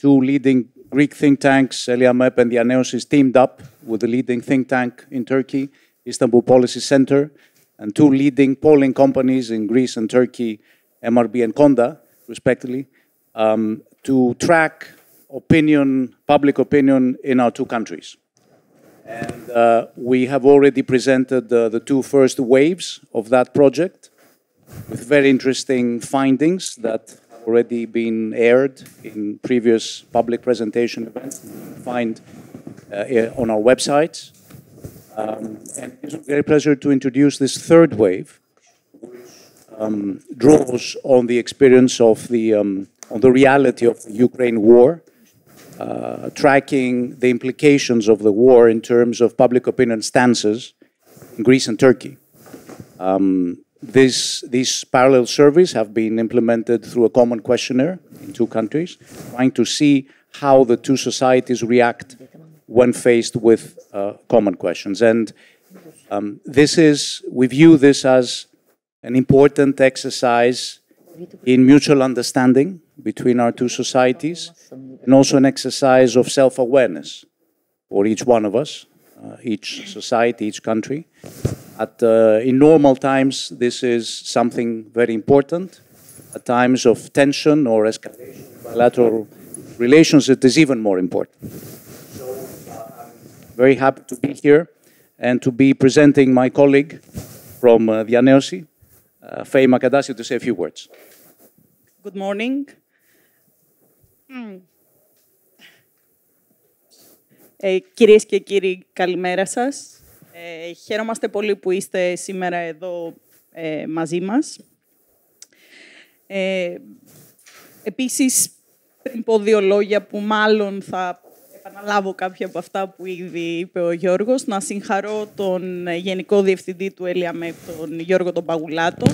Two leading Greek think tanks, Eliamep and Dianeosis, teamed up with the leading think tank in Turkey, Istanbul Policy Center, and two leading polling companies in Greece and Turkey, MRB and Konda, respectively, to track public opinion in our two countries. And we have already presented the two first waves of that project with very interesting findings that have already been aired in previous public presentation events. You can find on our website. And it's a very pleasure to introduce this third wave, which draws on the experience of on the reality of the Ukraine war, tracking the implications of the war in terms of public opinion stances in Greece and Turkey. These parallel surveys have been implemented through a common questionnaire in two countries, trying to see how the two societies react when faced with common questions. And we view this as an important exercise in mutual understanding between our two societies, and also an exercise of self-awareness for each one of us, each society, each country. In normal times, this is something very important. At times of tension or escalation in bilateral relations, it is even more important. So I'm very happy to be here and to be presenting my colleague from Dianeosis, Fay Makantasi, to say a few words. Good morning. Κυρίες και κύριοι, καλημέρα σας. Χαίρομαστε πολύ που είστε σήμερα εδώ μαζί μας. Επίσης, πριν πω δύο λόγια που μάλλον θα επαναλάβω κάποια από αυτά που ήδη είπε ο Γιώργος, να συγχαρώ τον Γενικό Διευθυντή του ΕΛΙΑΜΕΠ, τον Γιώργο τον Παγουλάτο,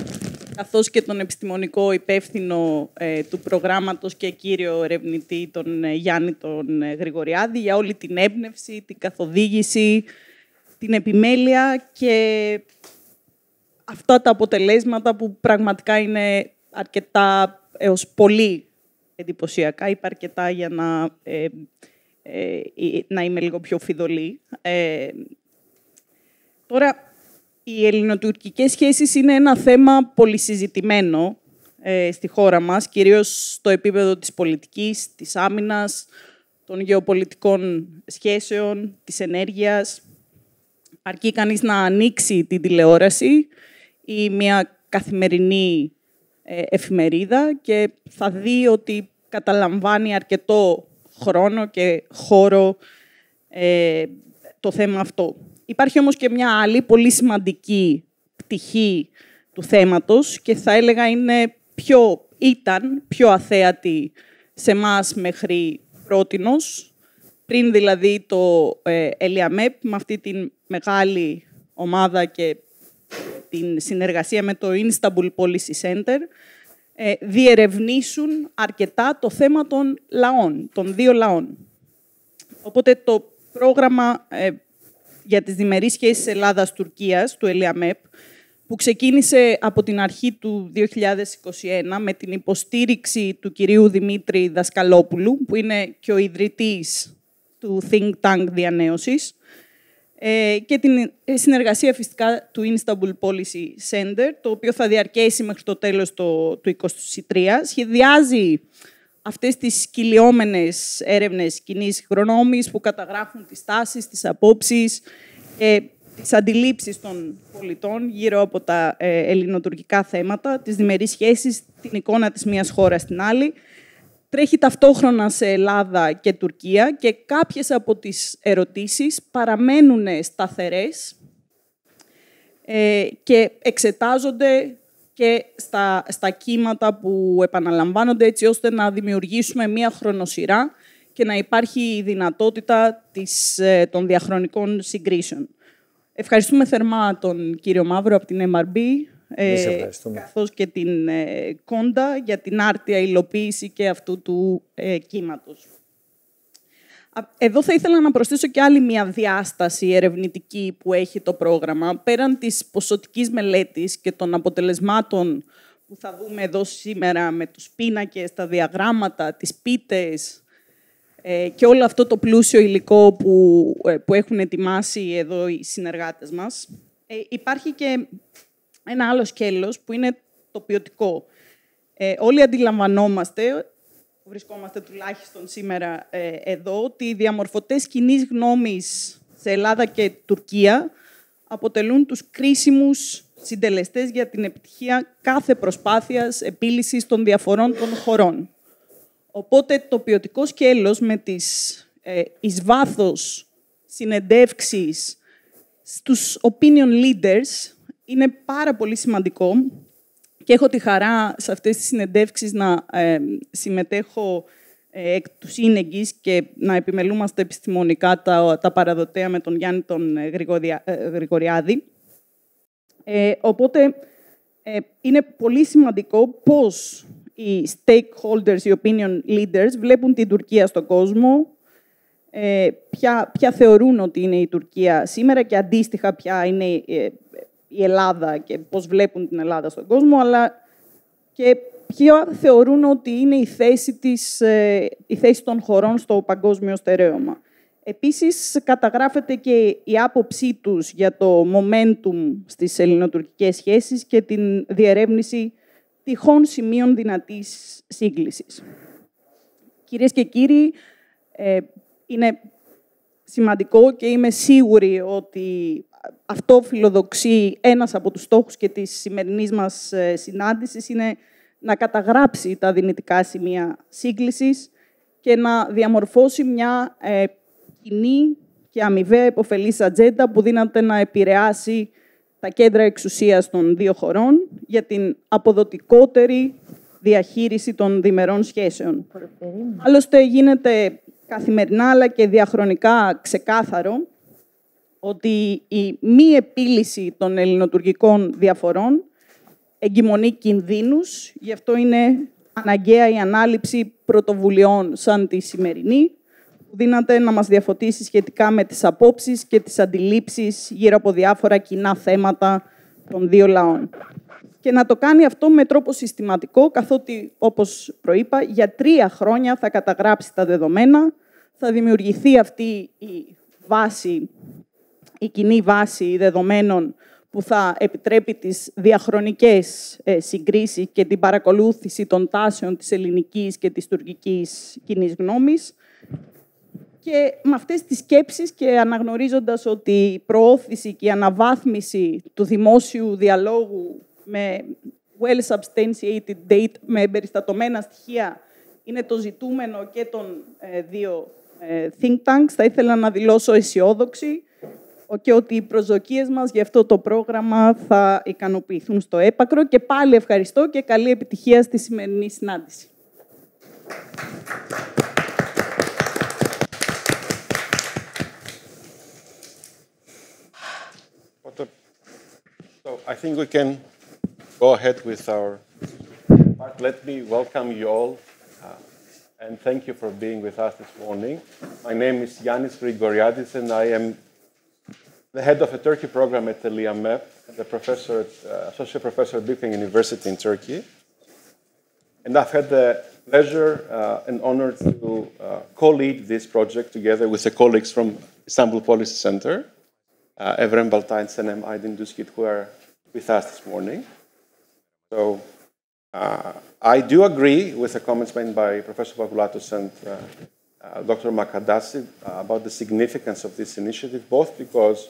καθώς και τον επιστημονικό υπεύθυνο του προγράμματος και κύριο ερευνητή, τον Γιάννη τον Γρηγοριάδη, για όλη την έμπνευση, την καθοδήγηση, την επιμέλεια και αυτά τα αποτελέσματα που πραγματικά είναι αρκετά έως πολύ εντυπωσιακά. Είπα αρκετά για να είμαι λίγο πιο φιδωλή. Τώρα, οι ελληνοτουρκικές σχέσεις είναι ένα θέμα πολυσυζητημένο στη χώρα μας, κυρίως στο επίπεδο της πολιτικής, της άμυνας, των γεωπολιτικών σχέσεων, της ενέργειας. Αρκεί κανείς να ανοίξει την τηλεόραση ή μια καθημερινή εφημερίδα και θα δει ότι καταλαμβάνει αρκετό χρόνο και χώρο το θέμα αυτό. Υπάρχει όμως και μια άλλη πολύ σημαντική πτυχή του θέματος και θα έλεγα ήταν πιο αθέατη σε εμάς μέχρι πρότινος, πριν δηλαδή το ΕΛΙΑΜΕΠ με αυτή την μεγάλη ομάδα και την συνεργασία με το Istanbul Policy Center διερευνήσουν αρκετά το θέμα των λαών, των δύο λαών. Οπότε το πρόγραμμα για τις διμερείς σχέσεις Ελλάδας-Τουρκίας, του ΕΛΙΑΜΕΠ, που ξεκίνησε από την αρχή του 2021 με την υποστήριξη του κυρίου Δημήτρη Δασκαλόπουλου, που είναι και ο ιδρυτής του Think Tank Διανέωσης, και την συνεργασία φυσικά του Istanbul Policy Center, το οποίο θα διαρκέσει μέχρι το τέλος του 2023, σχεδιάζει αυτές τις κυλιόμενες έρευνες κοινής γνώμης που καταγράφουν τις τάσεις, τις απόψεις και τις αντιλήψεις των πολιτών γύρω από τα ελληνοτουρκικά θέματα, τις διμερείς σχέσεις, την εικόνα της μίας χώρας στην άλλη. Τρέχει ταυτόχρονα σε Ελλάδα και Τουρκία και κάποιες από τις ερωτήσεις παραμένουν σταθερές και εξετάζονται και στα κύματα που επαναλαμβάνονται, έτσι ώστε να δημιουργήσουμε μία χρονοσυρά και να υπάρχει η δυνατότητα των διαχρονικών συγκρίσεων. Ευχαριστούμε θερμά τον κύριο Μαύρο από την MRB, καθώς και την Konda για την άρτια υλοποίηση και αυτού του κύματος. Εδώ θα ήθελα να προσθέσω και άλλη μια διάσταση ερευνητική που έχει το πρόγραμμα. Πέραν της ποσοτικής μελέτης και των αποτελεσμάτων που θα δούμε εδώ σήμερα με τους πίνακες, τα διαγράμματα, τις πίτες, και όλο αυτό το πλούσιο υλικό που έχουν ετοιμάσει εδώ οι συνεργάτες μας. Υπάρχει και ένα άλλο σκέλος που είναι το ποιοτικό. Όλοι αντιλαμβανόμαστε, βρισκόμαστε τουλάχιστον σήμερα εδώ, ότι οι διαμορφωτές κοινής γνώμης σε Ελλάδα και Τουρκία αποτελούν τους κρίσιμους συντελεστές για την επιτυχία κάθε προσπάθειας επίλυσης των διαφορών των χωρών. Οπότε το ποιοτικό σκέλος με τις εις βάθος συνεντεύξεις στους opinion leaders είναι πάρα πολύ σημαντικό και έχω τη χαρά σε αυτές τις συνεντεύξεις να συμμετέχω εκ του σύνεγγυς και να επιμελούμαστε επιστημονικά τα παραδοτέα με τον Γιάννη τον Grigoriadi. Οπότε είναι πολύ σημαντικό πώς οι stakeholders, οι opinion leaders βλέπουν την Τουρκία στον κόσμο, ποια θεωρούν ότι είναι η Τουρκία σήμερα και αντίστοιχα ποια είναι η Ελλάδα και πώς βλέπουν την Ελλάδα στον κόσμο, αλλά και ποια θεωρούν ότι είναι η θέση των χωρών στο παγκόσμιο στερέωμα. Επίσης, καταγράφεται και η άποψή τους για το momentum στις ελληνοτουρκικές σχέσεις και την διερεύνηση τυχόν σημείων δυνατής σύγκλησης. Κυρίες και κύριοι, είναι σημαντικό και είμαι σίγουρη ότι αυτό φιλοδοξεί ένας από τους στόχους και της σημερινής μας συνάντησης είναι να καταγράψει τα δυνητικά σημεία σύγκλησης και να διαμορφώσει μια κοινή και αμοιβαία υποφελής ατζέντα που δύναται να επηρεάσει τα κέντρα εξουσίας των δύο χωρών για την αποδοτικότερη διαχείριση των διμερών σχέσεων. Άλλωστε, γίνεται καθημερινά αλλά και διαχρονικά ξεκάθαρο ότι η μη επίλυση των ελληνοτουρκικών διαφορών εγκυμονεί κινδύνους, γι' αυτό είναι αναγκαία η ανάληψη πρωτοβουλειών σαν τη σημερινή, που δύναται να μας διαφωτίσει σχετικά με τις απόψεις και τις αντιλήψεις γύρω από διάφορα κοινά θέματα των δύο λαών. Και να το κάνει αυτό με τρόπο συστηματικό, καθότι, όπως προείπα, για 3 χρόνια θα καταγράψει τα δεδομένα, θα δημιουργηθεί αυτή η κοινή βάση δεδομένων που θα επιτρέπει τις διαχρονικές συγκρίσεις και την παρακολούθηση των τάσεων της ελληνικής και της τουρκικής κοινής γνώμης. Και με αυτές τις σκέψεις και αναγνωρίζοντας ότι η προώθηση και η αναβάθμιση του δημόσιου διαλόγου με well-substantiated data, με εμπεριστατωμένα στοιχεία, είναι το ζητούμενο και των δύο think tanks, θα ήθελα να δηλώσω αισιόδοξη και ότι οι προσδοκίες μας για αυτό το πρόγραμμα θα ικανοποιηθούν στο έπακρο. Και πάλι ευχαριστώ και καλή επιτυχία στη σημερινή συνάντηση. So I think we can go ahead with our part. Let me welcome you all and thank you for being with us this morning. My name is Ioannis Grigoriadis and I am the head of a Turkey program at the IAMEP, the associate professor at Greek University in Turkey. And I've had the pleasure and honor to co-lead this project together with the colleagues from Istanbul Policy Center, Evren Balta and Senem Aydin Duskit, who are with us this morning. So I do agree with the comments made by Professor Pagoulatos and Dr. Makantasi about the significance of this initiative, both because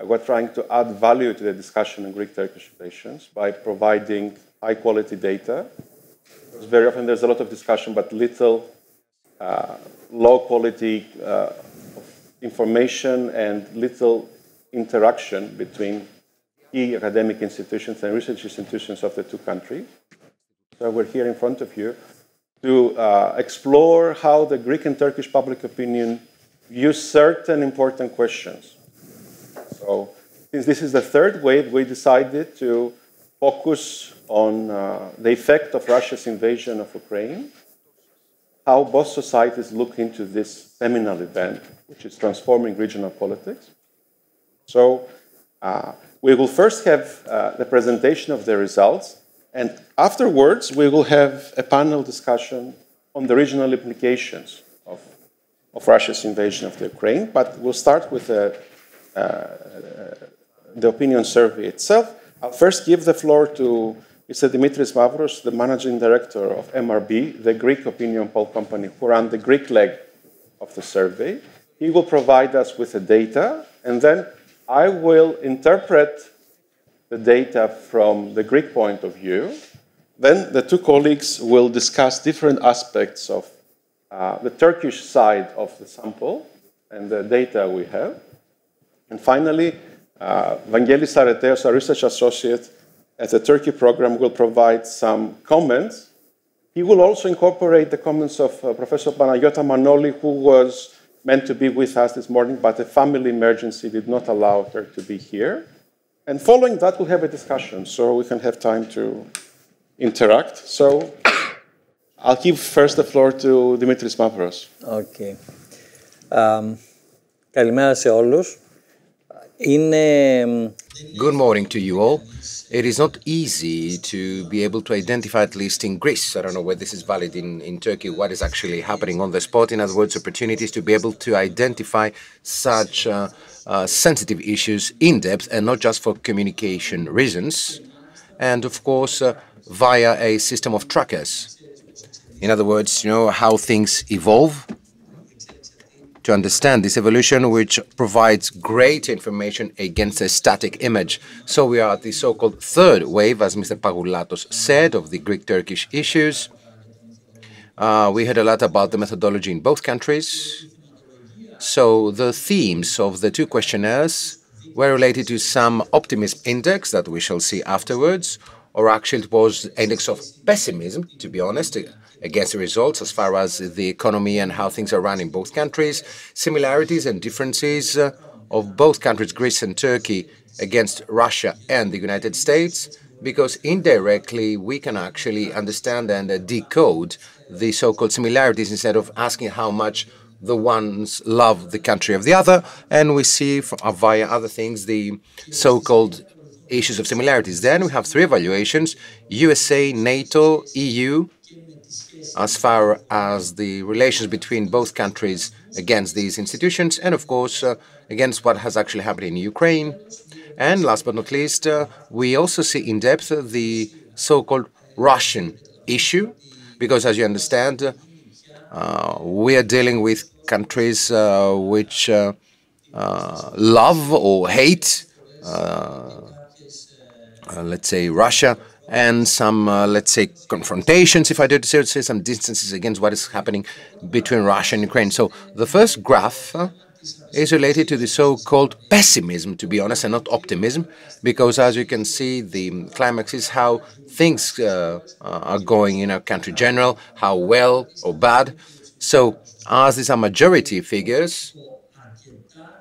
we're trying to add value to the discussion on Greek-Turkish relations by providing high-quality data. Because very often there's a lot of discussion, but little low-quality information and little interaction between key academic institutions and research institutions of the two countries. So we're here in front of you to explore how the Greek and Turkish public opinion views certain important questions. So since this is the third wave, we decided to focus on the effect of Russia's invasion of Ukraine, how both societies look into this seminal event, which is transforming regional politics. So we will first have the presentation of the results, and afterwards we will have a panel discussion on the regional implications of of Russia's invasion of the Ukraine, but we'll start with the opinion survey itself. I'll first give the floor to Mr. Dimitris Mavros, the managing director of MRB, the Greek opinion poll company who ran the Greek leg of the survey. He will provide us with the data, and then I will interpret the data from the Greek point of view. Then the two colleagues will discuss different aspects of the Turkish side of the sample and the data we have. And finally, Vangelis Areteos, a research associate at the Turkey program, will provide some comments. He will also incorporate the comments of Professor Panagiotta Manoli, who was meant to be with us this morning, but a family emergency did not allow her to be here. And following that, we'll have a discussion, so we can have time to interact. So I'll give first the floor to Dimitris Mavros. Okay. Καλημέρα σε όλους. Good morning to you all. It is not easy to be able to identify, at least in Greece, I don't know whether this is valid in Turkey, what is actually happening on the spot. In other words, opportunities to be able to identify such sensitive issues in depth and not just for communication reasons. And of course, via a system of trackers. In other words, how things evolve. To understand this evolution, which provides great information against a static image. So we are at the so-called third wave, as Mr. Pagoulatos said, of the Greek-Turkish issues. We heard a lot about the methodology in both countries. So the themes of the two questionnaires were related to some Optimism Index that we shall see afterwards, or actually it was index of pessimism, to be honest, against the results as far as the economy and how things are run in both countries, similarities and differences of both countries, Greece and Turkey, against Russia and the United States, because indirectly we can actually understand and decode the so-called similarities instead of asking how much the ones love the country of the other, and we see via other things the so-called issues of similarities. Then we have three evaluations: USA, NATO, EU, as far as the relations between both countries against these institutions, and of course against what has actually happened in Ukraine. And last but not least, we also see in depth the so-called Russian issue, because as you understand, we are dealing with countries which love or hate, let's say, Russia, and some, let's say, confrontations, if I dare to say, some distances against what is happening between Russia and Ukraine. So the first graph is related to the so-called pessimism, to be honest, and not optimism, because as you can see, the climax is how things are going in our country in general, how well or bad. So as these are majority figures,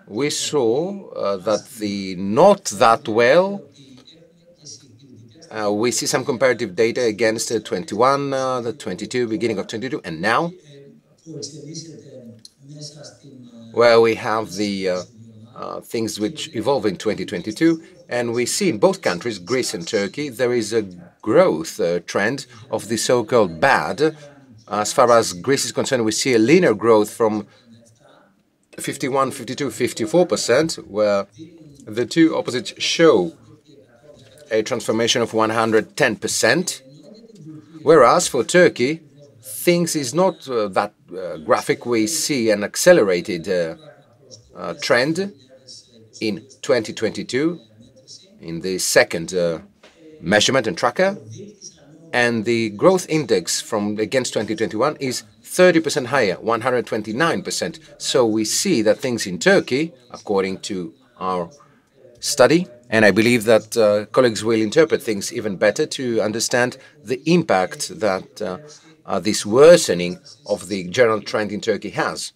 we saw that the not that well, we see some comparative data against 21, the 22, beginning of 22, and now, where we have the things which evolve in 2022, and we see in both countries, Greece and Turkey, there is a growth trend of the so-called bad. As far as Greece is concerned, we see a linear growth from 51, 52, 54%, where the two opposites show a transformation of 110%, whereas for Turkey, things is not that graphic. We see an accelerated trend in 2022 in the second measurement and tracker, and the growth index from against 2021 is 30% higher, 129%. So we see that things in Turkey, according to our study, and I believe that colleagues will interpret things even better to understand the impact that this worsening of the general trend in Turkey has.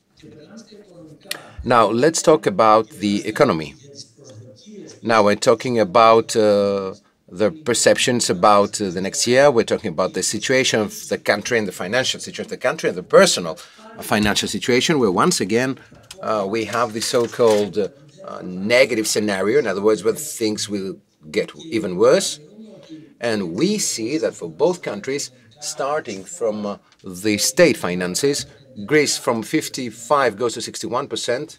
Now, let's talk about the economy. Now, we're talking about the perceptions about the next year. We're talking about the situation of the country and the financial situation of the country and the personal financial situation, where once again we have the so-called negative scenario, in other words, where things will get even worse. And we see that for both countries, starting from the state finances, Greece from 55 goes to 61%.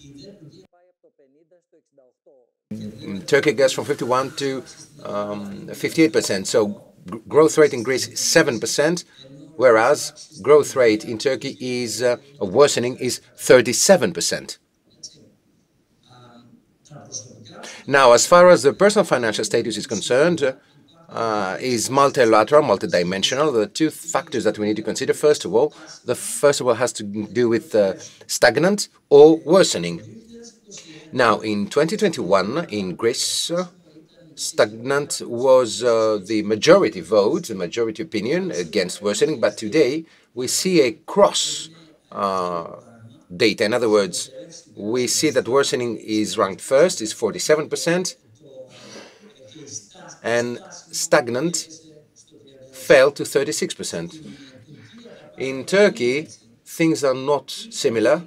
Turkey goes from 51 to 58%. So growth rate in Greece is 7%, whereas growth rate in Turkey is worsening is 37%. Now, as far as the personal financial status is concerned, is multilateral, multidimensional. There are two factors that we need to consider. First of all, has to do with stagnant or worsening. Now, in 2021, in Greece, stagnant was the majority vote, the majority opinion against worsening, but today we see a cross data. In other words, we see that worsening is ranked first, is 47%, and stagnant fell to 36%. In Turkey, things are not similar.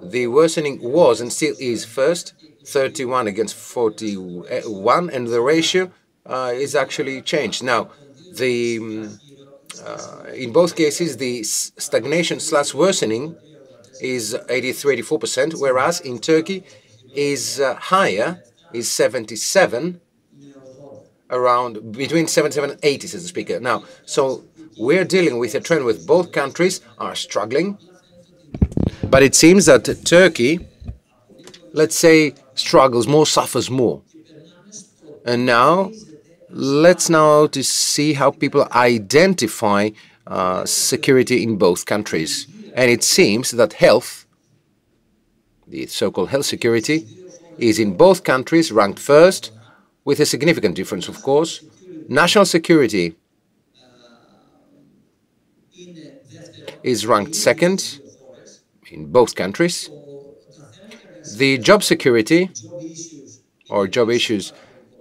The worsening was and still is first, 31 against 41, and the ratio is actually changed. Now, in both cases, the stagnation/worsening is 83-84%, whereas in Turkey is higher, is 77, around between 77 and 80, says the speaker. Now, so we're dealing with a trend with both countries are struggling, but it seems that Turkey, let's say, struggles more, suffers more. And now, let's to see how people identify security in both countries. And it seems that health, the so-called health security, is in both countries ranked first, with a significant difference, of course. National security is ranked second in both countries. The job security, or job issues,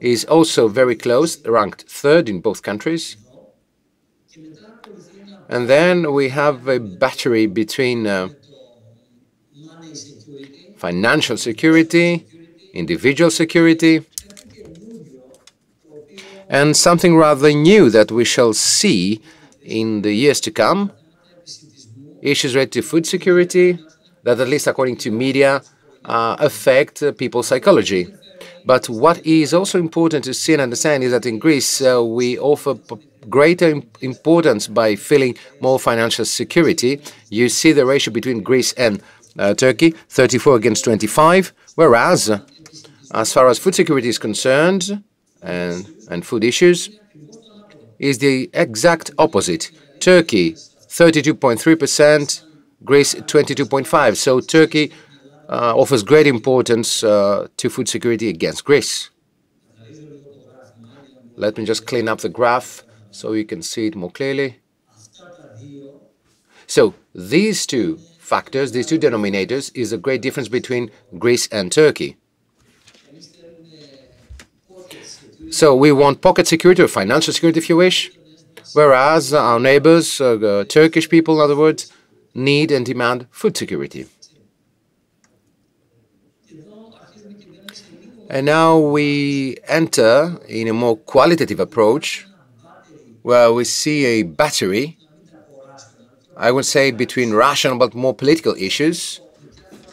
is also very close, ranked third in both countries. And then we have a battery between financial security, individual security, and something rather new that we shall see in the years to come, issues related to food security, that at least according to media, affect people's psychology. But what is also important to see and understand is that in Greece, we offer greater importance by feeling more financial security. You see the ratio between Greece and Turkey, 34 against 25, whereas as far as food security is concerned and food issues, is the exact opposite. Turkey, 32.3%, Greece, 22.5%. So Turkey offers great importance to food security against Greece. Let me just clean up the graph so you can see it more clearly. So these two factors, these two denominators, is a great difference between Greece and Turkey. So we want pocket security or financial security, if you wish, whereas our neighbors, Turkish people, in other words, need and demand food security. And now we enter in a more qualitative approach, where we see a battery, I would say, between rational but more political issues,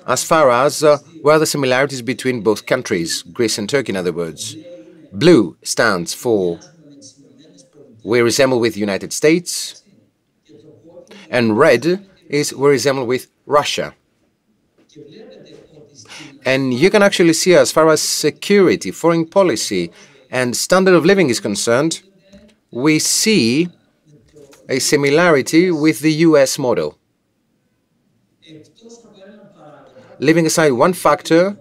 as far as where the similarities between both countries, Greece and Turkey, in other words. Blue stands for we resemble with the United States, and red is we resemble with Russia. And you can actually see, as far as security, foreign policy, and standard of living is concerned, we see a similarity with the US model. Leaving aside one factor,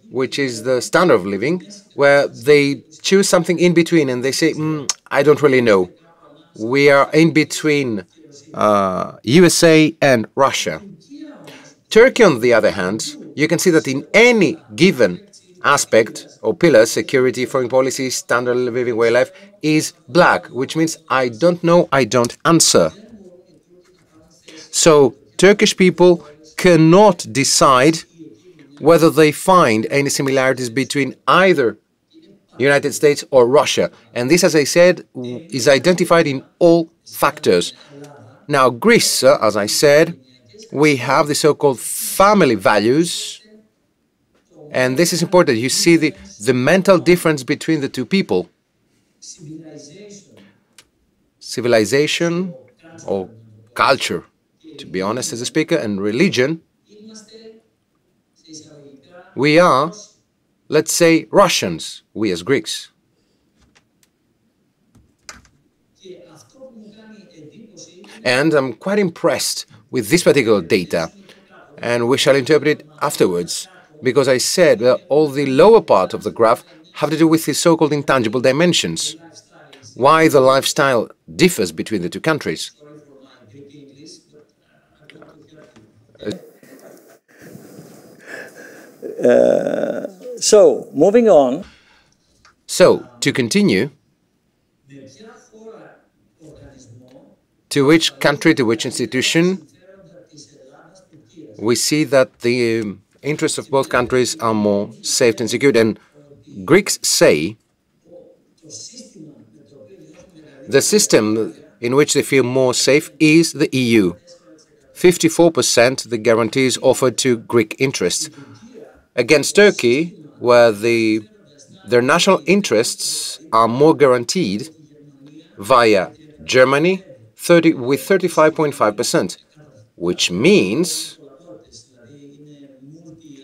which is the standard of living, where they choose something in between and they say, I don't really know. We are in between USA and Russia. Turkey, on the other hand, you can see that in any given aspect or pillar, security, foreign policy, standard of living, way of life, is black, which means I don't know, I don't answer. So Turkish people cannot decide whether they find any similarities between either United States or Russia. And this, as I said, is identified in all factors. Now, Greece, as I said, we have the so-called family values, and this is important. You see the mental difference between the two people. Civilization or culture, to be honest, as a speaker, and religion. We are, let's say, Russians, we as Greeks. And I'm quite impressed with this particular data, and we shall interpret it afterwards, because I said that all the lower part of the graph have to do with the so-called intangible dimensions, why the lifestyle differs between the two countries. So, moving on. So, to continue, to which country, to which institution, we see that the interests of both countries are more safe and secure. And Greeks say the system in which they feel more safe is the EU. 54% the guarantees offered to Greek interests. Against Turkey, where their national interests are more guaranteed via Germany with 35.5%, which means,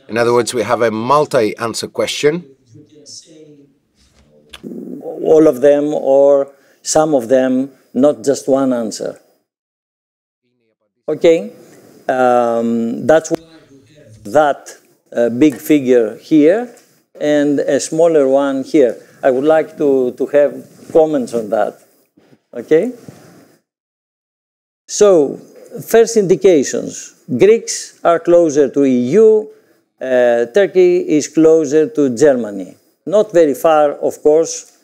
in other words, we have a multi-answer question. All of them or some of them, not just one answer. Okay, that's why we have that big figure here and a smaller one here. I would like to have comments on that. Okay? So, first indications. Greeks are closer to EU, Turkey is closer to Germany. Not very far, of course,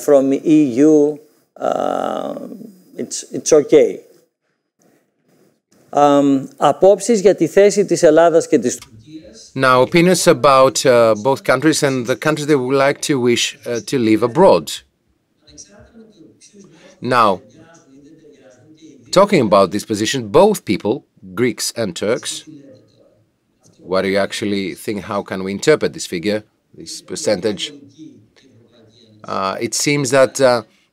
from EU, it's okay. Απόψεις για τη θέση της Ελλάδας και της Τουρκίας. Now, opinions about both countries and the countries they would like to wish to live abroad. Now, talking about this position, both people, Greeks and Turks, what do you actually think? How can we interpret this figure, this percentage? It seems that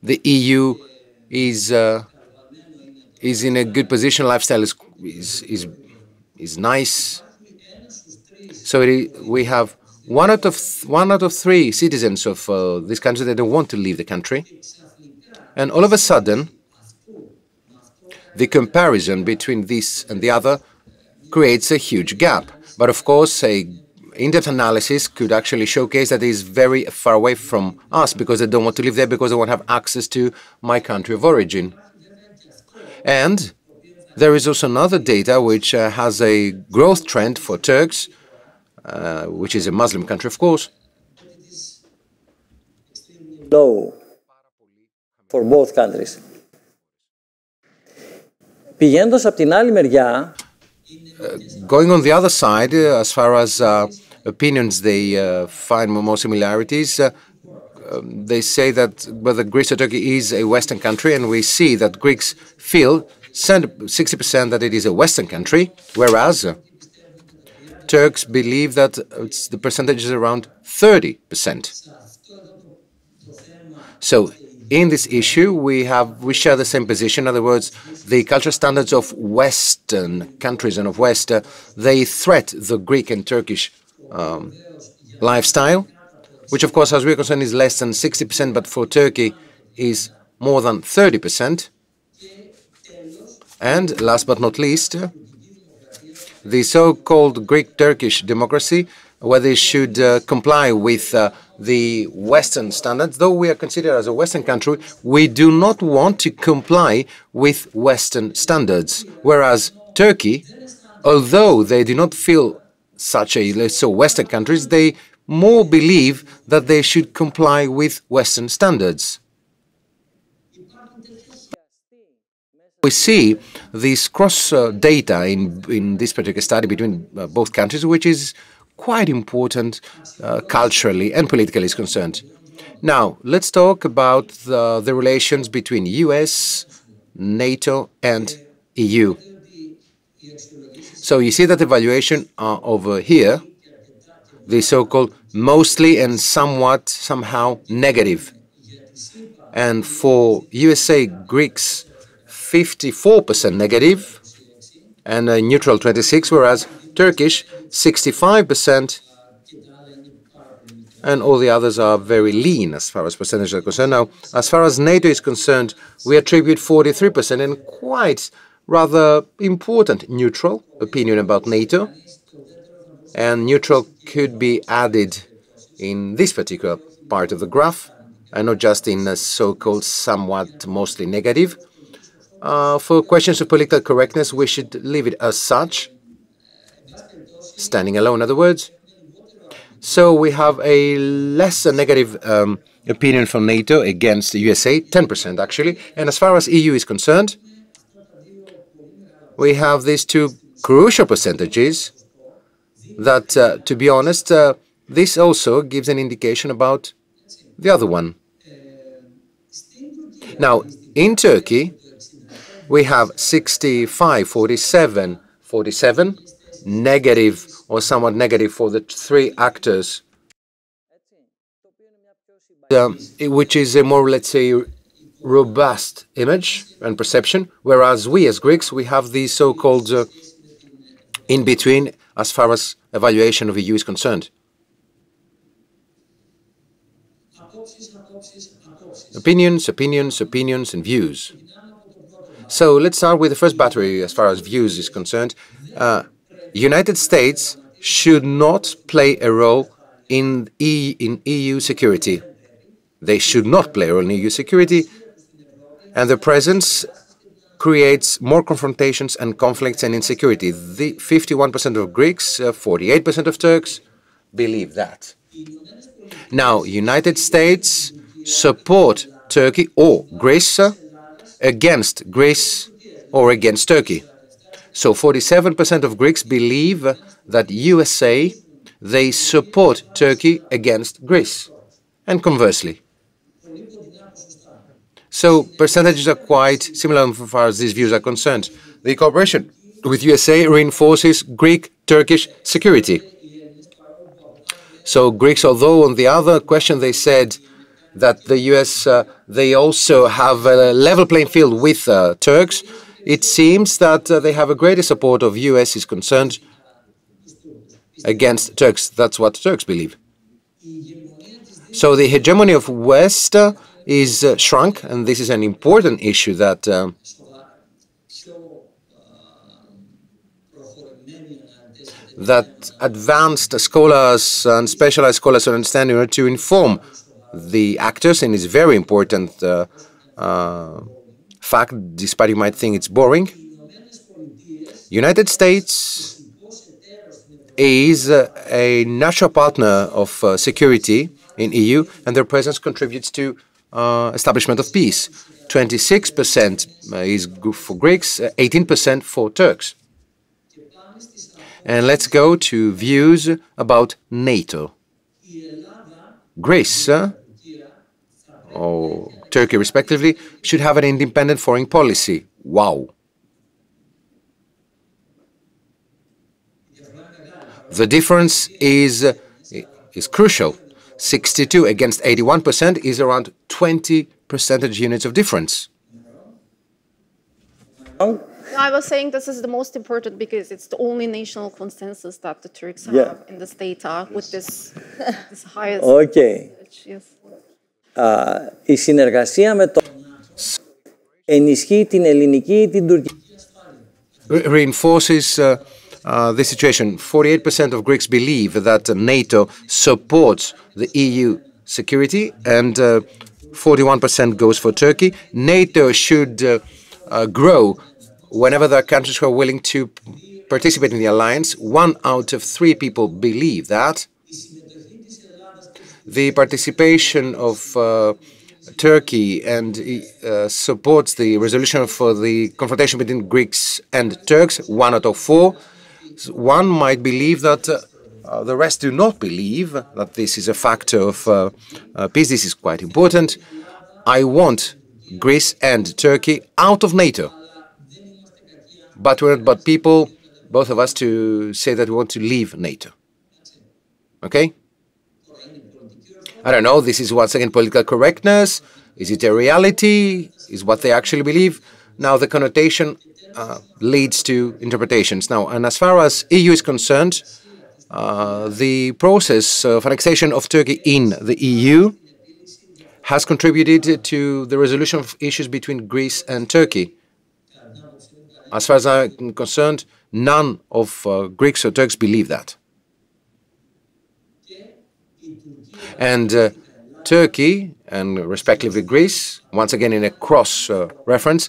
the EU is in a good position. Lifestyle is nice. So we have one out of three citizens of this country that don't want to leave the country, and all of a sudden, the comparison between this and the other creates a huge gap. But of course, a in-depth analysis could actually showcase that it is very far away from us because they don't want to live there, because they won't have access to my country of origin. And there is also another data which has a growth trend for Turks, which is a Muslim country, of course. Low for both countries. Πηγαίνοντας από την άλλη μεριά, going on the other side, as far as opinions they find more similarities, they say that whether Greece or Turkey is a Western country, and we see that Greeks feel 60% that it is a Western country, whereas Turks believe that the percentage is around 30%. So, in this issue, we share the same position. In other words, the cultural standards of Western countries and of West, they threat the Greek and Turkish lifestyle, which, of course, as we're concerned, is less than 60%, but for Turkey is more than 30%. And last but not least, the so-called Greek-Turkish democracy, where they should comply with the Western standards. Though we are considered as a Western country, we do not want to comply with Western standards. Whereas Turkey, although they do not feel such a, let's say, Western countries, they more believe that they should comply with Western standards. We see this cross data in this particular study between both countries, which is quite important culturally and politically is concerned. Now, let's talk about the relations between US, NATO, and EU. So you see that evaluation over here, the so-called mostly and somewhat, somehow negative. And for USA, Greeks, 54% negative, and neutral 26%, whereas Turkish, 65%, and all the others are very lean as far as percentages are concerned. Now, as far as NATO is concerned, we attribute 43% and quite rather important neutral opinion about NATO. And neutral could be added in this particular part of the graph, and not just in the so-called somewhat mostly negative. For questions of political correctness, we should leave it as such, standing alone, in other words. So we have a less negative opinion from NATO against the USA, 10% actually. And as far as EU is concerned, we have these two crucial percentages that, to be honest, this also gives an indication about the other one. Now, in Turkey, we have 65, 47, 47, negative or somewhat negative for the three actors, which is a more, let's say, robust image and perception, whereas we as Greeks, we have the so-called in-between as far as evaluation of EU is concerned. Opinions, opinions, opinions, and views. So let's start with the first battery as far as views is concerned. United States should not play a role in EU security. They should not play a role in EU security, and their presence creates more confrontations and conflicts and insecurity. The 51% of Greeks, 48% of Turks believe that. Now, United States support Turkey or Greece against Greece or against Turkey. So 47% of Greeks believe that USA, they support Turkey against Greece, and conversely. So percentages are quite similar as far as these views are concerned. The cooperation with USA reinforces Greek-Turkish security. So Greeks, although on the other question they said that the US, they also have a level playing field with Turks, it seems that they have a greater support of US is concerned against Turks. That's what Turks believe. So the hegemony of West is shrunk, and this is an important issue that that advanced scholars and specialized scholars understand in order to inform the actors, and it's very important fact, despite you might think it's boring. United States is a natural partner of security in EU, and their presence contributes to establishment of peace. 26% is for Greeks, 18% for Turks. And let's go to views about NATO. Greece or Turkey, respectively, should have an independent foreign policy. Wow. The difference is crucial. 62 against 81% is around 20 percentage units of difference. I was saying this is the most important because it's the only national consensus that the Turks have in this data with this highest. Okay. Yes. Η συνεργασία με το ενισχύει την ελληνική ή την τουρκική. Reinforces the situation. 48% of Greeks believe that NATO supports the EU security, and 41% goes for Turkey. NATO should grow whenever there are countries who are willing to participate in the alliance. 1 out of 3 people believe that. The participation of Turkey and supports the resolution for the confrontation between Greeks and Turks, 1 out of 4. One might believe that the rest do not believe that this is a factor of peace. This is quite important. I want Greece and Turkey out of NATO. But we're not but people both of us, to say that we want to leave NATO. Okay? I don't know, this is once again political correctness. Is it a reality? Is what they actually believe? Now, the connotation leads to interpretations. Now, and as far as EU is concerned, the process of annexation of Turkey in the EU has contributed to the resolution of issues between Greece and Turkey. As far as I'm concerned, none of Greeks or Turks believe that. And Turkey, and respectively Greece, once again in a cross-reference,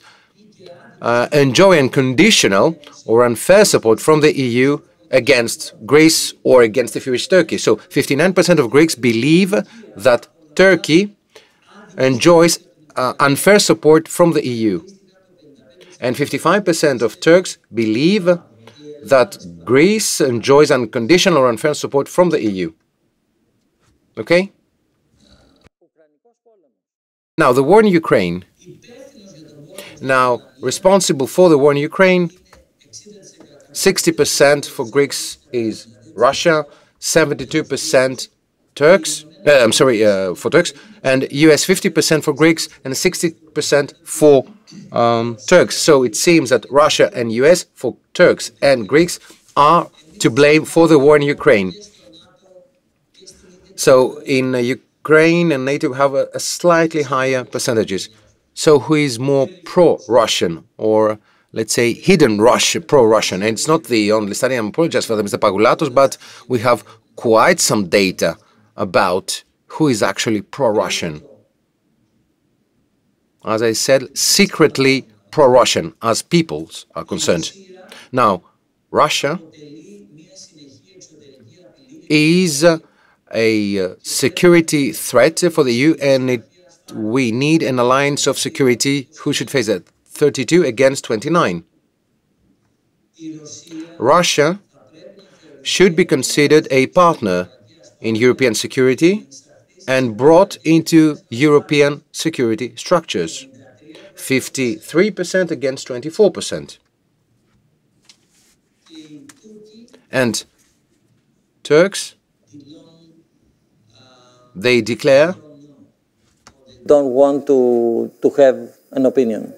enjoy unconditional or unfair support from the EU against Greece or against, if you wish, Turkey. So 59% of Greeks believe that Turkey enjoys unfair support from the EU. And 55% of Turks believe that Greece enjoys unconditional or unfair support from the EU. Okay? Now, the war in Ukraine. Now, responsible for the war in Ukraine, 60% for Greeks is Russia, 72% Turks, for Turks, and US 50% for Greeks and 60% for Turks. So it seems that Russia and US for Turks and Greeks are to blame for the war in Ukraine. So in Ukraine and NATO have a slightly higher percentages. So who is more pro-Russian, or let's say hidden pro-Russian? And it's not the only study, I apologize for that, Mr. Pagoulatos, but we have quite some data about who is actually pro-Russian. As I said, secretly pro-Russian as peoples are concerned. Now, Russia is a security threat for the EU, and we need an alliance of security. Who should face that? 32 against 29. Russia should be considered a partner in European security and brought into European security structures. 53% against 24%. And Turks, they declare don't want to have an opinion.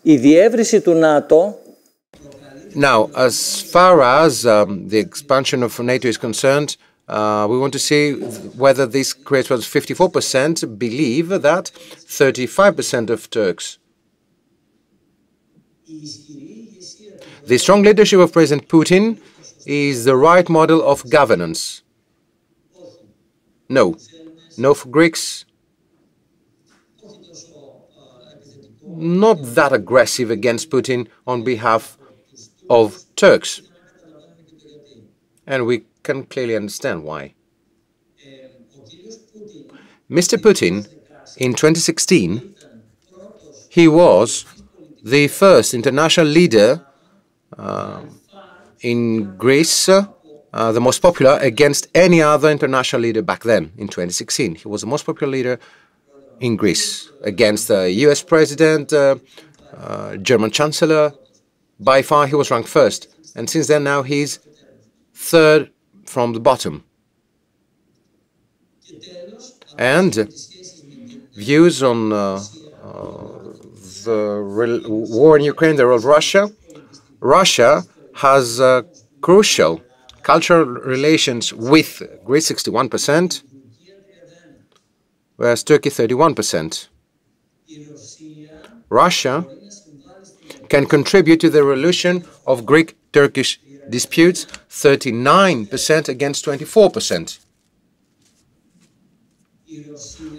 Η διεύρυνση του ΝΑΤΟ. Now, as far as the expansion of NATO is concerned, we want to see whether this creates what 54% believe that 35% of Turks. The strong leadership of President Putin is the right model of governance. No. No for Greeks. Not that aggressive against Putin on behalf of Turks. And we can clearly understand why. Mr. Putin, in 2016, he was the first international leader in Greece, the most popular against any other international leader back then, in 2016. He was the most popular leader in Greece against the US president, German chancellor. By far, he was ranked first. And since then, now he's third from the bottom. And views on the war in Ukraine, the role of Russia. Russia has crucial cultural relations with Greece, 61%, whereas Turkey, 31%. Russia can contribute to the resolution of Greek-Turkish disputes, 39% against 24%.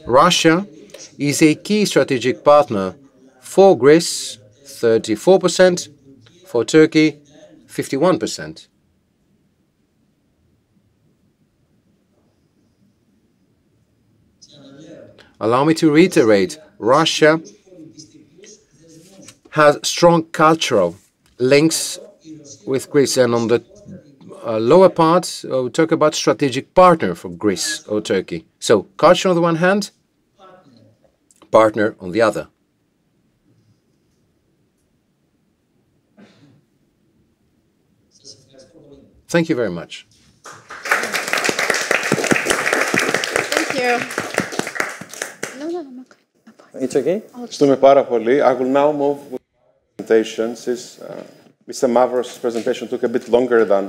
Russia is a key strategic partner for Greece, 34%, for Turkey, 51%. Allow me to reiterate, Russia has strong cultural links with Greece, and on the lower part, we talk about strategic partner for Greece or Turkey. So culture on the one hand, partner on the other. Thank you very much. Thank you. No, It's okay? Ευχαριστούμε πάρα πολύ. I will now move with the presentation. Since Mr. Mavros' presentation took a bit longer than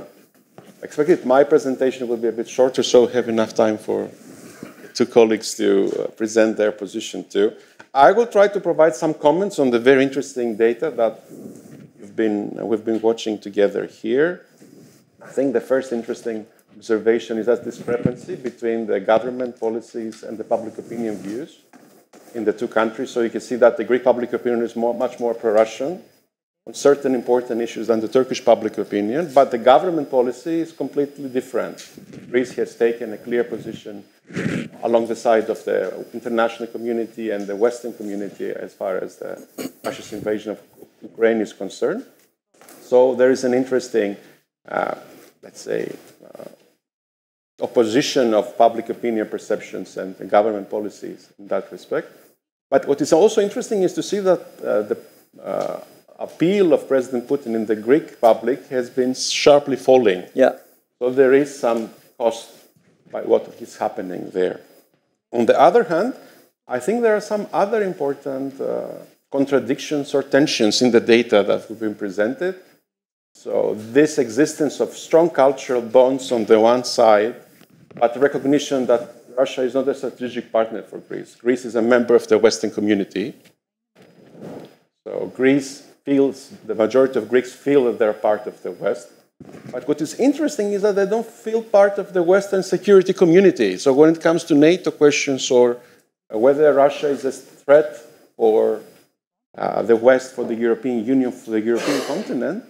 expected, my presentation will be a bit shorter, so we have enough time for two colleagues to present their position too. I will try to provide some comments on the very interesting data that we've been watching together here. I think the first interesting observation is that discrepancy between the government policies and the public opinion views in the two countries. So you can see that the Greek public opinion is much more pro-Russian on certain important issues than the Turkish public opinion, but the government policy is completely different. Greece has taken a clear position along the side of the international community and the Western community as far as the Russia's invasion of Ukraine is concerned. So there is an interesting, let's say, opposition of public opinion perceptions and government policies in that respect. But what is also interesting is to see that the appeal of President Putin in the Greek public has been sharply falling. Yeah. So there is some cost by what is happening there. On the other hand, I think there are some other important contradictions or tensions in the data that have been presented. So this existence of strong cultural bonds on the one side, but recognition that Russia is not a strategic partner for Greece. Greece is a member of the Western community. So Greece feels, the majority of Greeks feel that they're part of the West. But what is interesting is that they don't feel part of the Western security community. So when it comes to NATO questions or whether Russia is a threat for the West, for the European Union, for the European continent,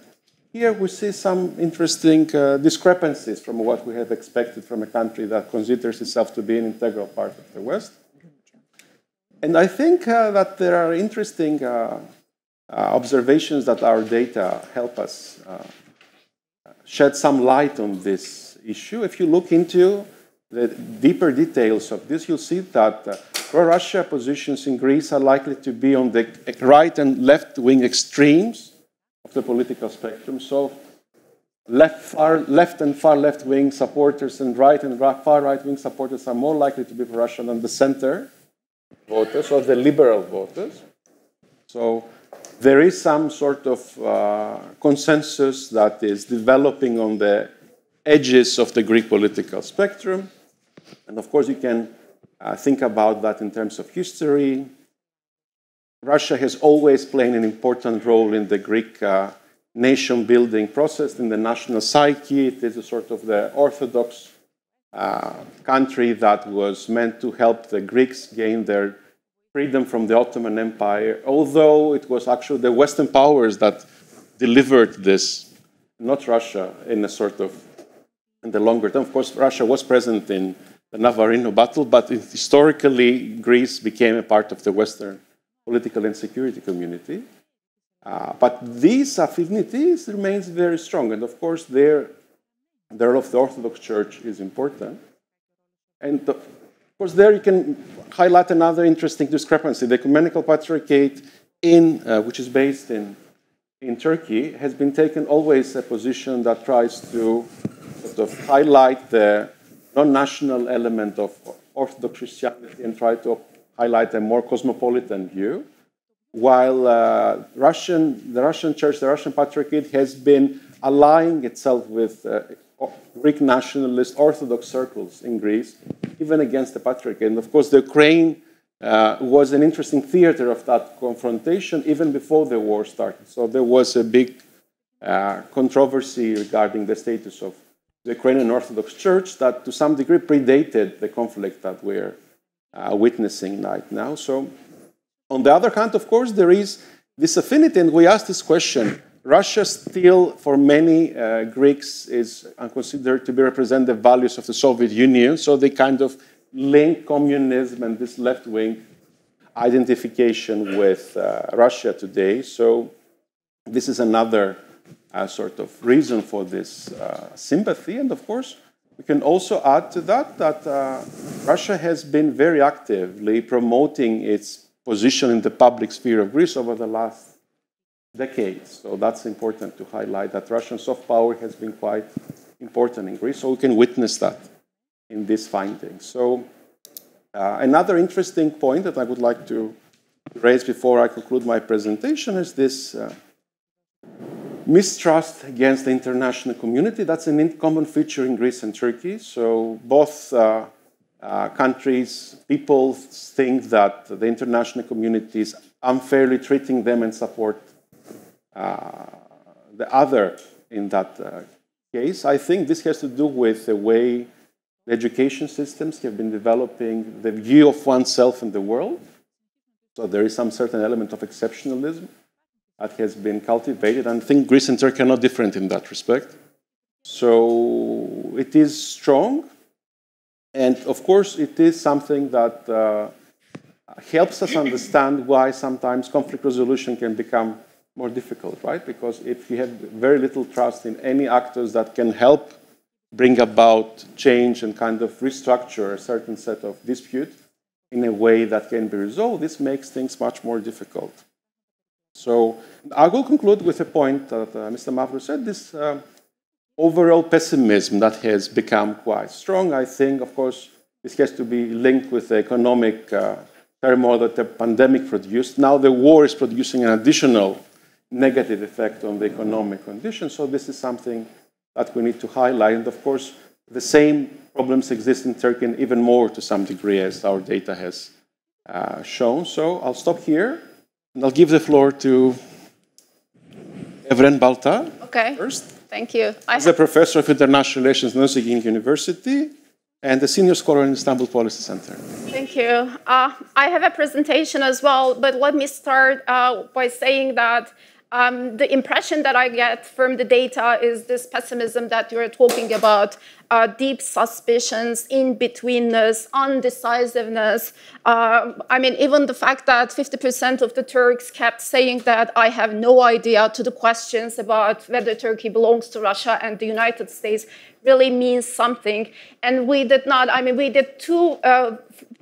here we see some interesting discrepancies from what we have expected from a country that considers itself to be an integral part of the West. And I think that there are interesting observations that our data help us shed some light on this issue. If you look into the deeper details of this, you'll see that pro-Russia positions in Greece are likely to be on the right and left-wing extremes of the political spectrum. So left and far left-wing supporters and right and far right-wing supporters are more likely to be pro-Russia than the center voters or the liberal voters. So there is some sort of consensus that is developing on the edges of the Greek political spectrum. And of course, you can think about that in terms of history. Russia has always played an important role in the Greek nation-building process, in the national psyche. It is a sort of the Orthodox country that was meant to help the Greeks gain their freedom from the Ottoman Empire, although it was actually the Western powers that delivered this, not Russia, in a sort of, in the longer term. Of course, Russia was present in the Navarino battle, but historically, Greece became a part of the Western political and security community. But these affinities remains very strong. And of course, the role of the Orthodox Church is important. And of course, there you can highlight another interesting discrepancy. The Ecumenical Patriarchate, which is based in Turkey, has been taken always a position that tries to sort of highlight the non-national element of Orthodox Christianity and try to highlight a more cosmopolitan view, while the Russian Church, the Russian Patriarchate, has been allying itself with Greek nationalist Orthodox circles in Greece, even against the Patriarchate. And of course, the Ukraine was an interesting theater of that confrontation even before the war started. So there was a big controversy regarding the status of the Ukrainian Orthodox Church that to some degree predated the conflict that we're witnessing right now. So on the other hand, of course, there is this affinity, and we ask this question. Russia still, for many Greeks, is considered to be representative values of the Soviet Union, so they kind of link communism and this left-wing identification with Russia today. So this is another sort of reason for this sympathy. And of course, we can also add to that that Russia has been very actively promoting its position in the public sphere of Greece over the last decades. So that's important to highlight, that Russian soft power has been quite important in Greece. So we can witness that in these findings. So another interesting point that I would like to raise before I conclude my presentation is this mistrust against the international community. That's a common feature in Greece and Turkey. So both countries, people think that the international community is unfairly treating them and support the other in that case. I think this has to do with the way the education systems have been developing the view of oneself in the world. So there is some certain element of exceptionalism that has been cultivated. And I think Greece and Turkey are not different in that respect. So it is strong. And of course, it is something that helps us understand why sometimes conflict resolution can become more difficult, right? Because if you have very little trust in any actors that can help bring about change and kind of restructure a certain set of dispute in a way that can be resolved, this makes things much more difficult. So I will conclude with a point that Mr. Mavros said, this overall pessimism that has become quite strong. I think, of course, this has to be linked with the economic turmoil that the pandemic produced. Now the war is producing an additional negative effect on the economic conditions. So this is something that we need to highlight. And of course, the same problems exist in Turkey and even more to some degree, as our data has shown. So I'll stop here and I'll give the floor to Evren Balta first. Thank you. He's a professor of international relations at Nozigin University and a senior scholar in Istanbul Policy Center. Thank you. I have a presentation as well, but let me start by saying that the impression that I get from the data is this pessimism that you're talking about, deep suspicions, in-betweenness, undecisiveness. I mean, even the fact that 50% of the Turks kept saying that I have no idea to the questions about whether Turkey belongs to Russia and the United States really means something. And we did not, I mean, we did two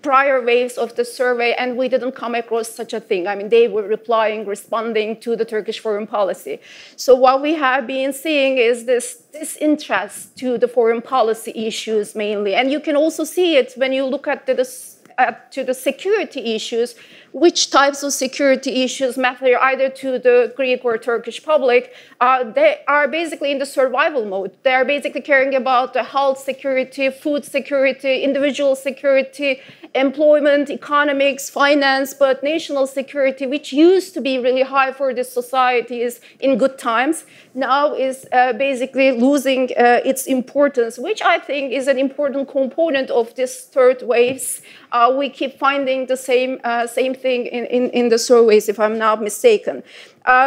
prior waves of the survey, and we didn't come across such a thing. I mean, they were responding to the Turkish foreign policy. So what we have been seeing is this disinterest to the foreign policy issues mainly. And you can also see it when you look at the security issues, which types of security issues matter either to the Greek or Turkish public. They are basically in the survival mode. They are basically caring about the health security, food security, individual security, employment, economics, finance, but national security, which used to be really high for the societies in good times, now is basically losing its importance, which I think is an important component of this third waves. We keep finding the same thing in the surveys, if I'm not mistaken.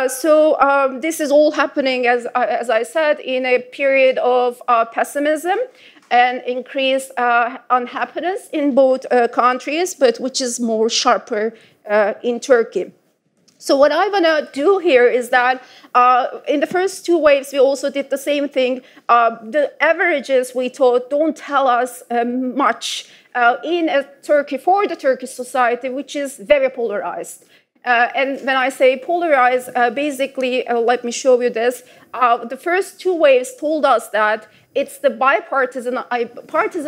So this is all happening, as I said, in a period of pessimism and increased unhappiness in both countries, but which is more sharper in Turkey. So what I want to do here is that in the first two waves, we also did the same thing. The averages, we thought, don't tell us much in Turkey, for the Turkish society, which is very polarized. And when I say polarized, basically, let me show you this. The first two waves told us that it's the bipartisan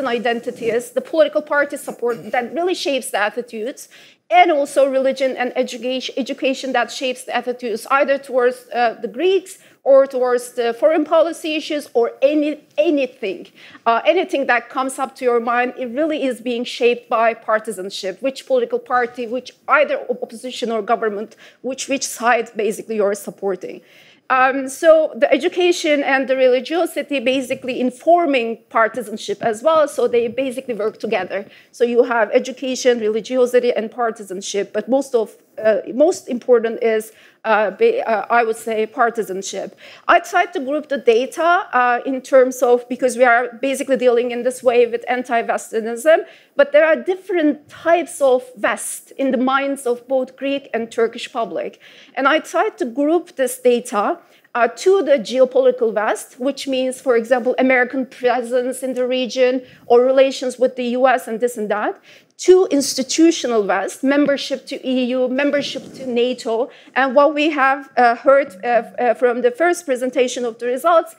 identities, the political party support that really shapes the attitudes, and also religion and education that shapes the attitudes, either towards the Greeks or towards the foreign policy issues or anything. Anything that comes up to your mind, it really is being shaped by partisanship, which political party, which either opposition or government, which side basically you're supporting. So the education and the religiosity basically informing partisanship as well, so they basically work together. So you have education, religiosity, and partisanship, but most important is, I would say, partisanship. I tried to group the data in terms of, because we are basically dealing in this way with anti-Westernism, but there are different types of West in the minds of both Greek and Turkish public. And I tried to group this data to the geopolitical West, which means, for example, American presence in the region or relations with the US and this and that, to institutional West, membership to EU, membership to NATO. And what we have heard from the first presentation of the results,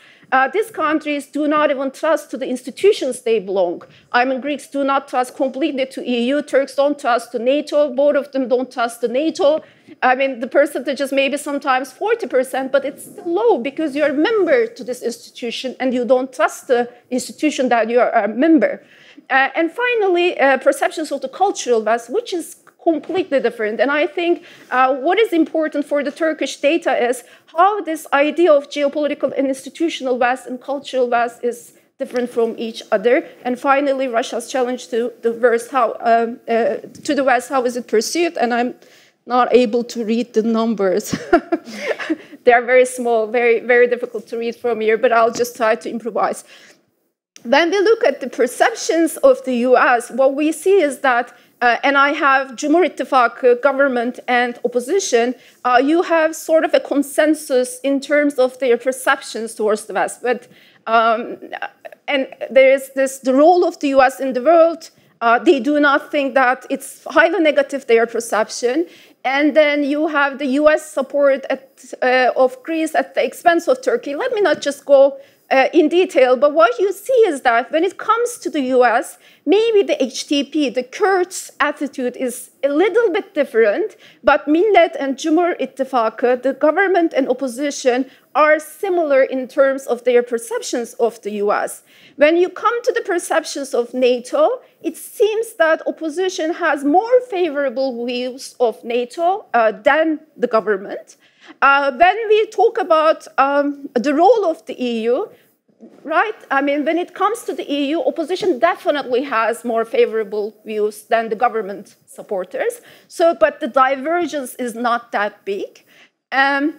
these countries do not even trust to the institutions they belong. I mean, Greeks do not trust completely to EU, Turks don't trust to NATO, both of them don't trust to NATO. I mean, the percentage is maybe sometimes 40%, but it's still low because you're a member to this institution and you don't trust the institution that you are a member. And finally, perceptions of the cultural West, which is completely different. And I think what is important for the Turkish data is how this idea of geopolitical and institutional West and cultural West is different from each other. And finally, Russia's challenge to the West, how is it perceived? And I'm not able to read the numbers. They are very small, very, very difficult to read from here, but I'll just try to improvise. When we look at the perceptions of the US, what we see is that, and I have Cumhur İttifakı, government and opposition, you have sort of a consensus in terms of their perceptions towards the West. But, and there is the role of the US in the world. They do not think that it's highly negative, their perception. And then you have the US support of Greece at the expense of Turkey. Let me not just go in detail, but what you see is that when it comes to the US, maybe the HDP, the Kurds' attitude is a little bit different, but Millet and Cumhur İttifakı, the government and opposition, are similar in terms of their perceptions of the US. When you come to the perceptions of NATO, it seems that opposition has more favorable views of NATO than the government. When we talk about the role of the EU, right? I mean, when it comes to the EU, opposition definitely has more favorable views than the government supporters. So, but the divergence is not that big. And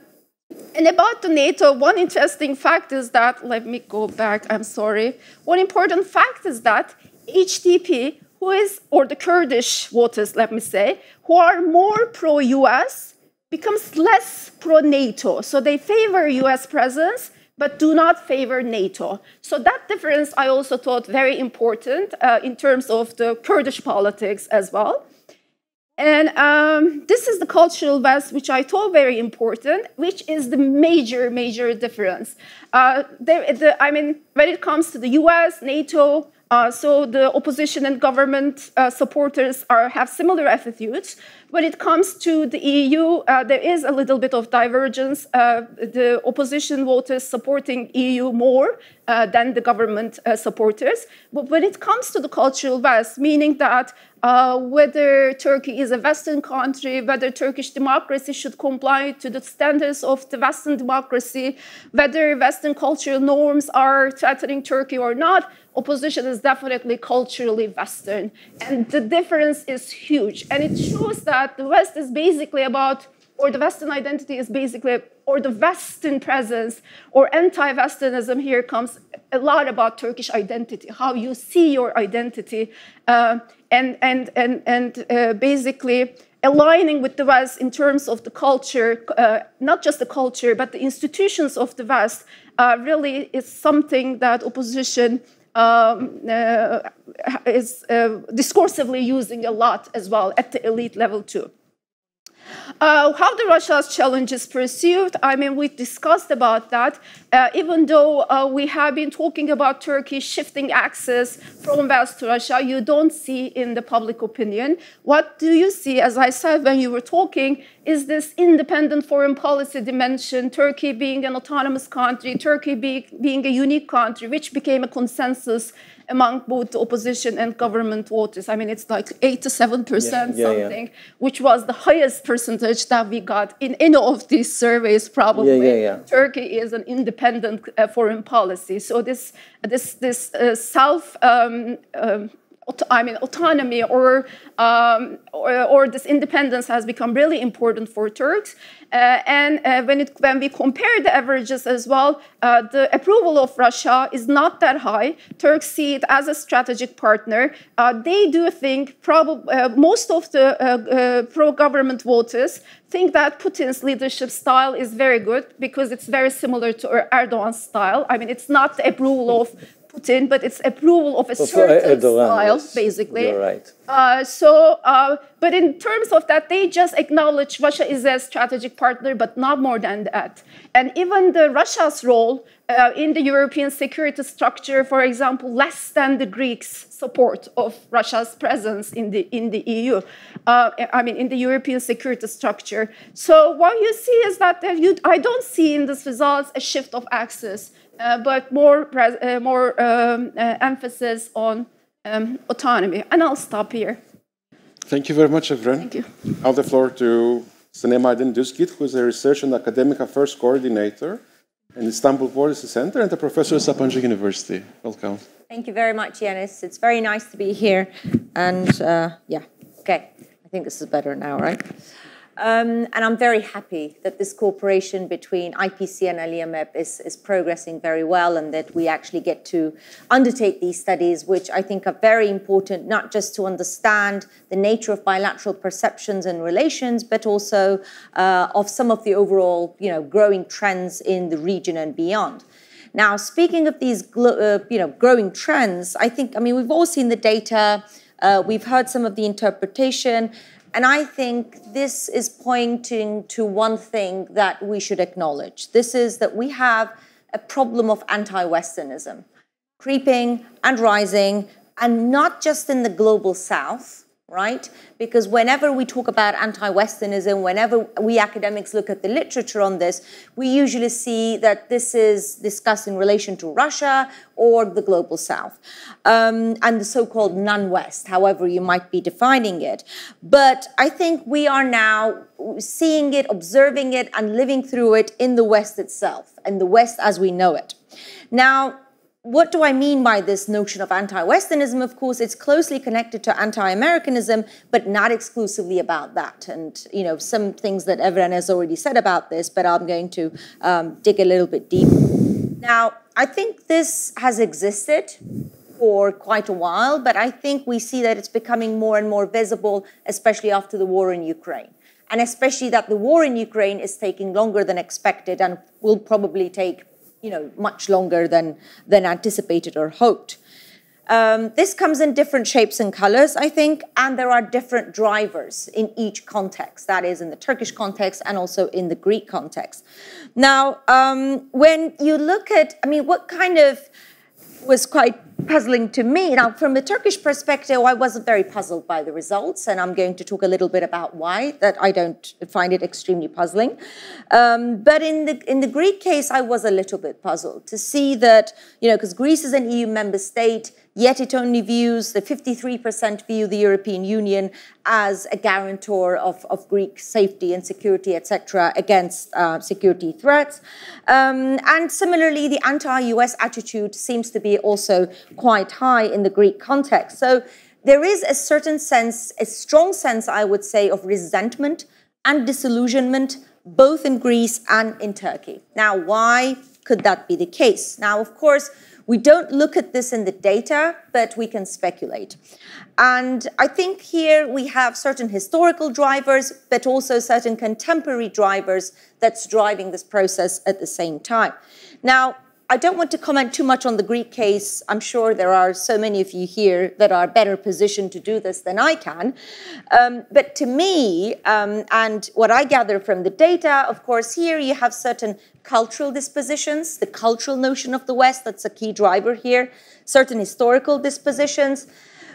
about the NATO, one interesting fact is that, let me go back, I'm sorry. One important fact is that HDP, who is, or the Kurdish voters, let me say, who are more pro-US, becomes less pro-NATO. So they favor US presence, but do not favor NATO. So that difference I also thought very important in terms of the Kurdish politics as well. And this is the cultural West, which I thought very important, which is the major, major difference. I mean, when it comes to the US, NATO, so the opposition and government supporters have similar attitudes. When it comes to the EU, there is a little bit of divergence. The opposition voters supporting EU more than the government supporters. But when it comes to the cultural West, meaning that whether Turkey is a Western country, whether Turkish democracy should comply to the standards of the Western democracy, whether Western cultural norms are threatening Turkey or not, opposition is definitely culturally Western. And the difference is huge. And it shows that the West is basically about, or the Western identity is basically, or the Western presence, or anti-Westernism here comes a lot about Turkish identity, how you see your identity, and basically aligning with the West in terms of the culture, not just the culture, but the institutions of the West really is something that opposition is discursively using a lot as well at the elite level too. How the Russia's challenge is perceived, I mean, we discussed about that. Even though we have been talking about Turkey shifting access from West to Russia, you don't see in the public opinion. What do you see, as I said when you were talking, is this independent foreign policy dimension, Turkey being an autonomous country, Turkey being a unique country, which became a consensus among both the opposition and government voters. I mean, it's like 87% which was the highest percentage that we got in any of these surveys, probably. Turkey is an independent foreign policy. So this autonomy or this independence has become really important for Turks. When we compare the averages as well, the approval of Russia is not that high. Turks see it as a strategic partner. They do think most of the pro-government voters think that Putin's leadership style is very good because it's very similar to Erdogan's style. I mean, it's not the approval of Putin, but it's approval of a certain style, yes, basically. You're right. But in terms of that, they just acknowledge Russia is a strategic partner, but not more than that. And even Russia's role in the European security structure, for example, less than the Greeks' support of Russia's presence in the EU. In the European security structure. So what you see is that I don't see in these results a shift of axis. But more emphasis on autonomy. And I'll stop here. Thank you very much, Evren. Thank you. Now the floor to Sinem Aydin Düzgit, who is a Research and Academic Affairs Coordinator in Istanbul Policy Center and a professor at Sabancı University. Welcome. Thank you very much, Ioannis. It's very nice to be here. And yeah, okay. I think this is better now, right? And I'm very happy that this cooperation between IPC and ELIAMEP is progressing very well, and that we actually get to undertake these studies, which I think are very important, not just to understand the nature of bilateral perceptions and relations, but also of some of the overall, growing trends in the region and beyond. Now, speaking of these, growing trends, we've all seen the data, we've heard some of the interpretation. And I think this is pointing to one thing that we should acknowledge. This is that we have a problem of anti-Westernism, creeping and rising, and not just in the global south, right? Because whenever we talk about anti-Westernism, whenever we academics look at the literature on this, we usually see that this is discussed in relation to Russia or the global south, and the so-called non-West, however you might be defining it. But I think we are now seeing it, observing it, and living through it in the West itself, and the West as we know it. Now, what do I mean by this notion of anti-Westernism? Of course, it's closely connected to anti-Americanism, but not exclusively about that. And, some things that Evren has already said about this, but I'm going to dig a little bit deeper. Now, I think this has existed for quite a while, but I think we see that it's becoming more and more visible, especially after the war in Ukraine. And especially that the war in Ukraine is taking longer than expected and will probably take much longer than anticipated or hoped. This comes in different shapes and colors, I think, and there are different drivers in each context, that is in the Turkish context and also in the Greek context. Now, when you look at, what kind of was quite puzzling to me. Now, from the Turkish perspective, I wasn't very puzzled by the results, and I'm going to talk a little bit about why, that I don't find it extremely puzzling. But in the Greek case, I was a little bit puzzled to see that, because Greece is an EU member state, yet it only views, the 53% view the European Union as a guarantor of Greek safety and security, etc., against security threats. And similarly, the anti-US attitude seems to be also quite high in the Greek context. So there is a certain sense, a strong sense, I would say, of resentment and disillusionment, both in Greece and in Turkey. Now, why could that be the case? Now, of course, we don't look at this in the data, but we can speculate. And I think here we have certain historical drivers, but also certain contemporary drivers that's driving this process at the same time. Now, I don't want to comment too much on the Greek case. I'm sure there are so many of you here that are better positioned to do this than I can. But to me, and what I gather from the data, of course, here you have certain cultural dispositions, the cultural notion of the West, that's a key driver here, certain historical dispositions.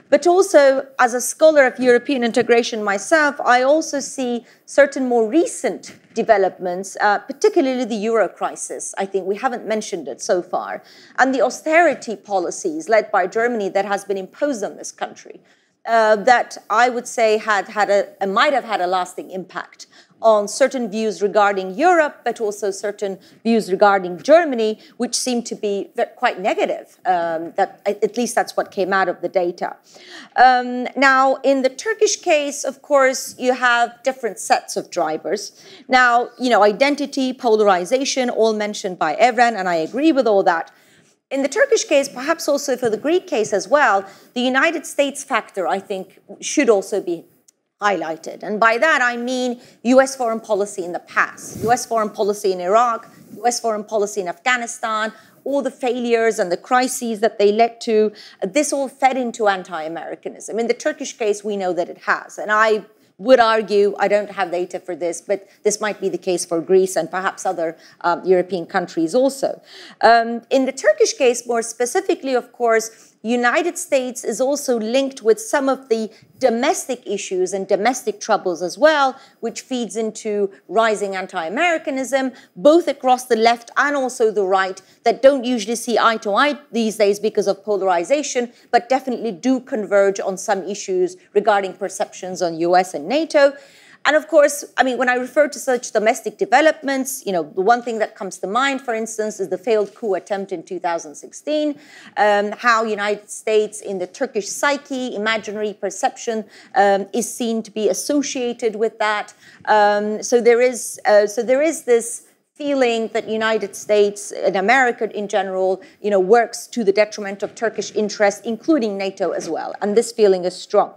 But also, as a scholar of European integration myself, I also see certain more recent developments, particularly the euro crisis. I think we haven't mentioned it so far. And the austerity policies led by Germany that has been imposed on this country, that I would say might have had a lasting impact on certain views regarding Europe, but also certain views regarding Germany, which seem to be quite negative. That at least that's what came out of the data. Now, in the Turkish case, of course, you have different sets of drivers. Now, identity, polarization, all mentioned by Evren, and I agree with all that. In the Turkish case, perhaps also for the Greek case as well, the United States factor, I think, should also be highlighted. And by that, I mean US foreign policy in the past, US foreign policy in Iraq, US foreign policy in Afghanistan, all the failures and the crises that they led to. This all fed into anti-Americanism. In the Turkish case, we know that it has. And I would argue, I don't have data for this, but this might be the case for Greece and perhaps other European countries also. In the Turkish case, more specifically, of course, United States is also linked with some of the domestic issues and domestic troubles as well, which feeds into rising anti-Americanism, both across the left and also the right, that don't usually see eye to eye these days because of polarization, but definitely do converge on some issues regarding perceptions on US and NATO. And of course, I mean, when I refer to such domestic developments, the one thing that comes to mind, for instance, is the failed coup attempt in 2016, how United States in the Turkish psyche, imaginary perception is seen to be associated with that. So there is this feeling that United States and America in general, works to the detriment of Turkish interests, including NATO as well. And this feeling is strong.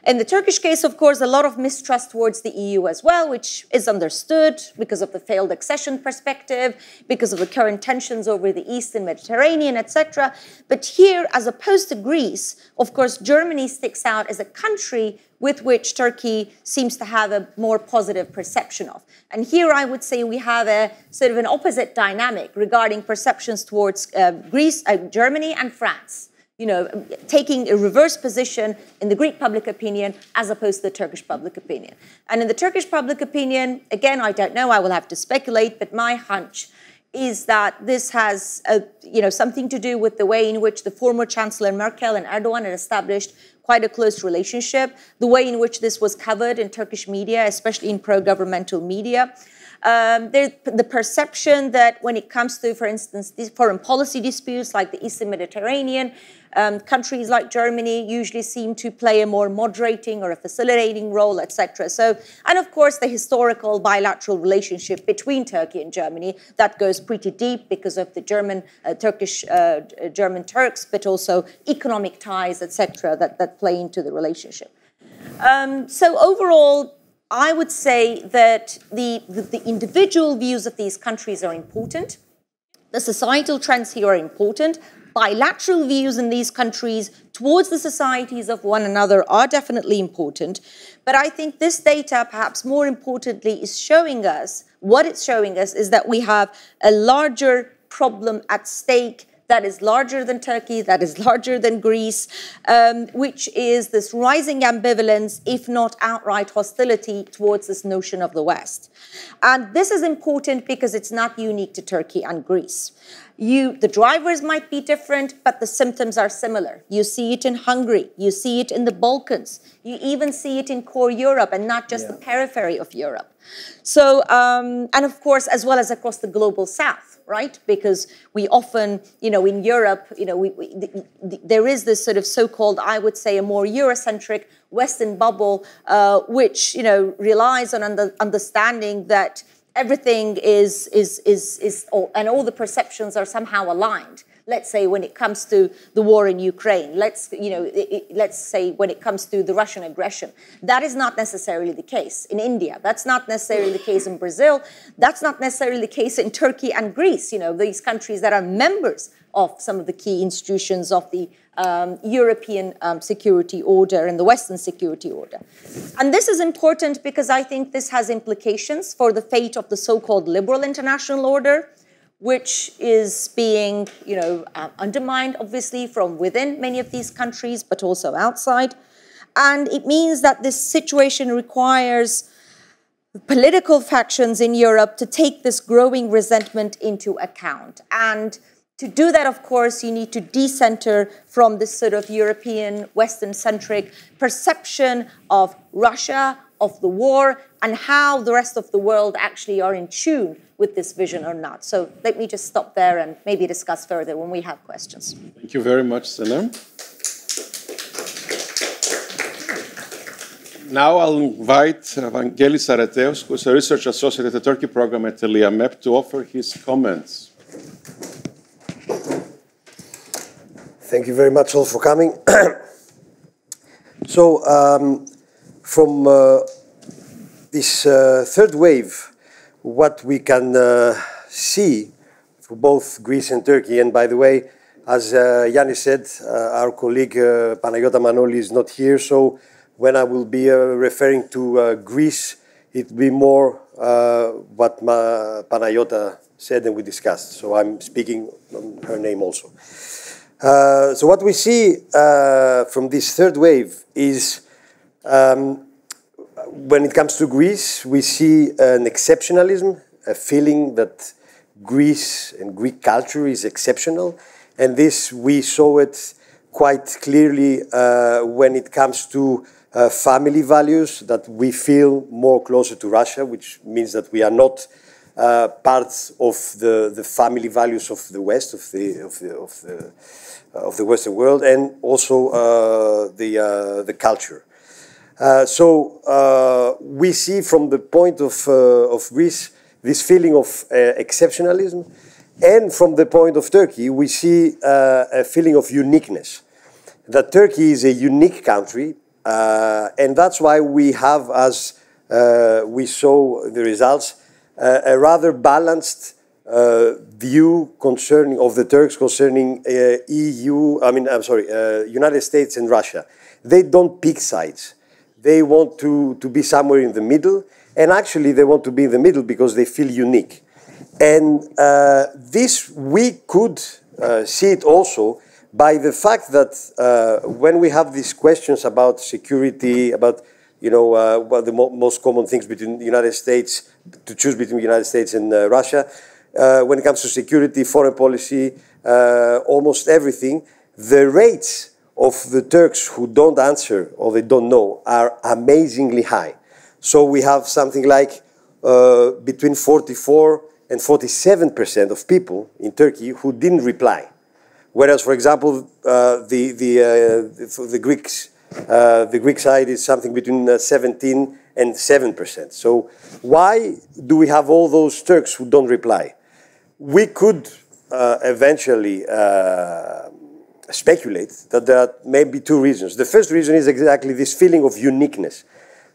In the Turkish case, of course, a lot of mistrust towards the EU as well, which is understood because of the failed accession perspective, because of the current tensions over the Eastern Mediterranean, etc. But here, as opposed to Greece, of course, Germany sticks out as a country with which Turkey seems to have a more positive perception of. And here I would say we have a sort of an opposite dynamic regarding perceptions towards Greece, Germany and France. Taking a reverse position in the Greek public opinion as opposed to the Turkish public opinion. And in the Turkish public opinion, again, I don't know, I will have to speculate, but my hunch is that this has something to do with the way in which the former Chancellor Merkel and Erdogan had established quite a close relationship, the way in which this was covered in Turkish media, especially in pro-governmental media. There's the perception that when it comes to, for instance, these foreign policy disputes like the Eastern Mediterranean, countries like Germany usually seem to play a more moderating or a facilitating role, etc. So, and of course, the historical bilateral relationship between Turkey and Germany, that goes pretty deep because of the German Turks, but also economic ties, etc., that play into the relationship. So overall, I would say that the individual views of these countries are important. The societal trends here are important. Bilateral views in these countries towards the societies of one another are definitely important. But I think this data, perhaps more importantly, is showing us, what it's showing us is that we have a larger problem at stake that is larger than Turkey, that is larger than Greece, which is this rising ambivalence, if not outright hostility, towards this notion of the West. And this is important because it's not unique to Turkey and Greece. The drivers might be different, but the symptoms are similar. You see it in Hungary, you see it in the Balkans, you even see it in core Europe and not just the periphery of Europe. So, and of course, as well as across the global South, right? Because we often, in Europe, there is this sort of so-called, I would say, a more Eurocentric Western bubble, which, relies on understanding that everything and all the perceptions are somehow aligned. Let's say when it comes to the war in Ukraine, let's say when it comes to the Russian aggression. That is not necessarily the case in India. That's not necessarily the case in Brazil. That's not necessarily the case in Turkey and Greece, these countries that are members of some of the key institutions of the European security order and the Western security order. And this is important because I think this has implications for the fate of the so-called liberal international order, which is being, undermined, obviously, from within many of these countries, but also outside. And it means that this situation requires political factions in Europe to take this growing resentment into account. And to do that, of course, you need to decenter from this sort of European, Western-centric perception of Russia, of the war, and how the rest of the world actually are in tune with this vision or not. So let me just stop there and maybe discuss further when we have questions. Thank you very much, Senem. Now I'll invite Vangelis Areteos, who is a research associate at the Turkey program at the IAMEP, to offer his comments. Thank you very much all for coming. So, from this third wave, what we can see for both Greece and Turkey, and by the way, as Ioannis said, our colleague Panayota Manoli is not here, so when I will be referring to Greece, it will be more what Panayota said and we discussed. So I'm speaking on her name also. So what we see from this third wave is when it comes to Greece, we see an exceptionalism, a feeling that Greece and Greek culture is exceptional. And this, we saw it quite clearly when it comes to family values, that we feel more closer to Russia, which means that we are not part of the family values of the West, of the Western world, and also the culture. So we see from the point of Greece this feeling of exceptionalism, and from the point of Turkey we see a feeling of uniqueness. That Turkey is a unique country, and that's why we have, as we saw the results, a rather balanced view concerning of the Turks concerning United States and Russia. They don't pick sides. They want to be somewhere in the middle, and actually they want to be in the middle because they feel unique. And this, we could see it also by the fact that when we have these questions about security, about what the most common things between the United States, to choose between the United States and Russia, when it comes to security, foreign policy, almost everything, the rates of the Turks who don't answer or they don't know are amazingly high. So we have something like between 44 and 47% of people in Turkey who didn't reply. Whereas, for example, the Greek side is something between 17 and 7%. So why do we have all those Turks who don't reply? We could eventually speculate that there are maybe two reasons. The first reason is exactly this feeling of uniqueness,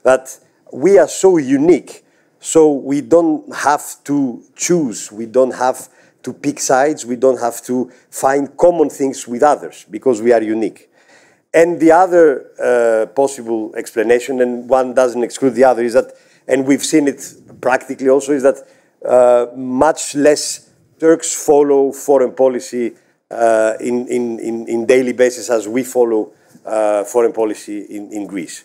that we are so unique, so we don't have to choose, we don't have to pick sides, we don't have to find common things with others because we are unique. And the other possible explanation, and one doesn't exclude the other, is that, and we've seen it practically also, is that much less Turks follow foreign policy in daily basis as we follow foreign policy in Greece.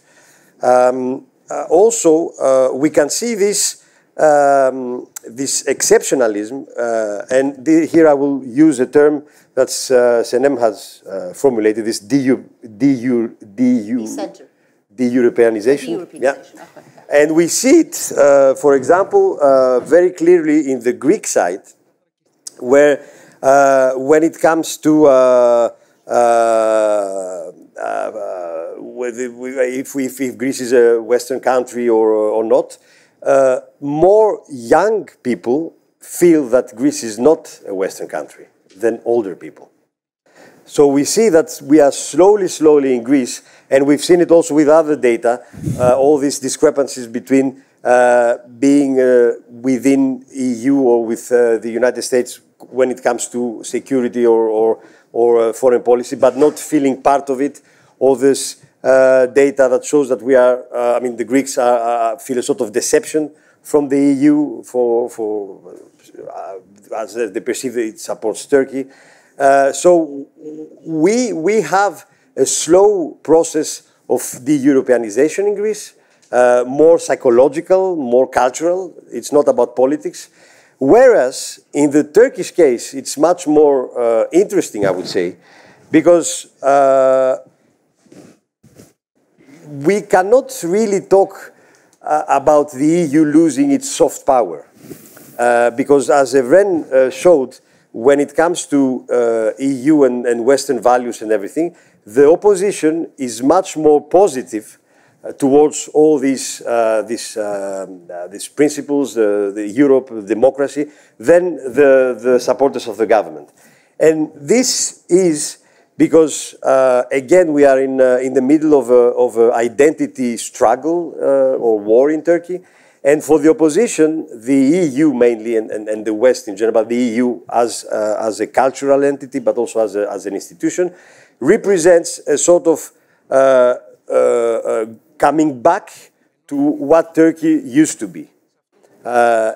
Also, we can see this exceptionalism, and here I will use a term that Senem has formulated, this de-Europeanization. Yeah. And we see it, for example, very clearly in the Greek side, where when it comes to if Greece is a Western country or not, more young people feel that Greece is not a Western country than older people. So we see that we are slowly in Greece, and we've seen it also with other data, all these discrepancies between being within EU or with the United States when it comes to security or foreign policy, but not feeling part of it. All this data that shows that we are, the Greeks feel a sort of deception from the EU as they perceive it supports Turkey. So we have a slow process of de-Europeanization in Greece, more psychological, more cultural. It's not about politics. Whereas in the Turkish case, it's much more interesting, I would say, because we cannot really talk about the EU losing its soft power. Because as Evren showed, when it comes to EU and Western values and everything, the opposition is much more positive towards all these principles, the Europe, democracy, than the supporters of the government. And this is because, again, we are in the middle of an identity struggle or war in Turkey. And for the opposition, the EU mainly, and the West in general, the EU as a cultural entity, but also as an institution, represents a sort of coming back to what Turkey used to be.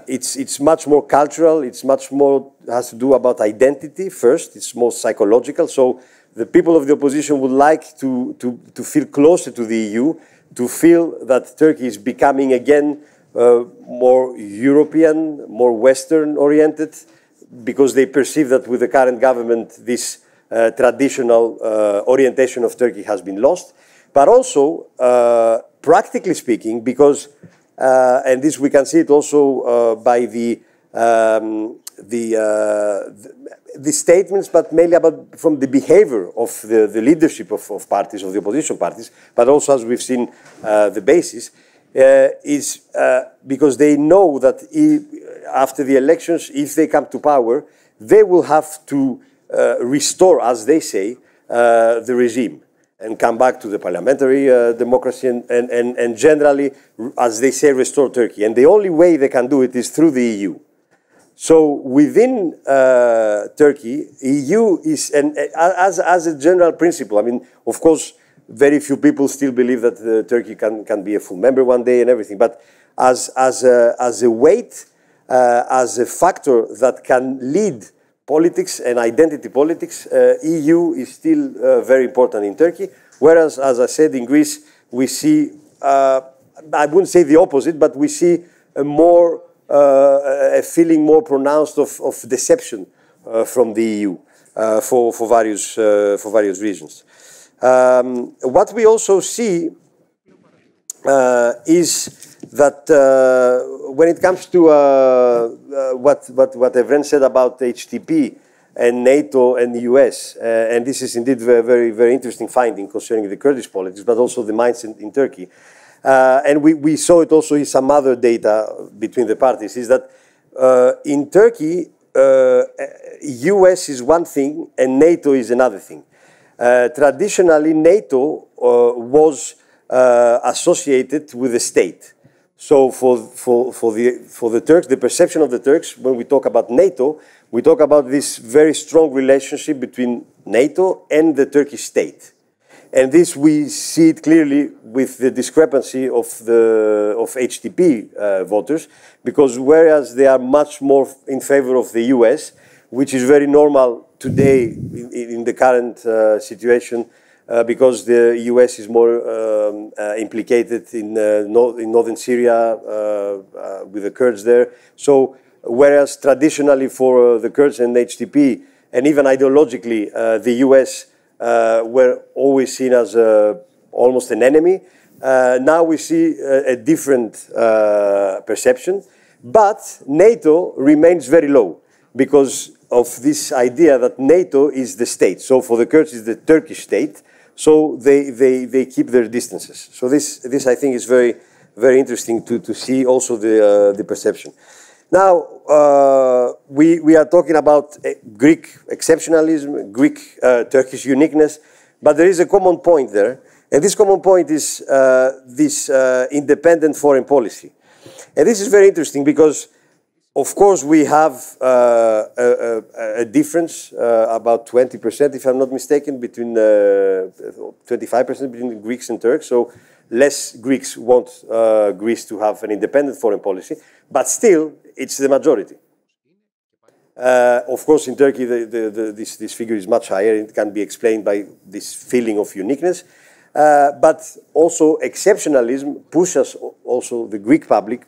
It's much more cultural. It's much more has to do about identity first. It's more psychological. So the people of the opposition would like to feel closer to the EU, to feel that Turkey is becoming again more European, more Western-oriented, because they perceive that with the current government, this traditional orientation of Turkey has been lost. But also, practically speaking, because, and this we can see it also by the statements, but mainly from the behavior of the leadership of parties, of the opposition parties, but also as we've seen the basis, is because they know that after the elections, if they come to power, they will have to restore, as they say, the regime and come back to the parliamentary democracy and generally, as they say, restore Turkey. And the only way they can do it is through the EU. So within Turkey, EU is, and as a general principle, I mean, of course, very few people still believe that Turkey can be a full member one day and everything. But as a weight, as a factor that can lead politics and identity politics, EU is still very important in Turkey. Whereas, as I said, in Greece, we see, I wouldn't say the opposite, but we see a feeling more pronounced of deception from the EU for various reasons. What we also see is that when it comes to what Evren said about HTP and NATO and the US, and this is indeed a very, very interesting finding concerning the Kurdish politics, but also the mindset in Turkey. And we saw it also in some other data between the parties, is that in Turkey, US is one thing and NATO is another thing. Traditionally, NATO was associated with the state. So for the Turks, the perception of the Turks, when we talk about NATO, we talk about this very strong relationship between NATO and the Turkish state. And this we see it clearly with the discrepancy of HDP voters, because whereas they are much more in favor of the US, which is very normal today in the current situation, because the US is more implicated in northern Syria with the Kurds there. So whereas traditionally for the Kurds and HDP, and even ideologically, the US were always seen as almost an enemy, now we see a different perception. But NATO remains very low because of this idea that NATO is the state. So for the Kurds, it's the Turkish state. So they keep their distances. So this I think is very, very interesting to see also the perception. Now, we are talking about Greek exceptionalism, Greek Turkish uniqueness, but there is a common point there. And this common point is this independent foreign policy. And this is very interesting because, of course, we have a difference, about 20%, if I'm not mistaken, between 25% between Greeks and Turks. So less Greeks want Greece to have an independent foreign policy, but still, it's the majority. Of course, in Turkey, this figure is much higher. It can be explained by this feeling of uniqueness. But also exceptionalism pushes also the Greek public,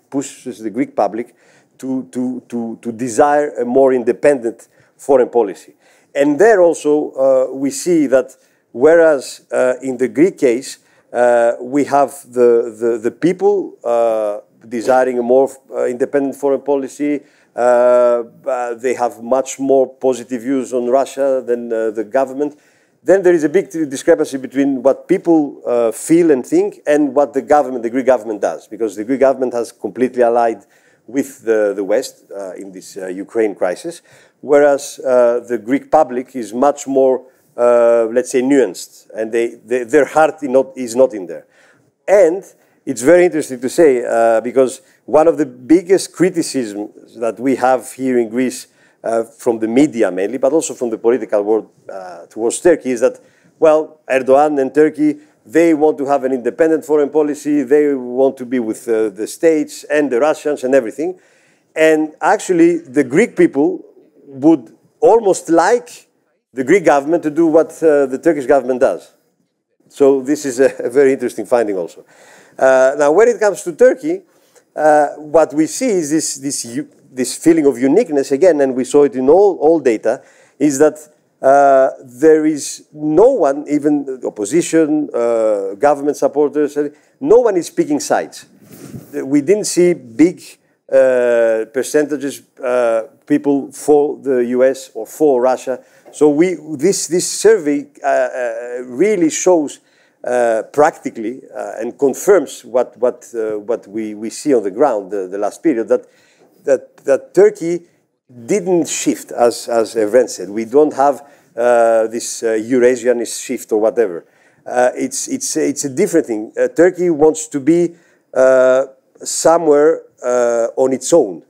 to desire a more independent foreign policy. And there also we see that whereas in the Greek case, We have the people desiring a more independent foreign policy. They have much more positive views on Russia than the government. Then there is a big discrepancy between what people feel and think and what the government, the Greek government, does, because the Greek government has completely allied with the West in this Ukraine crisis, whereas the Greek public is much more, let's say, nuanced, and their heart is not in there. And it's very interesting to say, because one of the biggest criticisms that we have here in Greece from the media mainly, but also from the political world towards Turkey, is that, well, Erdogan and Turkey, they want to have an independent foreign policy, they want to be with the States and the Russians and everything. And actually, the Greek people would almost like the Greek government to do what the Turkish government does. So this is a very interesting finding also. Now, when it comes to Turkey, what we see is this feeling of uniqueness again, and we saw it in all data, is that there is no one, even the opposition, government supporters, no one is picking sides. We didn't see big percentages, people for the US or for Russia. So this survey really shows practically and confirms what we see on the ground the last period, that Turkey didn't shift, as Evren said. We don't have this Eurasianist shift or whatever. It's a different thing. Turkey wants to be somewhere on its own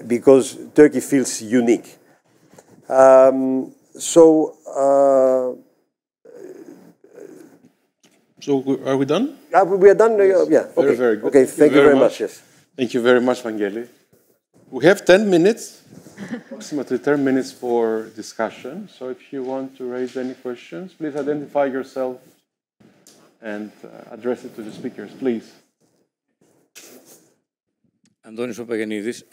because Turkey feels unique. So are we done? We are done. Yeah. Okay. Very good. Okay. Thank you very much. Yes. Thank you very much, Vangeli. We have 10 minutes, approximately 10 minutes for discussion. So if you want to raise any questions, please identify yourself and address it to the speakers, please. Antonis Papagiannidis.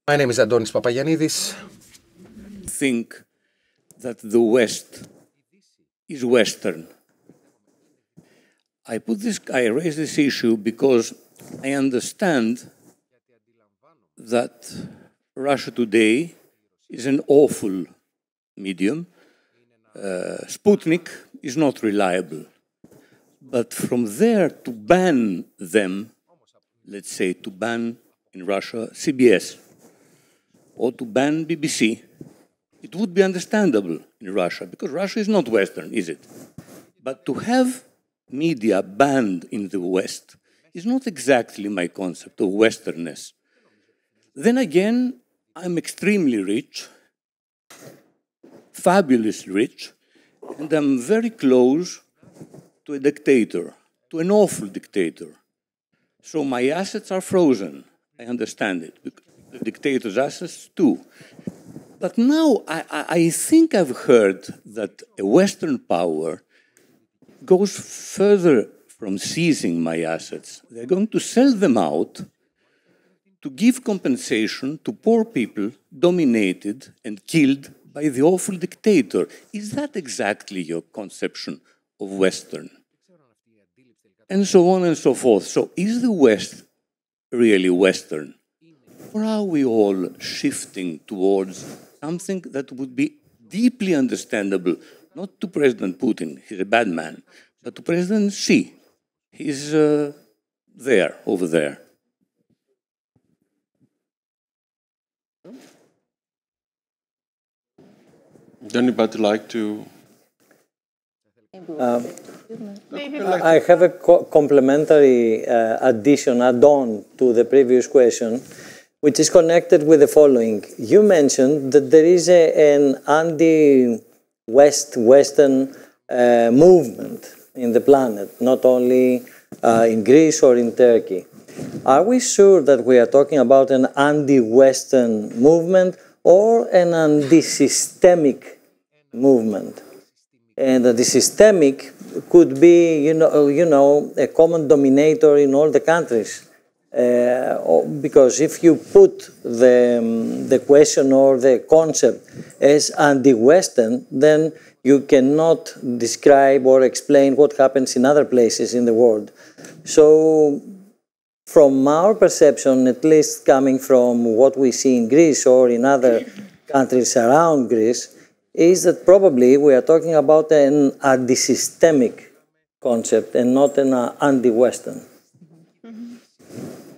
My name is Adonis Papagiannidis. Think that the West is Western. I raise this issue because I understand that Russia today is an awful medium. Sputnik is not reliable. But from there to ban them, let's say to ban in Russia CBS or to ban BBC, it would be understandable in Russia because Russia is not Western, is it? But to have media banned in the West is not exactly my concept of Westernness. Then again, I'm extremely rich, fabulously rich, and I'm very close to a dictator, to an awful dictator. So my assets are frozen. I understand it. The dictator's assets too. But now I think I've heard that a Western power goes further from seizing my assets. They're going to sell them out to give compensation to poor people dominated and killed by the awful dictator. Is that exactly your conception of Western? And so on and so forth. So is the West really Western? Or are we all shifting towards something that would be deeply understandable, not to President Putin, he's a bad man, but to President Xi? He's there, over there. Would anybody like to? I have a complementary addition, add-on to the previous question, which is connected with the following. You mentioned that there is an anti-Western movement in the planet, not only in Greece or in Turkey. Are we sure that we are talking about an anti-Western movement or an anti-systemic movement? And the systemic could be, you know, a common dominator in all the countries. Because if you put the question or the concept as anti-Western, then you cannot describe or explain what happens in other places in the world. So, from our perception, at least coming from what we see in Greece or in other countries around Greece, is that probably we are talking about an anti-systemic concept and not an anti-Western.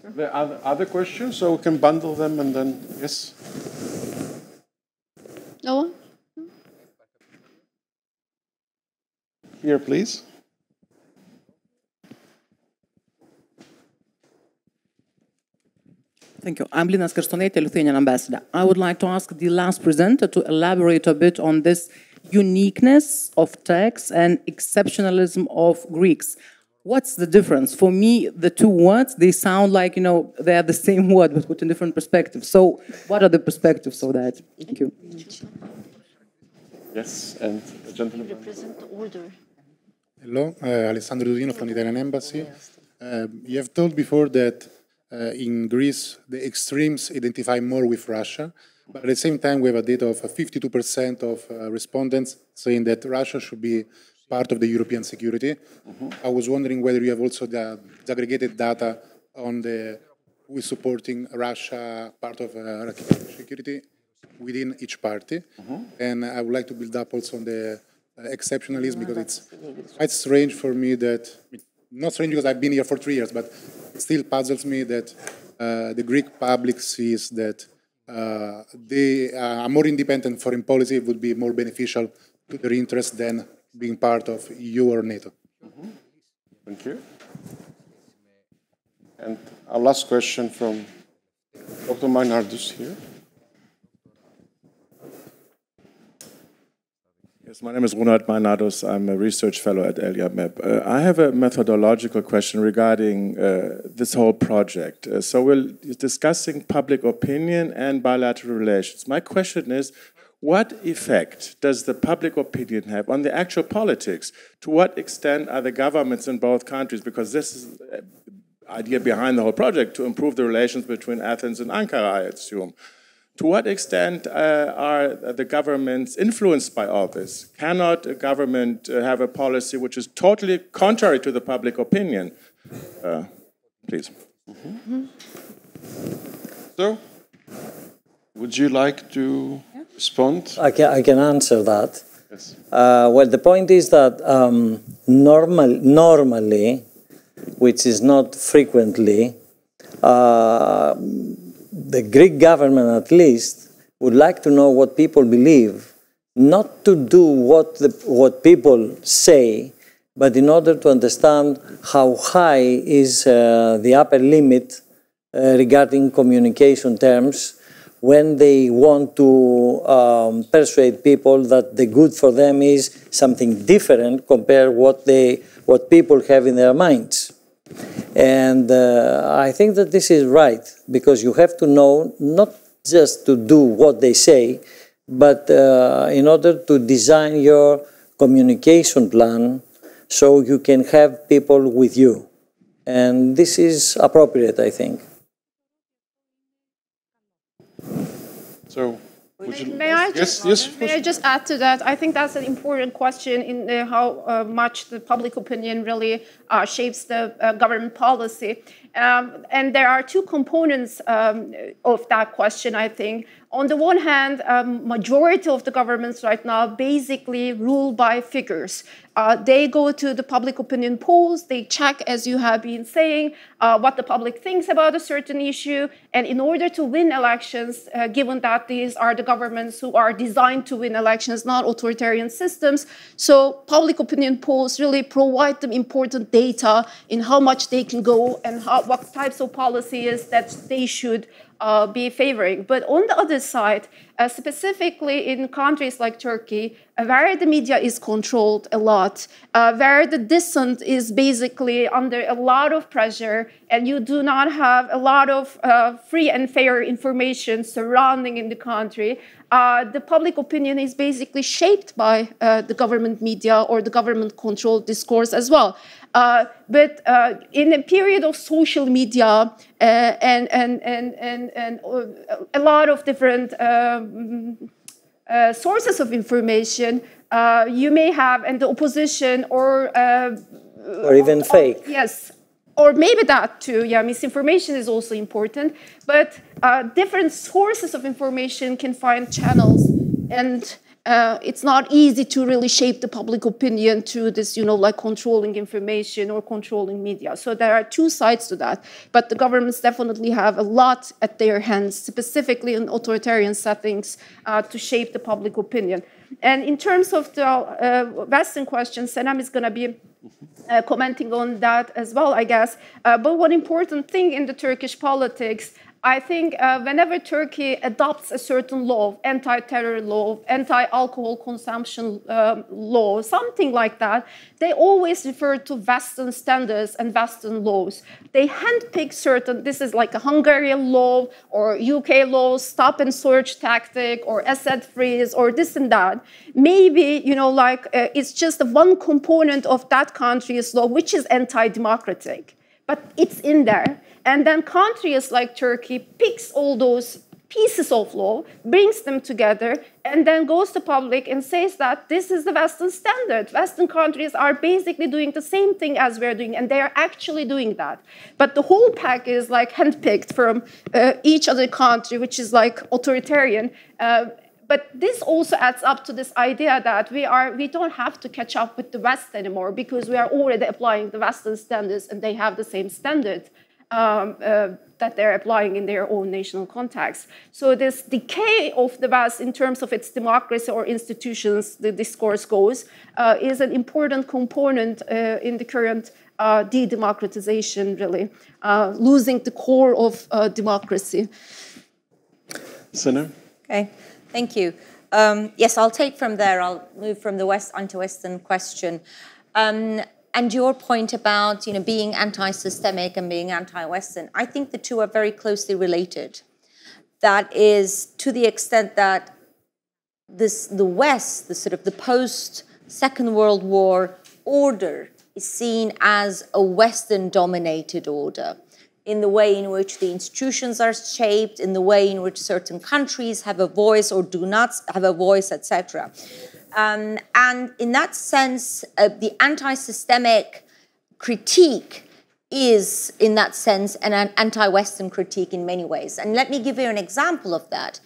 There are other questions, so we can bundle them and then, yes? No one? Here, please. Thank you. I'm Lina Skarstonaitė, Lithuanian ambassador. I would like to ask the last presenter to elaborate a bit on this uniqueness of text and exceptionalism of Greeks. What's the difference? For me, the two words, they sound like, they are the same word, but put in different perspectives. So what are the perspectives of that? Thank you. Yes, and the gentleman. Represent the order. Hello, Alessandro Dudino from the Italian Embassy. You have told before that in Greece, the extremes identify more with Russia, but at the same time, we have a data of 52% of respondents saying that Russia should be part of the European security. I was wondering whether you have also the aggregated data on who is supporting Russia part of security within each party. And I would like to build up also on the exceptionalism, because it's quite strange for me that, not strange because I've been here for 3 years, but it still puzzles me that the Greek public sees that a more independent foreign policy would be more beneficial to their interests than being part of EU or NATO. Thank you. And our last question from Dr. Mavros here. Yes, my name is Ronald Mavros. I'm a research fellow at ELIAMEP. I have a methodological question regarding this whole project. So we're discussing public opinion and bilateral relations. My question is, what effect does the public opinion have on the actual politics? To what extent are the governments in both countries, because this is the idea behind the whole project, to improve the relations between Athens and Ankara, I assume. To what extent are the governments influenced by all this? Cannot a government have a policy which is totally contrary to the public opinion? Please. So, would you like to respond? I can answer that. Yes. Well, the point is that normally, which is not frequently, the Greek government, at least, would like to know what people believe, not to do what people say, but in order to understand how high is the upper limit regarding communication terms when they want to persuade people that the good for them is something different compared what people have in their minds. And I think that this is right, because you have to know not just to do what they say, but in order to design your communication plan so you can have people with you. And this is appropriate, I think. So, may I just add to that? I think that's an important question in how much the public opinion really shapes the government policy. And there are two components of that question, I think. On the one hand, majority of the governments right now basically rule by figures. They go to the public opinion polls, they check, as you have been saying, what the public thinks about a certain issue. And in order to win elections, given that these are the governments who are designed to win elections, not authoritarian systems, so public opinion polls really provide them important data in how much they can go and what types of policies that they should be favoring. But on the other side, specifically in countries like Turkey, where the media is controlled a lot, where the dissent is basically under a lot of pressure, and you do not have a lot of free and fair information surrounding in the country, the public opinion is basically shaped by the government media or the government-controlled discourse as well. But in a period of social media and a lot of different sources of information, you may have, and the opposition or even fake. Yes. Or maybe that too, yeah, misinformation is also important, but different sources of information can find channels, and it's not easy to really shape the public opinion through this, like controlling information or controlling media. So there are two sides to that, but the governments definitely have a lot at their hands, specifically in authoritarian settings, to shape the public opinion. And in terms of the Western question, Senem is going to be commenting on that as well, I guess. But one important thing in the Turkish politics, I think whenever Turkey adopts a certain law, anti-terror law, anti-alcohol consumption law, something like that, they always refer to Western standards and Western laws. They handpick certain, this is like a Hungarian law or UK law, stop and search tactic or asset freeze or this and that. Maybe, it's just one component of that country's law, which is anti-democratic, but it's in there. And then countries like Turkey picks all those pieces of law, brings them together, and then goes to public and says that this is the Western standard. Western countries are basically doing the same thing as we're doing, and they are actually doing that. But the whole pack is like handpicked from each other country, which is like authoritarian. But this also adds up to this idea that we don't have to catch up with the West anymore because we are already applying the Western standards and they have the same standard that they're applying in their own national context. So this decay of the West in terms of its democracy or institutions, the discourse goes, is an important component in the current de-democratization, really, losing the core of democracy. Senem? Okay. Thank you. Yes, I'll take from there. I'll move from the West anti-Western question. And your point about being anti-systemic and being anti-Western, I think the two are very closely related. That is to the extent that the West, the post-Second World War order is seen as a Western-dominated order, in the way in which the institutions are shaped, in the way in which certain countries have a voice or do not have a voice, etc. And in that sense, the anti-systemic critique is, in that sense, an anti-Western critique in many ways. And let me give you an example of that.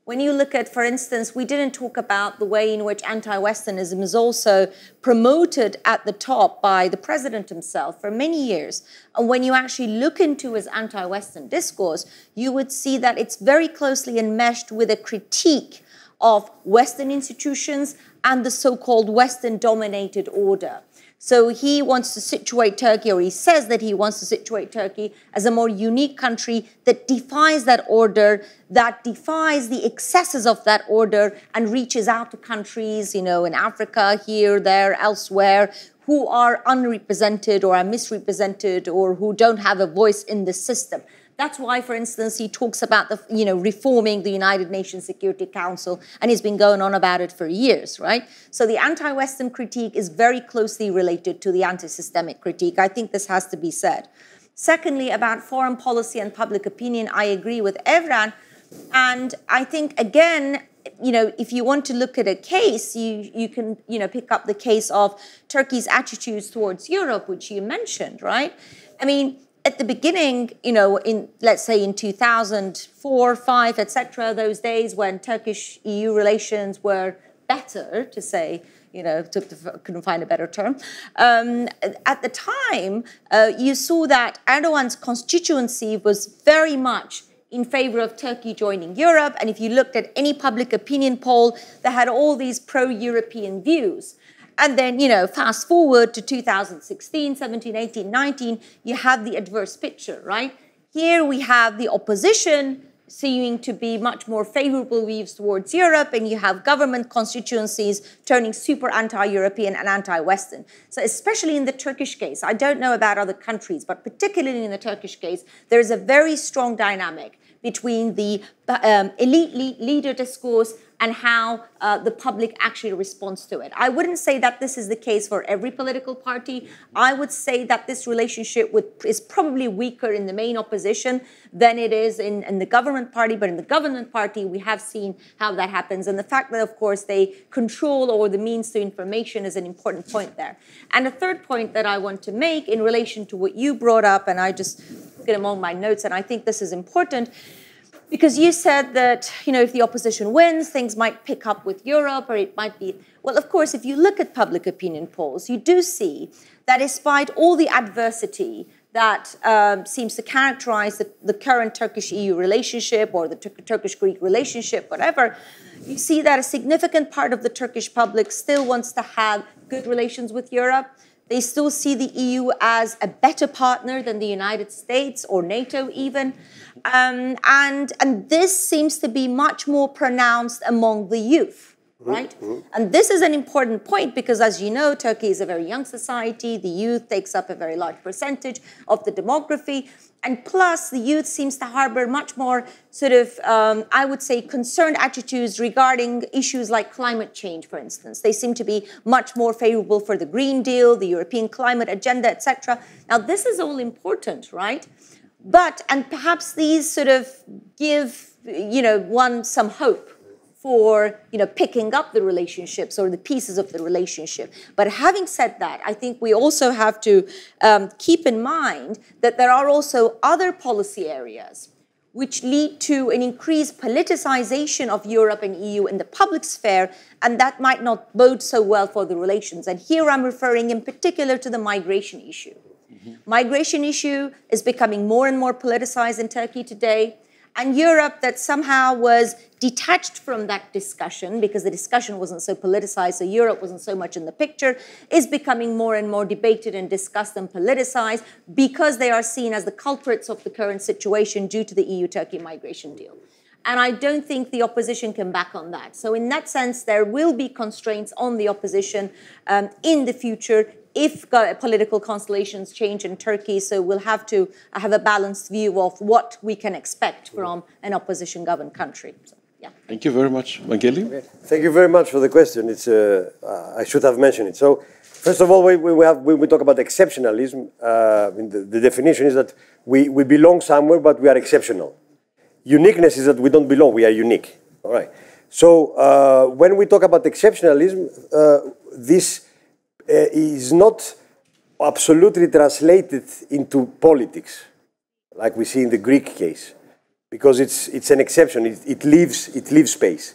When you look at, for instance, we didn't talk about the way in which anti-Westernism is also promoted at the top by the president himself for many years. And when you actually look into his anti-Western discourse, you would see that it's very closely enmeshed with a critique of Western institutions and the so-called Western-dominated order. So he wants to situate Turkey, or he says that he wants to situate Turkey as a more unique country that defies that order, that defies the excesses of that order and reaches out to countries, in Africa, here, there, elsewhere, who are unrepresented or are misrepresented or who don't have a voice in the system. That's why, for instance, he talks about reforming the United Nations Security Council, and he's been going on about it for years, right? So the anti-Western critique is very closely related to the anti-systemic critique. I think this has to be said. Secondly, about foreign policy and public opinion, I agree with Evren. And I think, again, if you want to look at a case, you can, pick up the case of Turkey's attitudes towards Europe, which you mentioned, right? I mean, at the beginning, let's say in 2004, 5, etc., those days when Turkish-EU relations were better, to say, couldn't find a better term. At the time, you saw that Erdogan's constituency was very much in favor of Turkey joining Europe. And if you looked at any public opinion poll, they had all these pro-European views. And then, fast forward to 2016, 17, 18, 19, you have the adverse picture, right? Here we have the opposition seeming to be much more favorable views towards Europe, and you have government constituencies turning super anti-European and anti-Western. So especially in the Turkish case, I don't know about other countries, but particularly in the Turkish case, there is a very strong dynamic between the elite leader discourse and how the public actually responds to it. I wouldn't say that this is the case for every political party. I would say that this relationship is probably weaker in the main opposition than it is in the government party. But in the government party, we have seen how that happens. And the fact that, of course, they control or the means to information is an important point there. And a third point that I want to make in relation to what you brought up, and I just took it among my notes, and I think this is important, because you said that, if the opposition wins, things might pick up with Europe, or it might be... Well, of course, if you look at public opinion polls, you do see that despite all the adversity that seems to characterize the current Turkish-EU relationship or the Turkish-Greek relationship, whatever, you see that a significant part of the Turkish public still wants to have good relations with Europe. They still see the EU as a better partner than the United States or NATO even. And this seems to be much more pronounced among the youth, right? And this is an important point because, as you know, Turkey is a very young society. The youth takes up a very large percentage of the demography. And plus, the youth seems to harbor much more sort of, I would say, concerned attitudes regarding issues like climate change, for instance. They seem to be much more favorable for the Green Deal, the European climate agenda, etc. Now, this is all important, right? But, and perhaps these sort of give, one some hope for, picking up the relationships or the pieces of the relationship. But having said that, I think we also have to keep in mind that there are also other policy areas which lead to an increased politicization of Europe and EU in the public sphere, and that might not bode so well for the relations. And here I'm referring in particular to the migration issue. Migration issue is becoming more and more politicized in Turkey today. And Europe, that somehow was detached from that discussion because the discussion wasn't so politicized, so Europe wasn't so much in the picture, is becoming more and more debated and discussed and politicized because they are seen as the culprits of the current situation due to the EU-Turkey migration deal. And I don't think the opposition can back on that. So in that sense, there will be constraints on the opposition in the future if political constellations change in Turkey. So we'll have to have a balanced view of what we can expect from an opposition-governed country. So, yeah. Thank you very much. Vangeli? Okay. Thank you very much for the question. It's, I should have mentioned it. So first of all, when we talk about exceptionalism, the definition is that we belong somewhere, but we are exceptional. Uniqueness is that we don't belong, we are unique. All right. So when we talk about exceptionalism, this is not absolutely translated into politics, like we see in the Greek case, because it's an exception. It leaves space.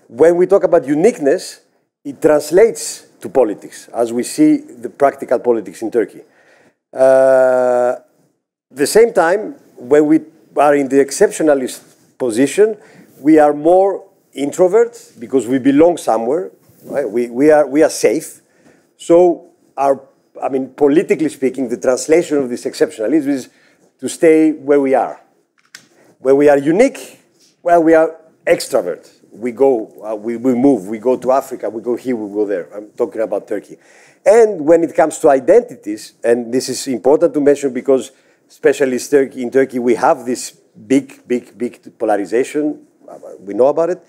When we talk about uniqueness, it translates to politics, as we see the practical politics in Turkey. At the same time, when we are in the exceptionalist position, we are more introvert because we belong somewhere. Right? We are safe. So, politically speaking, the translation of this exceptionalism is to stay where we are. Where we are unique, well, we are extrovert. We go, we move, we go to Africa, we go here, we go there. I'm talking about Turkey. And when it comes to identities, and this is important to mention because especially in Turkey, we have this big polarization. We know about it.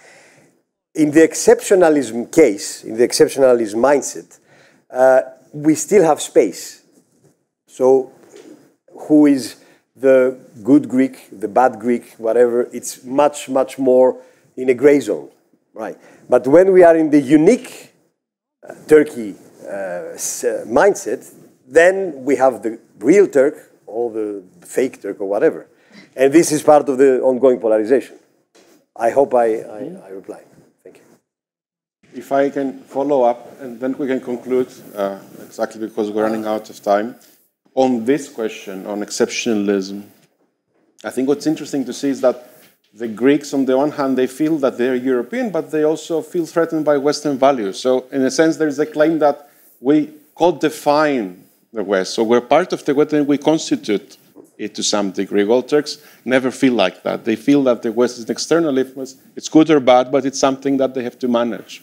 In the exceptionalism case, in the exceptionalism mindset, we still have space. So who is the good Greek, the bad Greek, whatever, it's much more in a gray zone, right? But when we are in the unique Turkey mindset, then we have the real Turk or the fake Turk or whatever. And this is part of the ongoing polarization. I hope I replied. Thank you. If I can follow up, and then we can conclude, exactly because we're running out of time. On this question, on exceptionalism, I think what's interesting to see is that the Greeks, on the one hand, they feel that they're European, but they also feel threatened by Western values. So, in a sense, there is a claim that we co-define the West. So we're part of the West and we constitute it to some degree. Well, Turks never feel like that. They feel that the West is an external influence. It's good or bad, but it's something that they have to manage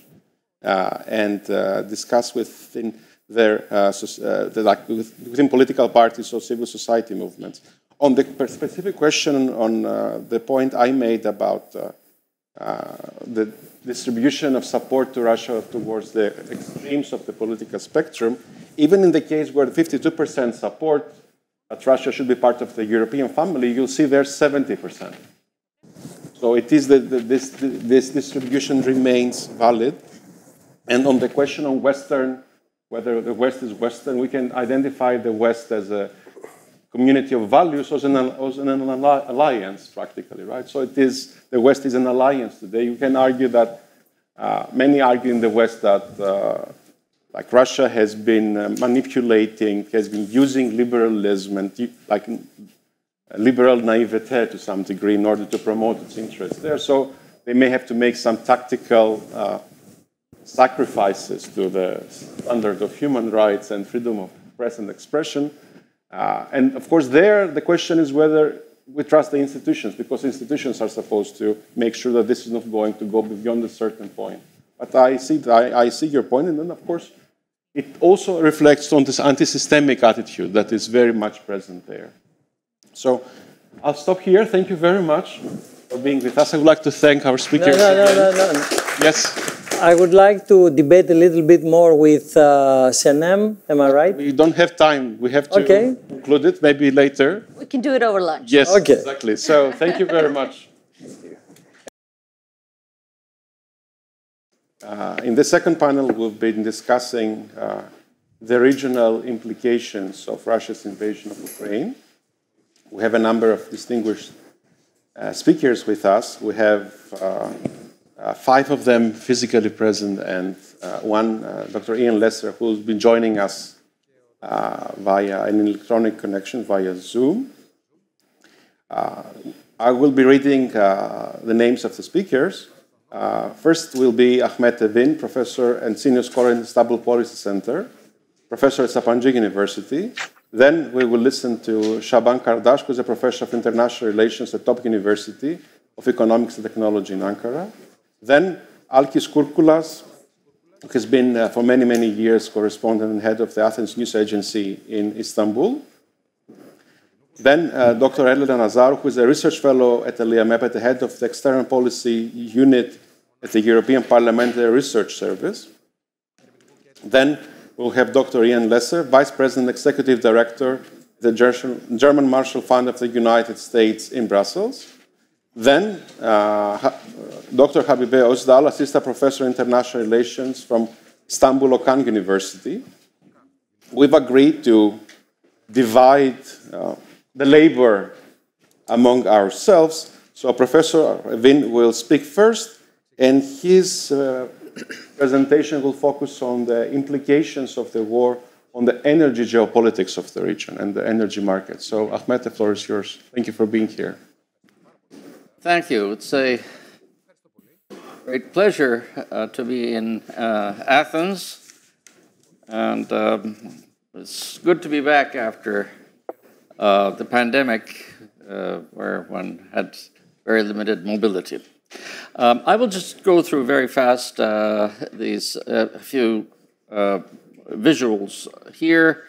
and discuss within their within political parties or civil society movements. On the specific question on the point I made about the distribution of support to Russia towards the extremes of the political spectrum, even in the case where 52% support that Russia should be part of the European family, you'll see there's 70%. So it is this distribution remains valid. And on the question on Western, whether the West is Western, we can identify the West as a community of values or as an alliance, practically, right? So it is, the West is an alliance today. You can argue that, many argue in the West that like Russia has been manipulating, has been using liberalism and like liberal naivete to some degree in order to promote its interests there. So they may have to make some tactical sacrifices to the standard of human rights and freedom of press and expression. And of course there, the question is whether we trust the institutions, because institutions are supposed to make sure that this is not going to go beyond a certain point. But I see your point, and then of course, it also reflects on this anti-systemic attitude that is very much present there. So I'll stop here. Thank you very much for being with us. I would like to thank our speakers. No. Yes. I would like to debate a little bit more with Senem. Am I right? We don't have time. We have to conclude it maybe later. We can do it over lunch. Yes, exactly. So thank you very much. In the second panel, we've been discussing the regional implications of Russia's invasion of Ukraine. We have a number of distinguished speakers with us. We have 5 of them physically present, and one, Dr. Ian Lesser, who's been joining us via an electronic connection, via Zoom. I will be reading the names of the speakers. First will be Ahmet Evin, professor and senior scholar in the Istanbul Policy Center, professor at Sabancı University. Then we will listen to Shaban Kardash, who is a professor of international relations at Top University of Economics and Technology in Ankara. Then Alkis Kurkulas, who has been for many, many years correspondent and head of the Athens News Agency in Istanbul. Then Dr. Elena Nazaru, who is a research fellow at the IAMEP at the head of the External Policy Unit at the European Parliamentary Research Service. Then we'll have Dr. Ian Lesser, Vice President Executive Director, the German Marshall Fund of the United States in Brussels. Then Dr. Habibe Özdal, Assistant Professor of International Relations from Istanbul Okan University. We've agreed to divide the labor among ourselves. So Professor Evin will speak first, and his presentation will focus on the implications of the war on the energy geopolitics of the region and the energy market. So Ahmet, the floor is yours. Thank you for being here. Thank you. It's a great pleasure to be in Athens, and it's good to be back after the pandemic, where one had very limited mobility. I will just go through very fast these few visuals here.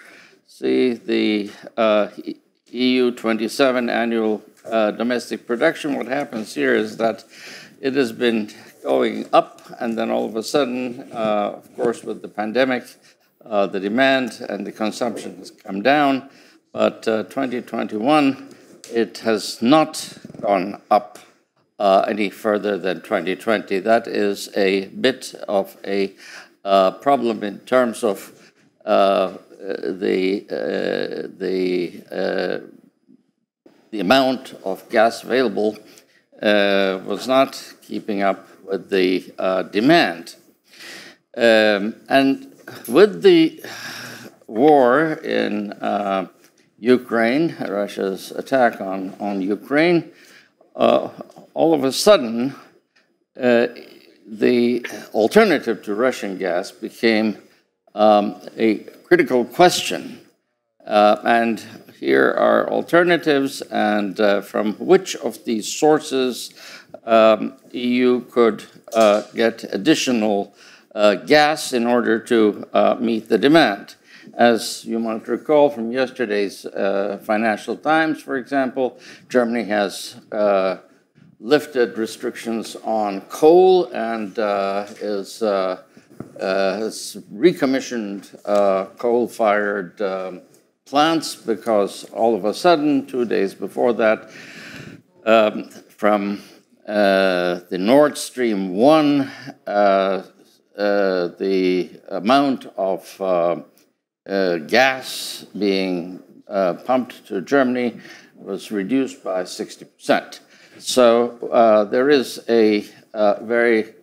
See the EU 27 annual domestic production. What happens here is that it has been going up, and then all of a sudden, of course, with the pandemic, the demand and the consumption has come down. But 2021, it has not gone up any further than 2020. That is a bit of a problem in terms of the amount of gas available was not keeping up with the demand. And with the war in Ukraine, Russia's attack on Ukraine, all of a sudden, the alternative to Russian gas became a critical question. And here are alternatives, and from which of these sources EU could get additional gas in order to meet the demand. As you might recall from yesterday's Financial Times, for example, Germany has lifted restrictions on coal and has recommissioned coal-fired plants because all of a sudden, 2 days before that, from the Nord Stream 1, the amount of gas being pumped to Germany was reduced by 60%. So there is a very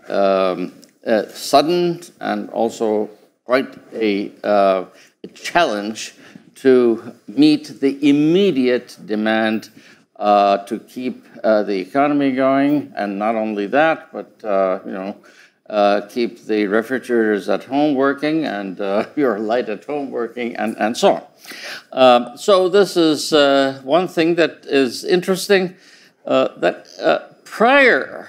sudden and also quite a challenge to meet the immediate demand to keep the economy going, and not only that, but keep the refrigerators at home working and your light at home working, and so on. So this is one thing that is interesting, that prior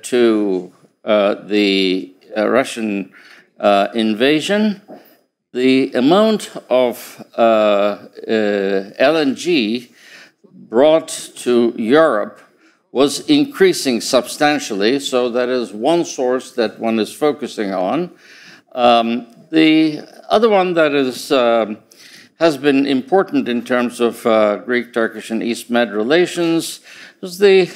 to the Russian invasion, the amount of LNG brought to Europe was increasing substantially, so that is one source that one is focusing on. The other one that is has been important in terms of Greek, Turkish, and East Med relations is the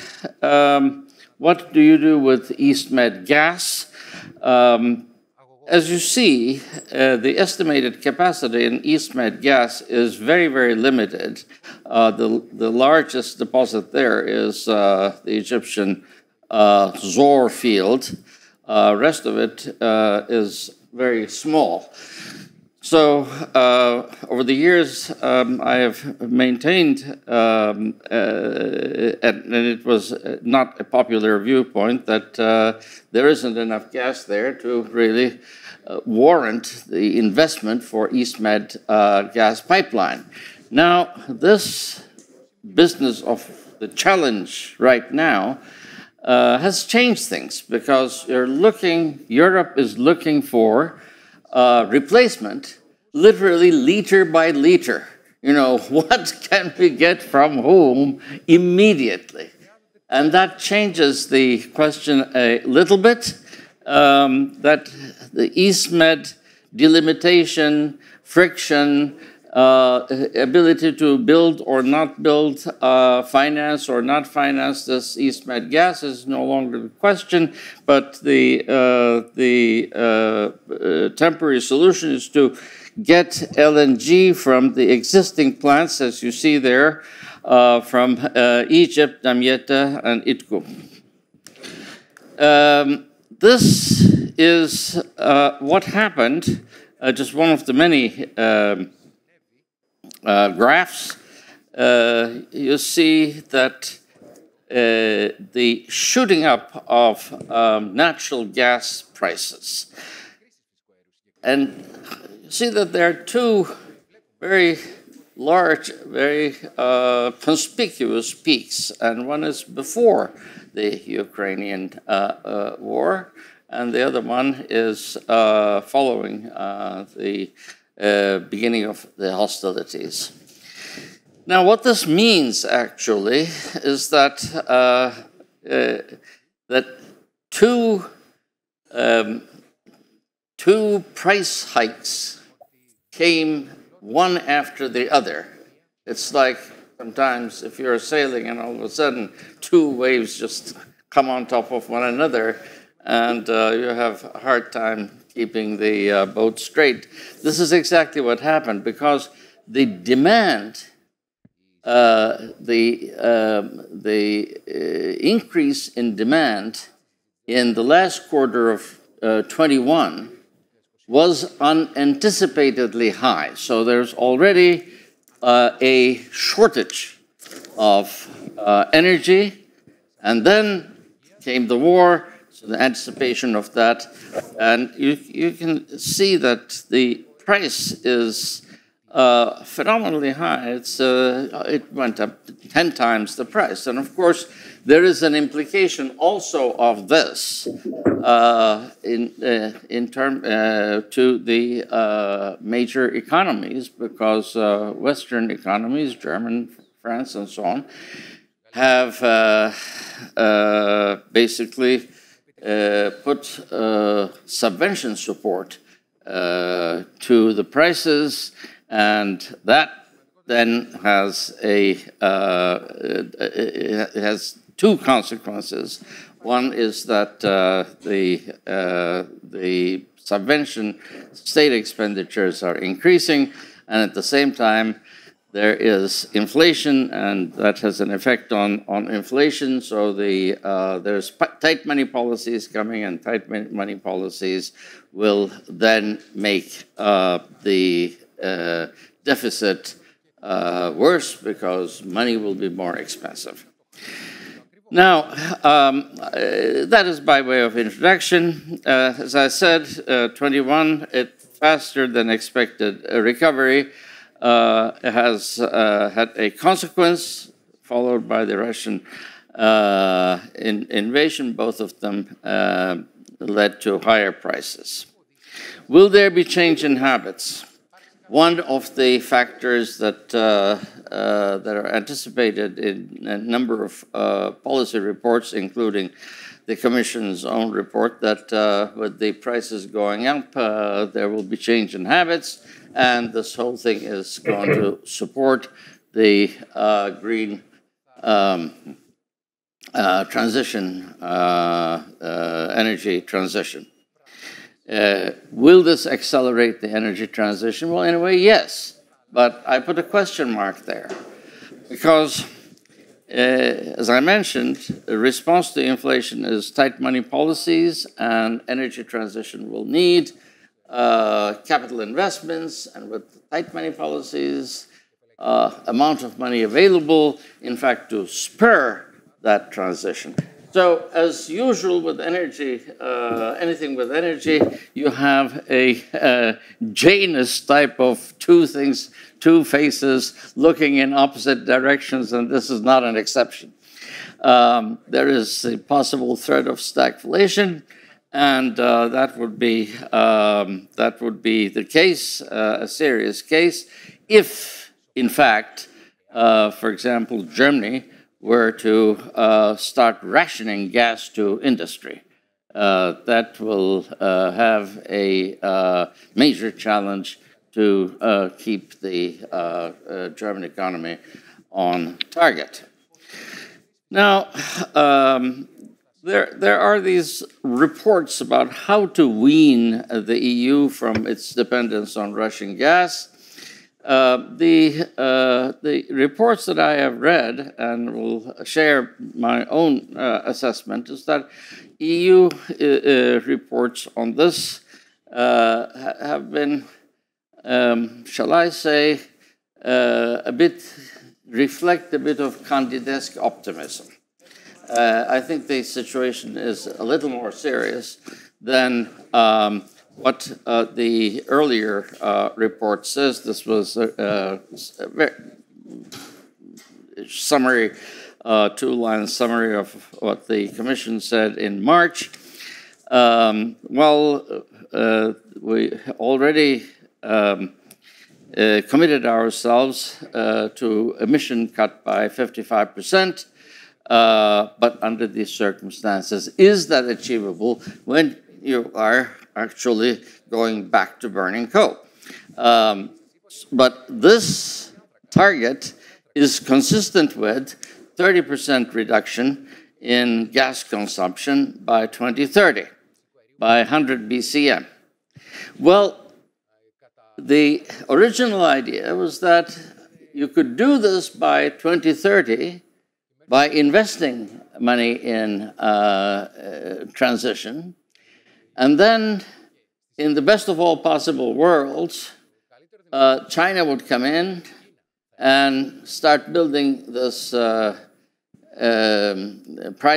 what do you do with East Med gas? As you see, the estimated capacity in East Med gas is very, very limited. The largest deposit there is the Egyptian Zohr field. Rest of it is very small. So over the years, I have maintained, and it was not a popular viewpoint, that there isn't enough gas there to really warrant the investment for East Med gas pipeline. Now, this business of the challenge right now has changed things, because Europe is looking for replacement, literally liter by liter. You know, what can we get from whom immediately? And that changes the question a little bit, that the East Med delimitation, friction, ability to build or not build, finance or not finance this East Med gas is no longer the question, but the temporary solution is to get LNG from the existing plants, as you see there, from Egypt, Damietta, and Itku. This is what happened, just one of the many graphs. You see that the shooting up of natural gas prices. And you see that there are two very large, very conspicuous peaks, and one is before the Ukrainian war, and the other one is following the beginning of the hostilities. Now, what this means actually is that two price hikes came one after the other. It's like sometimes if you're sailing and all of a sudden two waves just come on top of one another, and you have a hard time keeping the boat straight. This is exactly what happened, because the demand, the increase in demand in the last quarter of 21 was unanticipatedly high. So there's already a shortage of energy, and then came the war, so the anticipation of that, and you can see that the price is phenomenally high. It went up 10 times the price, and of course there is an implication also of this in term to the major economies, because Western economies, German, France, and so on, have basically put subvention support to the prices, and that then has it has two consequences. One is that the subvention state expenditures are increasing, and at the same time there is inflation, and that has an effect on inflation. So there's tight money policies coming, and tight money policies will then make the deficit worse because money will be more expensive. Now, that is by way of introduction. As I said, 21, faster than expected recovery has had a consequence, followed by the Russian invasion. Both of them led to higher prices. Will there be change in habits? One of the factors that are anticipated in a number of policy reports, including the Commission's own report, that with the prices going up, there will be change in habits, and this whole thing is going to support the green transition, energy transition. Will this accelerate the energy transition? Well, in a way, yes. But I put a question mark there. Because, as I mentioned, the response to inflation is tight money policies, and energy transition will need capital investments, and with tight money policies, amount of money available, in fact, to spur that transition. So, as usual with energy, anything with energy, you have a Janus type of two faces looking in opposite directions, and this is not an exception. There is a possible threat of stagflation, and that would be the case, a serious case, if, in fact, for example, Germany were to start rationing gas to industry. That will have a major challenge to keep the German economy on target. Now, there are these reports about how to wean the EU from its dependence on Russian gas. The reports that I have read, and will share my own assessment, is that EU reports on this have been, shall I say, reflect a bit of Candidesque optimism. I think the situation is a little more serious than what the earlier report says. This was a very summary, two-line summary of what the Commission said in March. We already committed ourselves to emission cut by 55%, but under these circumstances, is that achievable when you are actually going back to burning coal? But this target is consistent with 30% reduction in gas consumption by 2030, by 100 BCM. Well, the original idea was that you could do this by 2030 by investing money in transition, and then, in the best of all possible worlds, China would come in and start building this Pride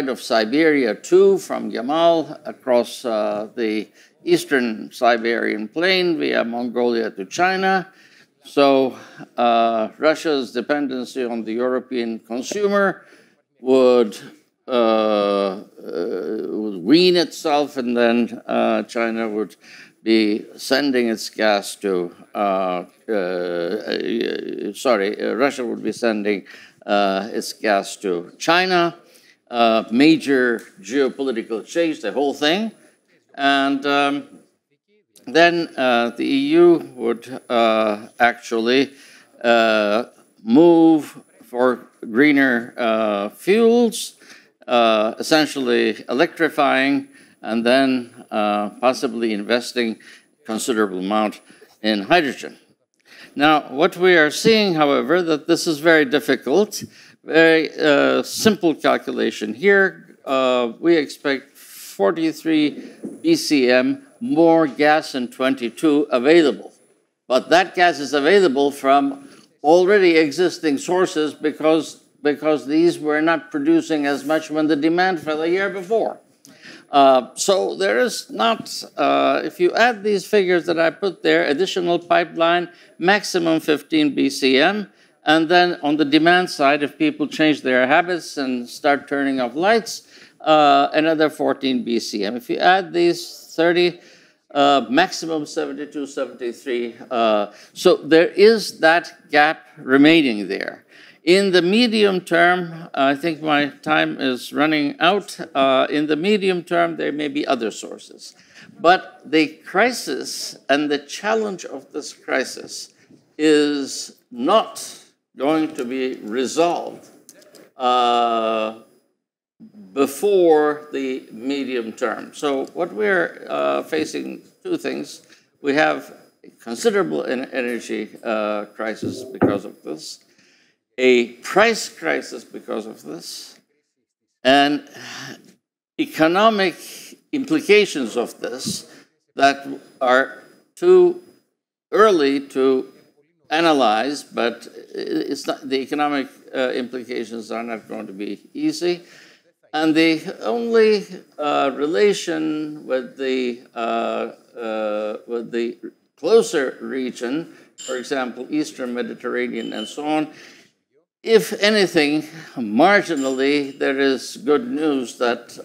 of Siberia 2 from Yamal across the eastern Siberian plain via Mongolia to China. So Russia's dependency on the European consumer would wean itself, and then China would be sending its gas to Russia would be sending its gas to China, major geopolitical change, the whole thing. And then the EU would actually move for greener fuels, essentially electrifying, and then possibly investing considerable amount in hydrogen. Now, what we are seeing, however, that this is very difficult. Very simple calculation here. We expect 43 BCM more gas in 22 available. But that gas is available from already existing sources because these were not producing as much when the demand for the year before. So there is not, if you add these figures that I put there, additional pipeline, maximum 15 BCM, and then on the demand side, if people change their habits and start turning off lights, another 14 BCM. If you add these 30, maximum 72, 73. So there is that gap remaining there. In the medium term, I think my time is running out. In the medium term, there may be other sources. But the crisis and the challenge of this crisis is not going to be resolved before the medium term. So what we're facing, two things. We have a considerable energy crisis because of this, a price crisis because of this, and economic implications of this that are too early to analyze, but it's not, the economic implications are not going to be easy. And the only relation with the closer region, for example, Eastern Mediterranean and so on, if anything, marginally, there is good news that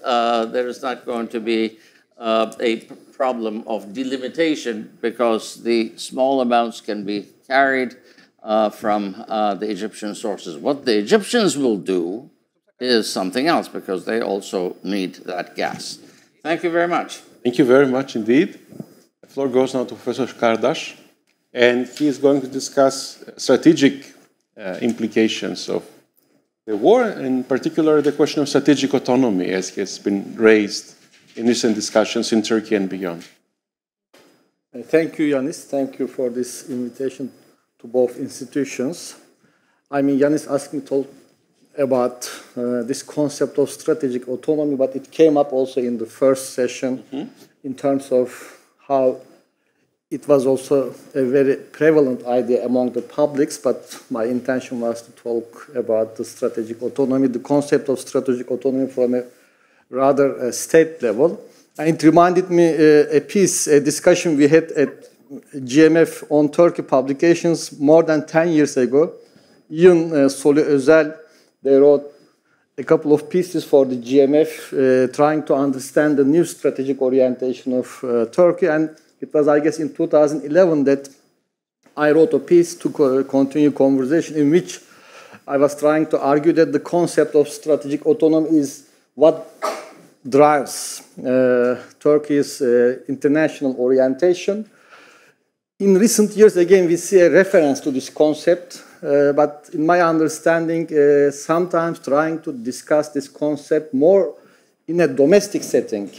there is not going to be a problem of delimitation because the small amounts can be carried from the Egyptian sources. What the Egyptians will do is something else because they also need that gas. Thank you very much. Thank you very much indeed. The floor goes now to Professor Kardas, and he is going to discuss strategic implications of the war, and in particular the question of strategic autonomy as has been raised in recent discussions in Turkey and beyond. Thank you, Ioannis. Thank you for this invitation to both institutions. I mean, Ioannis asked me to about this concept of strategic autonomy, but it came up also in the first session in terms of how it was also a very prevalent idea among the publics, but my intention was to talk about the strategic autonomy, the concept of strategic autonomy from a rather state level. And it reminded me a discussion we had at GMF on Turkey publications more than 10 years ago. Ian Soli Özel, they wrote a couple of pieces for the GMF trying to understand the new strategic orientation of Turkey. And it was, I guess, in 2011 that I wrote a piece to continue conversation in which I was trying to argue that the concept of strategic autonomy is what drives Turkey's international orientation. In recent years, again, we see a reference to this concept, but in my understanding, sometimes trying to discuss this concept more in a domestic setting,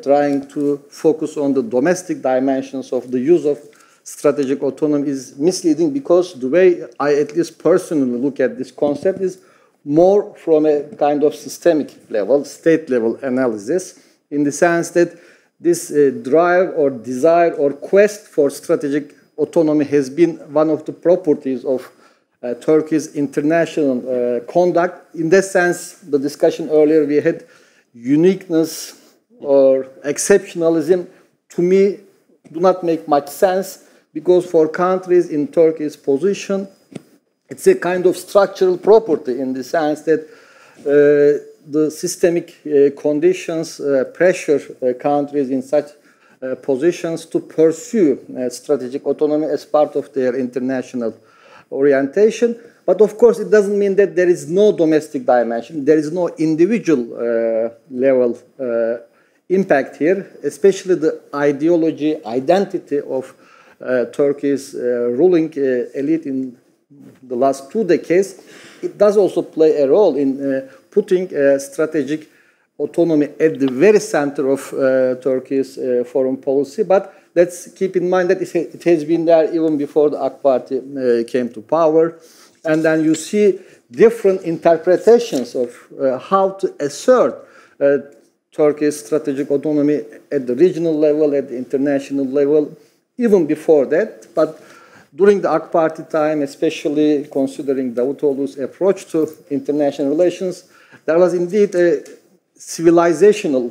trying to focus on the domestic dimensions of the use of strategic autonomy is misleading because the way I at least personally look at this concept is more from a kind of systemic level, state level analysis, in the sense that this drive or desire or quest for strategic autonomy has been one of the properties of Turkey's international conduct. In that sense, the discussion earlier we had uniqueness or exceptionalism, to me, do not make much sense because for countries in Turkey's position, it's a kind of structural property in the sense that the systemic conditions pressure countries in such positions to pursue strategic autonomy as part of their international orientation. But of course, it doesn't mean that there is no domestic dimension. There is no individual level impact here, especially the ideology, identity of Turkey's ruling elite in the last 2 decades. It does also play a role in putting strategic autonomy at the very center of Turkey's foreign policy. But let's keep in mind that it has been there even before the AK Party came to power. And then you see different interpretations of how to assert Turkey's strategic autonomy at the regional level, at the international level, even before that. But during the AK Party time, especially considering Davutoğlu's approach to international relations, there was indeed a civilizational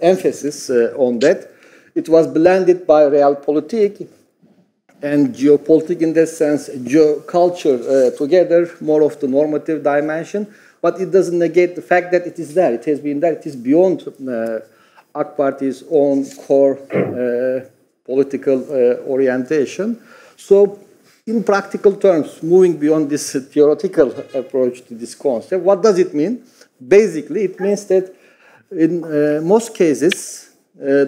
emphasis on that. It was blended by realpolitik and geopolitics in that sense, geoculture together, more of the normative dimension, but it doesn't negate the fact that it is there. It has been there. It is beyond AK Party's own core political orientation. So in practical terms, moving beyond this theoretical approach to this concept, what does it mean? Basically, it means that in most cases,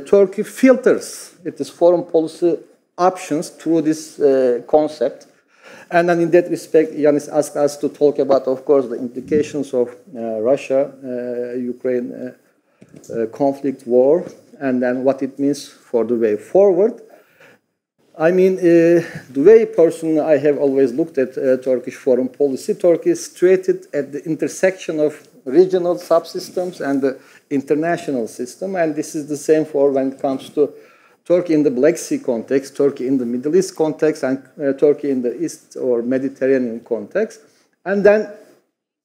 Turkey filters its foreign policy options through this concept. And then in that respect, Ioannis asked us to talk about, of course, the implications of Russia-Ukraine conflict war, and then what it means for the way forward. I mean, the way personally I have always looked at Turkish foreign policy, Turkey is situated at the intersection of regional subsystems and the international system, and this is the same for when it comes to Turkey in the Black Sea context, Turkey in the Middle East context, and Turkey in the East or Mediterranean context. And then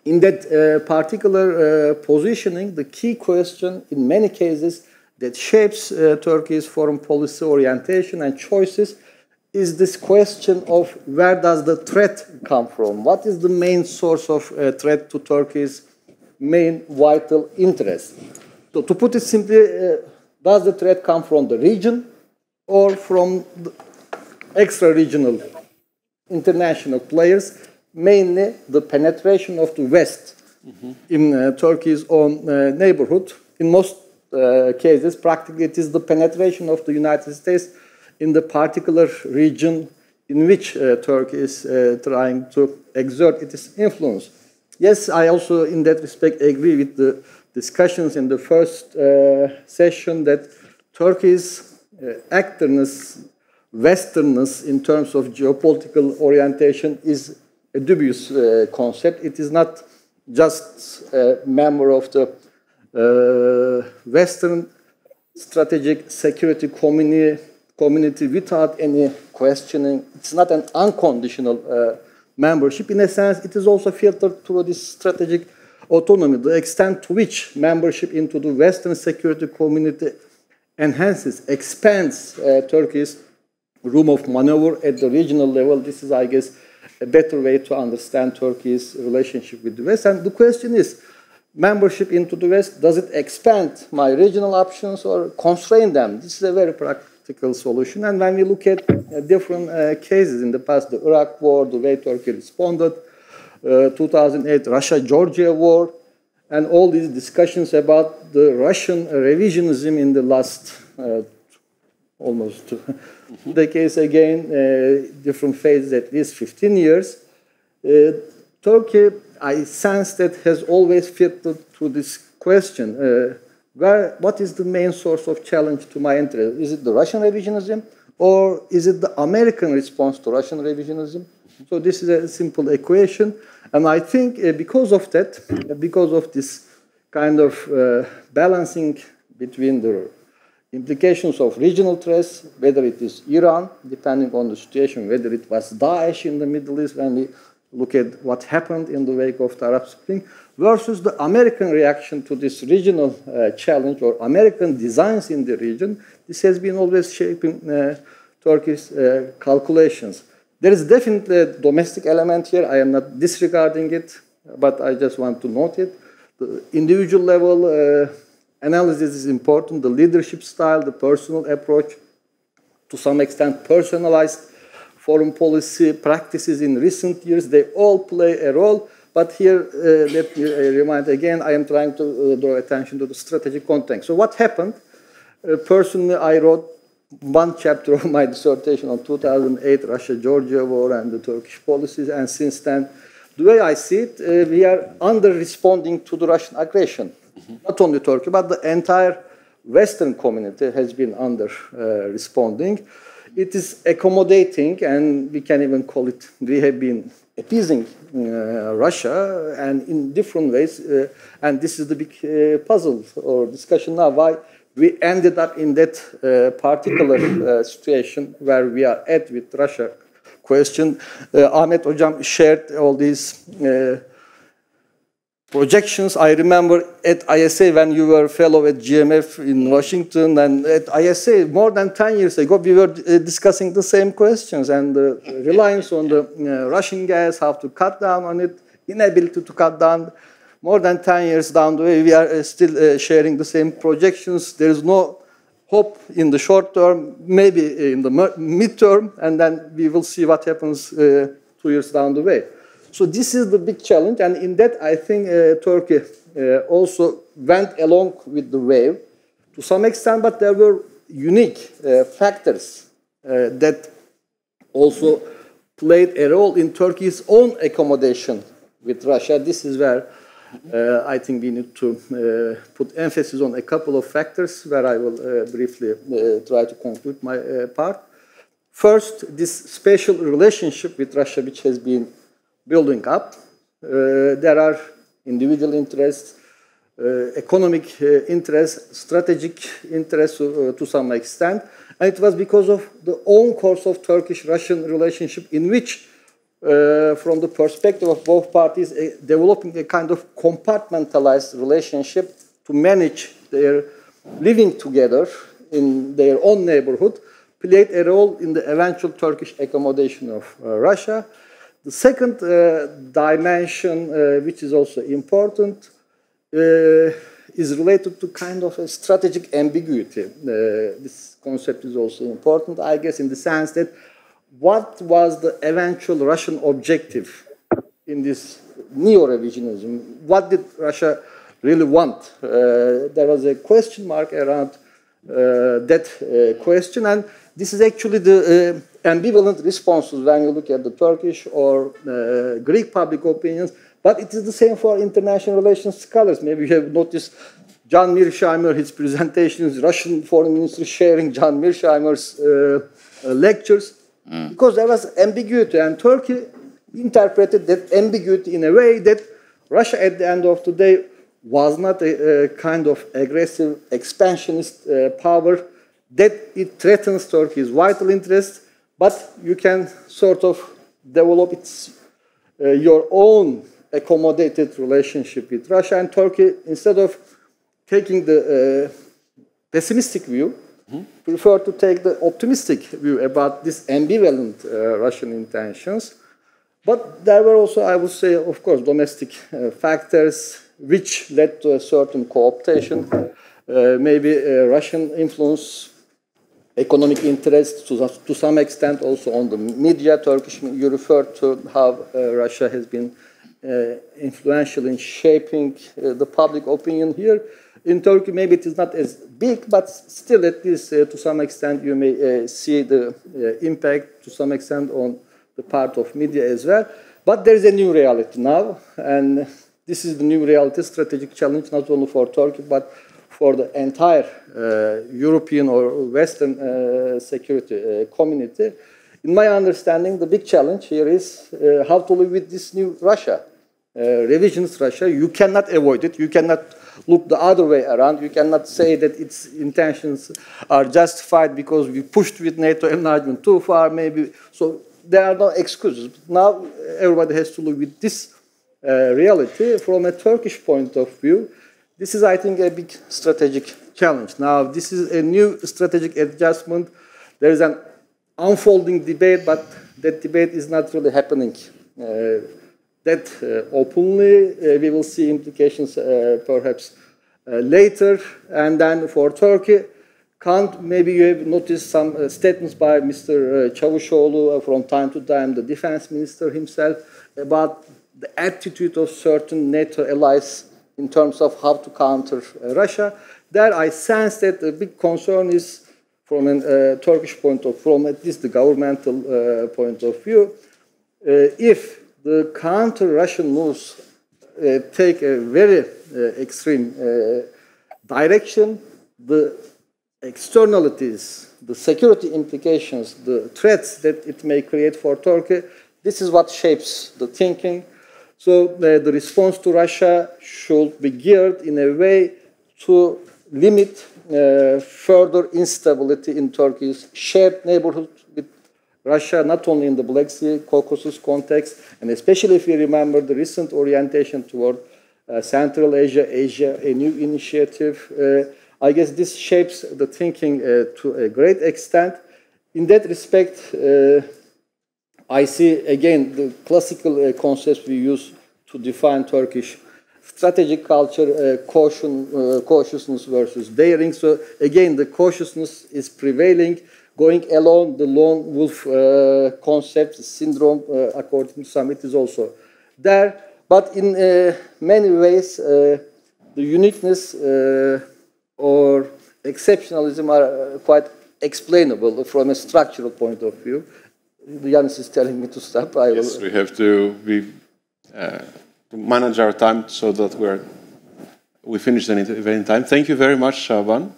in that particular positioning, the key question in many cases that shapes Turkey's foreign policy orientation and choices is this question of where does the threat come from? What is the main source of threat to Turkey's main vital interest? So to put it simply, does the threat come from the region or from the extra-regional international players, mainly the penetration of the West in Turkey's own neighborhood? In most cases, practically it is the penetration of the United States in the particular region in which Turkey is trying to exert its influence. Yes, I also in that respect agree with the discussions in the first session that Turkey's actorness, westernness in terms of geopolitical orientation is a dubious concept. It is not just a member of the Western strategic security community without any questioning. It's not an unconditional membership. In a sense, it is also filtered through this strategic autonomy, the extent to which membership into the Western security community enhances, expands Turkey's room of maneuver at the regional level. This is, I guess, a better way to understand Turkey's relationship with the West. And the question is, membership into the West, does it expand my regional options or constrain them? This is a very practical solution. And when we look at different cases in the past, the Iraq War, the way Turkey responded, 2008 Russia-Georgia war, and all these discussions about the Russian revisionism in the last almost 2 decades again, different phases, at least 15 years. Turkey, I sense that has always filtered through this question. What is the main source of challenge to my interest? Is it the Russian revisionism or is it the American response to Russian revisionism? So this is a simple equation. And I think because of that, because of this kind of balancing between the implications of regional threats, whether it is Iran, depending on the situation, whether it was Daesh in the Middle East, when we look at what happened in the wake of the Arab Spring, versus the American reaction to this regional challenge or American designs in the region, this has been always shaping Turkey's calculations. There is definitely a domestic element here. I am not disregarding it, but I just want to note it. The individual level analysis is important. The leadership style, the personal approach, to some extent personalized foreign policy practices in recent years. They all play a role. But here, let me remind again, I am trying to draw attention to the strategic context. So what happened? Personally, I wrote one chapter of my dissertation on 2008 Russia-Georgia war and the Turkish policies. And since then, the way I see it, we are under-responding to the Russian aggression. Not only Turkey, but the entire Western community has been under-responding. It is accommodating, and we can even call it, we have been appeasing Russia, and in different ways. And this is the big puzzle or discussion now, why we ended up in that particular situation where we are at with Russia question. Ahmet Hocam shared all these projections. I remember at ISA when you were a fellow at GMF in Washington, and at ISA more than 10 years ago, we were discussing the same questions, and the reliance on the Russian gas, how to cut down on it, inability to cut down. More than 10 years down the way, we are still sharing the same projections. There is no hope in the short term, maybe in the midterm, and then we will see what happens 2 years down the way. So this is the big challenge, and in that I think Turkey also went along with the wave to some extent, but there were unique factors that also played a role in Turkey's own accommodation with Russia. This is where I think we need to put emphasis on a couple of factors where I will briefly try to conclude my part. First, this special relationship with Russia which has been building up. There are individual interests, economic interests, strategic interests to some extent. And it was because of the own course of Turkish-Russian relationship in which, from the perspective of both parties, developing a kind of compartmentalized relationship to manage their living together in their own neighborhood, played a role in the eventual Turkish accommodation of Russia. The second dimension, which is also important, is related to kind of a strategic ambiguity. This concept is also important, I guess, in the sense that what was the eventual Russian objective in this neo-revisionism? What did Russia really want? There was a question mark around that question, and this is actually the ambivalent responses when you look at the Turkish or Greek public opinions, but it is the same for international relations scholars. Maybe you have noticed John Mearsheimer, his presentations, Russian foreign minister sharing John Mearsheimer's lectures, because there was ambiguity, and Turkey interpreted that ambiguity in a way that Russia, at the end of the day, was not a kind of aggressive expansionist power, that it threatens Turkey's vital interests, but you can sort of develop your own accommodated relationship with Russia. And Turkey, instead of taking the pessimistic view, prefer to take the optimistic view about this ambivalent Russian intentions. But there were also, I would say, of course, domestic factors which led to a certain co-optation, maybe Russian influence, economic interest to some extent also on the media. Turkish, you referred to how Russia has been influential in shaping the public opinion here. In Turkey, maybe it is not as big, but still, at least to some extent, you may see the impact to some extent on the part of media as well. But there is a new reality now, and this is the new reality, strategic challenge, not only for Turkey, but for the entire European or Western security community. In my understanding, the big challenge here is how to live with this new Russia, revisionist Russia. You cannot avoid it. You cannot look the other way around. You cannot say that its intentions are justified because we pushed with NATO enlargement too far, maybe. So there are no excuses. Now everybody has to live with this reality. From a Turkish point of view, this is, I think, a big strategic challenge. Now, this is a new strategic adjustment. There is an unfolding debate, but that debate is not really happening that openly. We will see implications perhaps later. And then for Turkey, Maybe you have noticed some statements by Mr. Çavuşoğlu from time to time, the defense minister himself, about the attitude of certain NATO allies in terms of how to counter Russia. There I sense that the big concern is from a Turkish point of view, from at least the governmental point of view, if the counter-Russian moves take a very extreme direction, the externalities, the security implications, the threats that it may create for Turkey, this is what shapes the thinking. So the response to Russia should be geared in a way to limit further instability in Turkey's shared neighborhood with Russia, not only in the Black Sea, Caucasus context, and especially if you remember the recent orientation toward Central Asia, a new initiative. I guess this shapes the thinking to a great extent. In that respect, I see again the classical concepts we use to define Turkish strategic culture, cautiousness versus daring. So again, the cautiousness is prevailing, going along the lone wolf concept, syndrome, according to some, it is also there. But in many ways, the uniqueness or exceptionalism are quite explainable from a structural point of view. Ioannis is telling me to stop. Yes, we have to manage our time so that we finish the event in time. Thank you very much, Shaban,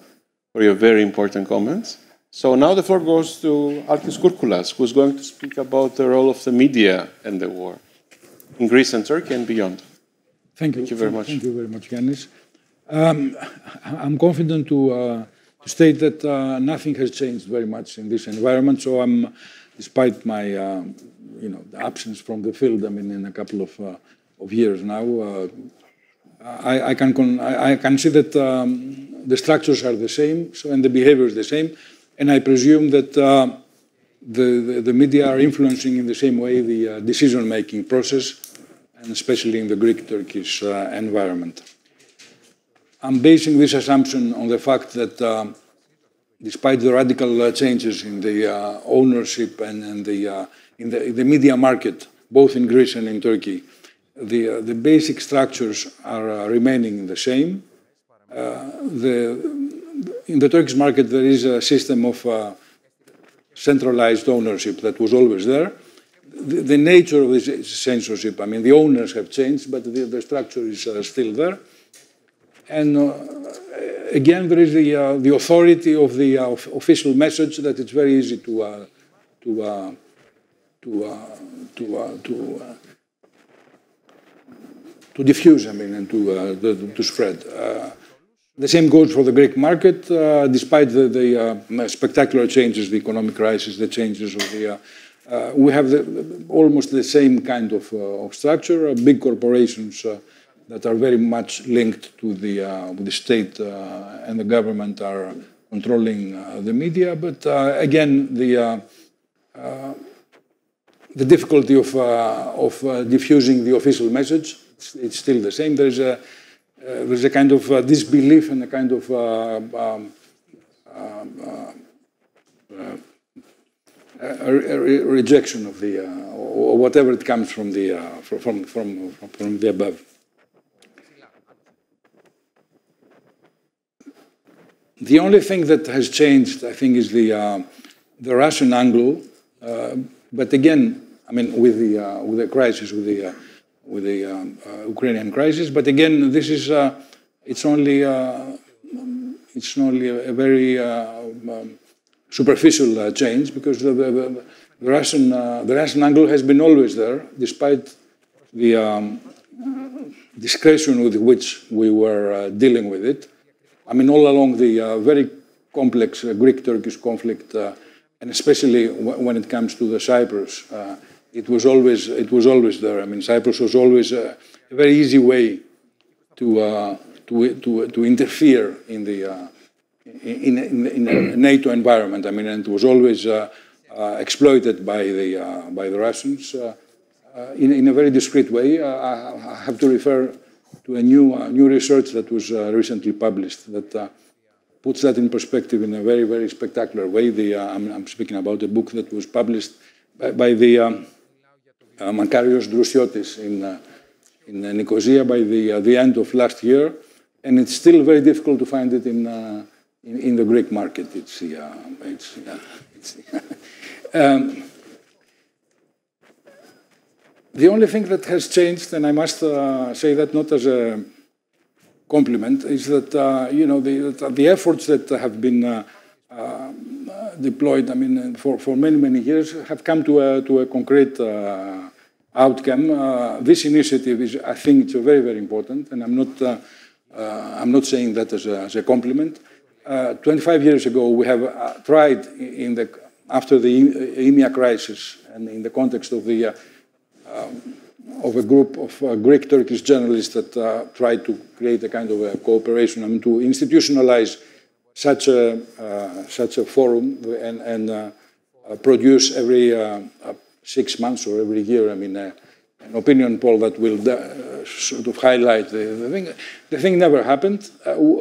for your very important comments. So now the floor goes to Alkis Kourkoulas, who is going to speak about the role of the media in the war in Greece and Turkey and beyond. Thank you. Thank you very much. Thank you very much, Ioannis. I'm confident to state that nothing has changed very much in this environment. So I'm, despite my, the absence from the field, I mean, in a couple of years now, I can see that the structures are the same, and the behavior is the same, and I presume that the media are influencing in the same way the decision-making process, and especially in the Greek-Turkish environment. I'm basing this assumption on the fact that despite the radical changes in the ownership and in the media market, both in Greece and in Turkey, the basic structures are remaining the same. In the Turkish market, there is a system of centralized ownership that was always there. The nature of this censorship, I mean, the owners have changed, but the structure is still there. And again, there is the authority of the official message that it's very easy to diffuse, I mean, and to spread. The same goes for the Greek market, despite the spectacular changes, the economic crisis, the changes of the. We have almost the same kind of structure. Big corporations that are very much linked to the state and the government are controlling the media. But again, the difficulty of diffusing the official message, it's still the same. There's a kind of disbelief and a kind of rejection of the or whatever it comes from the above. The only thing that has changed, I think, is the Russian angle. But again, I mean, with the crisis, with the Ukrainian crisis. But again, this is it's only a very superficial change, because the Russian angle has been always there, despite the discretion with which we were dealing with it. I mean, all along the very complex Greek-Turkish conflict, and especially when it comes to the Cyprus, it was always there. I mean, Cyprus was always a very easy way to interfere in the in a NATO environment. I mean, and it was always exploited by the Russians in a very discreet way. I have to refer to a new research that was recently published that puts that in perspective in a very, very spectacular way. I'm speaking about a book that was published by the Makarios Drusiotis in Nicosia by the end of last year, and it's still very difficult to find it in the Greek market. The only thing that has changed, and I must say that not as a compliment, is that the efforts that have been deployed, for many, many years, have come to a concrete outcome. This initiative is, I think, it's very, very important, and I'm not saying that as a compliment. 25 years ago, we have tried after the EMEA crisis and in the context of a group of Greek-Turkish journalists that tried to create a kind of a cooperation, to institutionalize such a forum and produce every 6 months or every year, an opinion poll that will sort of highlight the thing. The thing never happened.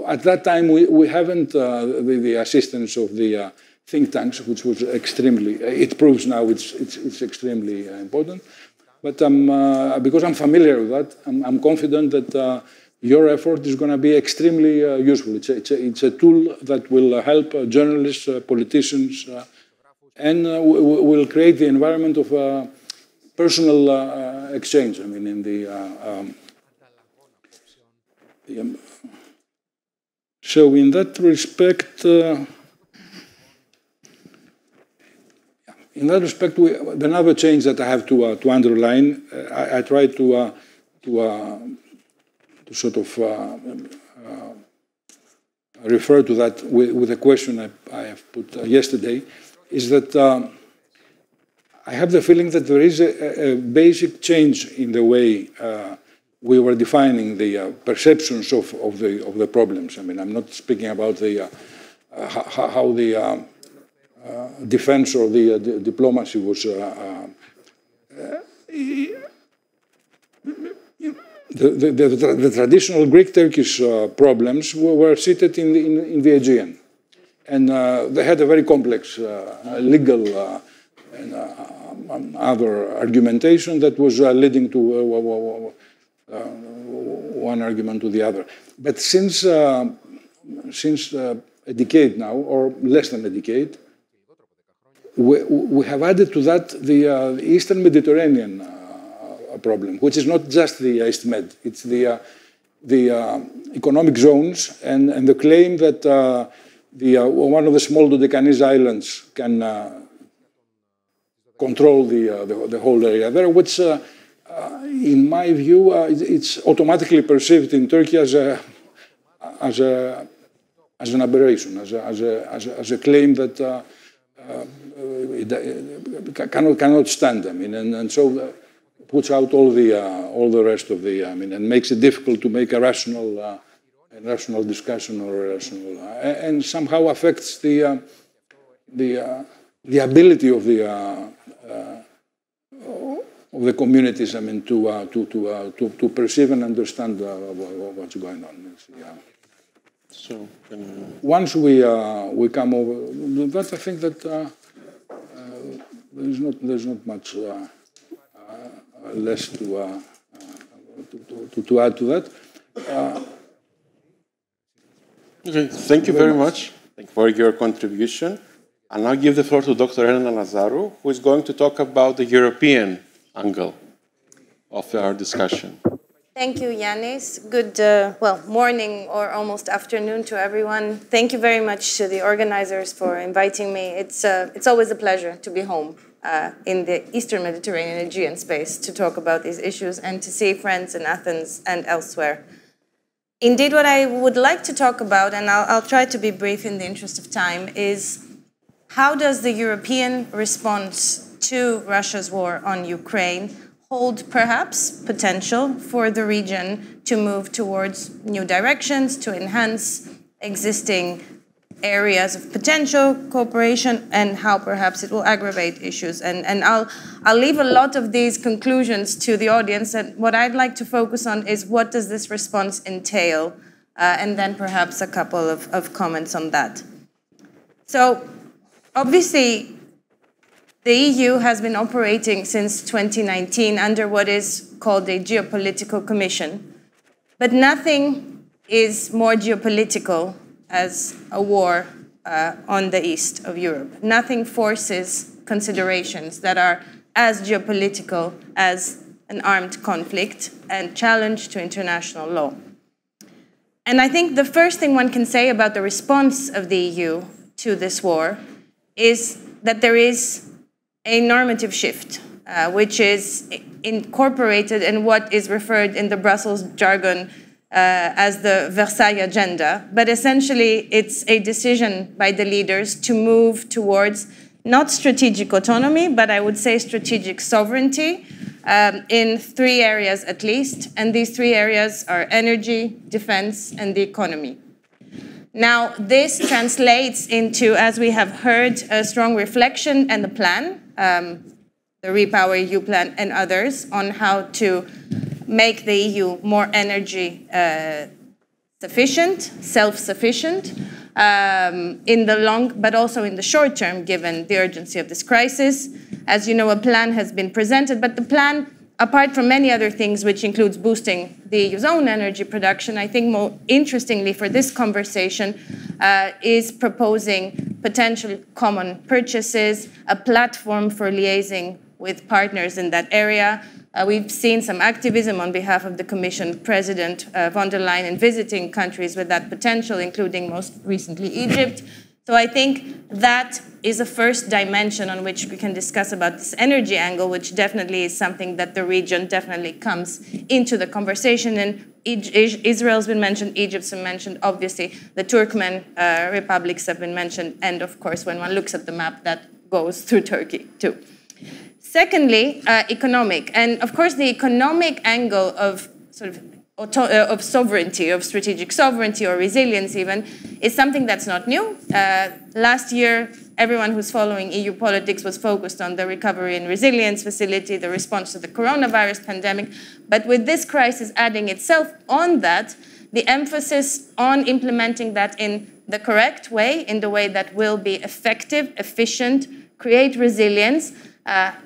At that time, we haven't the assistance of the think tanks, which was extremely. It proves now it's extremely important. But because I'm familiar with that, I'm confident that your effort is going to be extremely useful. It's a tool that will help journalists, politicians, and will create the environment of personal exchange. So in that respect, another change that I have to underline, I try to sort of refer to that with a question I have put yesterday, is that I have the feeling that there is a basic change in the way we were defining the perceptions of the problems. I'm not speaking about how the defense or the diplomacy was the traditional Greek-Turkish problems were seated in the Aegean, and they had a very complex legal and other argumentation that was leading to one argument to the other. But since a decade now, or less than a decade, we have added to that the Eastern Mediterranean problem, which is not just the East Med. It's the economic zones and the claim that one of the small Dodecanese islands can control the whole area there, which, in my view, it's automatically perceived in Turkey as an aberration, as a claim that cannot stand. And so puts out all the rest of and makes it difficult to make a rational discussion or a rational, and somehow affects the ability of the communities, to perceive and understand what's going on. So once we come over that, I think that there's not much less to add to that. Okay, thank you very much. Thank you for your contribution. I'll now give the floor to Dr. Elena Lazaru, who is going to talk about the European angle of our discussion. Thank you, Ioannis. Good, morning or almost afternoon to everyone. Thank you very much to the organizers for inviting me. It's always a pleasure to be home in the Eastern Mediterranean Aegean space to talk about these issues and to see friends in Athens and elsewhere. Indeed, what I would like to talk about, and I'll try to be brief in the interest of time, is how does the European response to Russia's war on Ukraine hold perhaps potential for the region to move towards new directions, to enhance existing areas of potential cooperation, and how perhaps it will aggravate issues. And I'll leave a lot of these conclusions to the audience, and what I'd like to focus on is what does this response entail and then perhaps a couple of comments on that. So, obviously, the EU has been operating since 2019 under what is called a geopolitical commission, but nothing is more geopolitical as a war on the east of Europe. Nothing forces considerations that are as geopolitical as an armed conflict and challenge to international law. And I think the first thing one can say about the response of the EU to this war is that there is a normative shift, which is incorporated in what is referred in the Brussels jargon as the Versailles Agenda. But essentially, it's a decision by the leaders to move towards not strategic autonomy, but I would say strategic sovereignty in 3 areas at least. And these 3 areas are energy, defense, and the economy. Now, this translates into, as we have heard, a strong reflection and a plan, the Repower EU plan and others, on how to make the EU more energy sufficient, self-sufficient, in the long, but also in the short term, given the urgency of this crisis. As you know, a plan has been presented, but the plan, apart from many other things, which includes boosting the EU's own energy production, I think more interestingly for this conversation, is proposing potential common purchases, a platform for liaising with partners in that area. We've seen some activism on behalf of the Commission President von der Leyen in visiting countries with that potential, including most recently Egypt. So I think that is a first dimension on which we can discuss about this energy angle, which definitely is something that the region definitely comes into the conversation. And Israel's been mentioned, Egypt's been mentioned, obviously the Turkmen republics have been mentioned, and of course when one looks at the map that goes through Turkey too. Secondly, economic. And of course, the economic angle of sort of sovereignty, of strategic sovereignty or resilience even, is something that's not new. Last year, everyone who's following EU politics was focused on the Recovery and Resilience Facility, the response to the coronavirus pandemic. But with this crisis adding itself on that, the emphasis on implementing that in the correct way, in the way that will be effective, efficient, create resilience,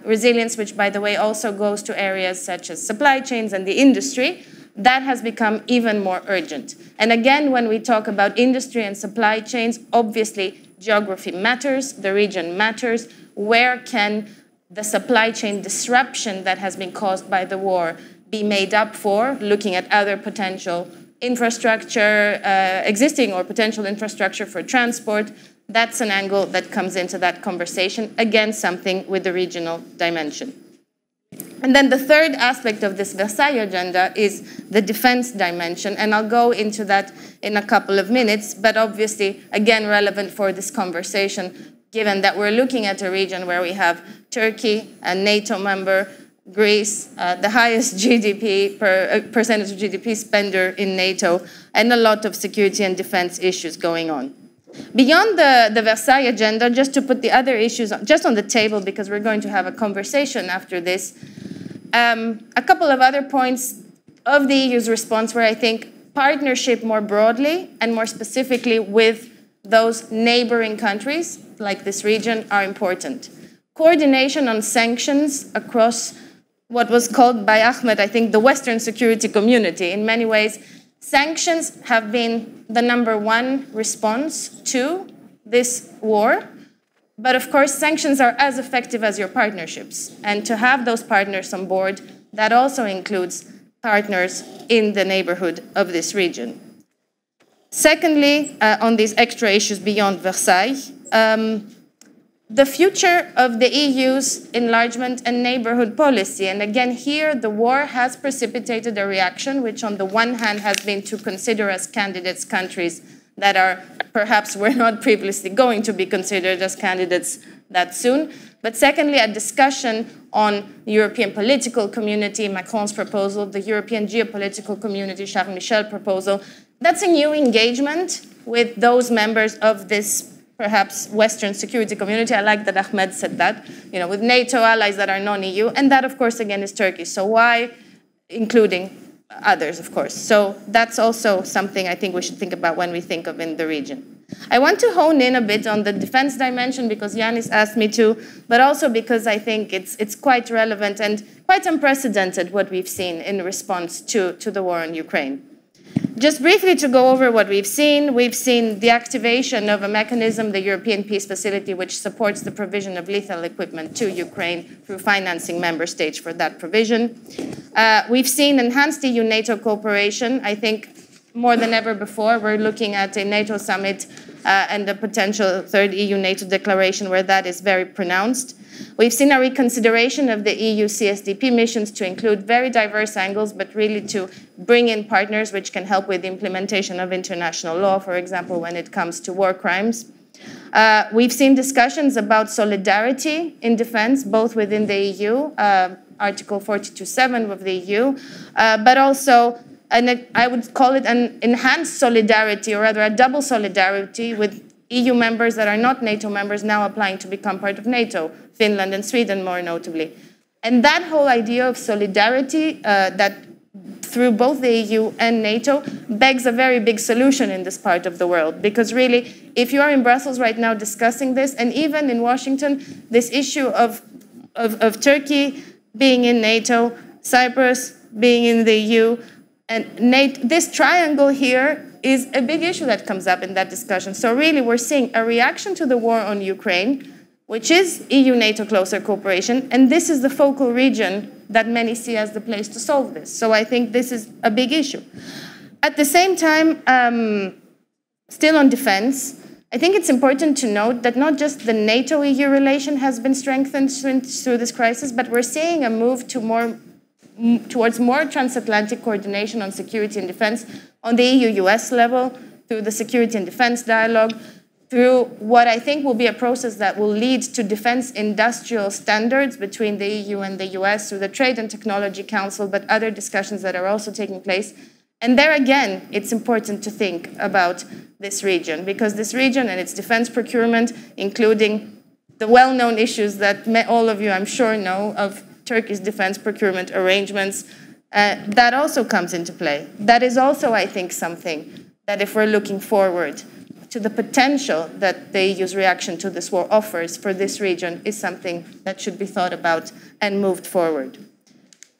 resilience which, by the way, also goes to areas such as supply chains and the industry, that has become even more urgent. And again, when we talk about industry and supply chains, obviously geography matters, the region matters. Where can the supply chain disruption that has been caused by the war be made up for, looking at other potential infrastructure, existing or potential infrastructure for transport? That's an angle that comes into that conversation, again, something with the regional dimension. And then the third aspect of this Versailles agenda is the defense dimension, and I'll go into that in a couple of minutes, but obviously, again, relevant for this conversation, given that we're looking at a region where we have Turkey, a NATO member, Greece, the highest GDP percentage of GDP spender in NATO, and a lot of security and defense issues going on. Beyond the Versailles agenda, just to put the other issues just on the table, because we're going to have a conversation after this, a couple of other points of the EU's response where I think partnership more broadly and more specifically with those neighboring countries like this region are important. Coordination on sanctions across what was called by Ahmed, I think, the Western security community. In many ways, sanctions have been the #1 response to this war. But of course, sanctions are as effective as your partnerships. And to have those partners on board, that also includes partners in the neighborhood of this region. Secondly, on these extra issues beyond Versailles, the future of the EU's enlargement and neighborhood policy. And again, here, the war has precipitated a reaction, which on the one hand has been to consider as candidates countries that are perhaps were not previously going to be considered as candidates that soon. But secondly, a discussion on the European political community, Macron's proposal, the European geopolitical community, Charles Michel's proposal. That's a new engagement with those members of this perhaps Western security community. I like that Ahmed said that, with NATO allies that are non-EU. And that, of course, again, is Turkey. So why including others, of course. So that's also something I think we should think about when we think of in the region. I want to hone in a bit on the defense dimension because Ioannis asked me to, but also because I think it's quite relevant and quite unprecedented what we've seen in response to the war in Ukraine. Just briefly to go over what we've seen the activation of a mechanism, the European Peace Facility, which supports the provision of lethal equipment to Ukraine through financing member states for that provision. We've seen enhanced EU-NATO cooperation. I think more than ever before, we're looking at a NATO summit and a potential third EU-NATO declaration where that is very pronounced. We've seen a reconsideration of the EU CSDP missions to include very diverse angles, but really to bring in partners which can help with the implementation of international law, for example, when it comes to war crimes. We've seen discussions about solidarity in defense, both within the EU, Article 42.7 of the EU, but also I would call it an enhanced solidarity, or rather a double solidarity with EU members that are not NATO members now applying to become part of NATO, Finland and Sweden more notably. And that whole idea of solidarity that through both the EU and NATO begs a very big solution in this part of the world. Because really, if you are in Brussels right now discussing this, and even in Washington, this issue of Turkey being in NATO, Cyprus being in the EU, and NATO, this triangle here is a big issue that comes up in that discussion. So really, we're seeing a reaction to the war on Ukraine, which is EU-NATO closer cooperation, and this is the focal region that many see as the place to solve this. So I think this is a big issue. At the same time, still on defense, I think it's important to note that not just the NATO-EU relation has been strengthened through this crisis, but we're seeing a move to towards more transatlantic coordination on security and defense on the EU-US level, through the security and defense dialogue, through what I think will be a process that will lead to defense industrial standards between the EU and the US, through the Trade and Technology Council, but other discussions that are also taking place. And there again, it's important to think about this region, because this region and its defense procurement, including the well-known issues that all of you, I'm sure, know of Turkey's defense procurement arrangements, that also comes into play. That is also, I think, something that if we're looking forward to the potential that the EU's reaction to this war offers for this region is something that should be thought about and moved forward.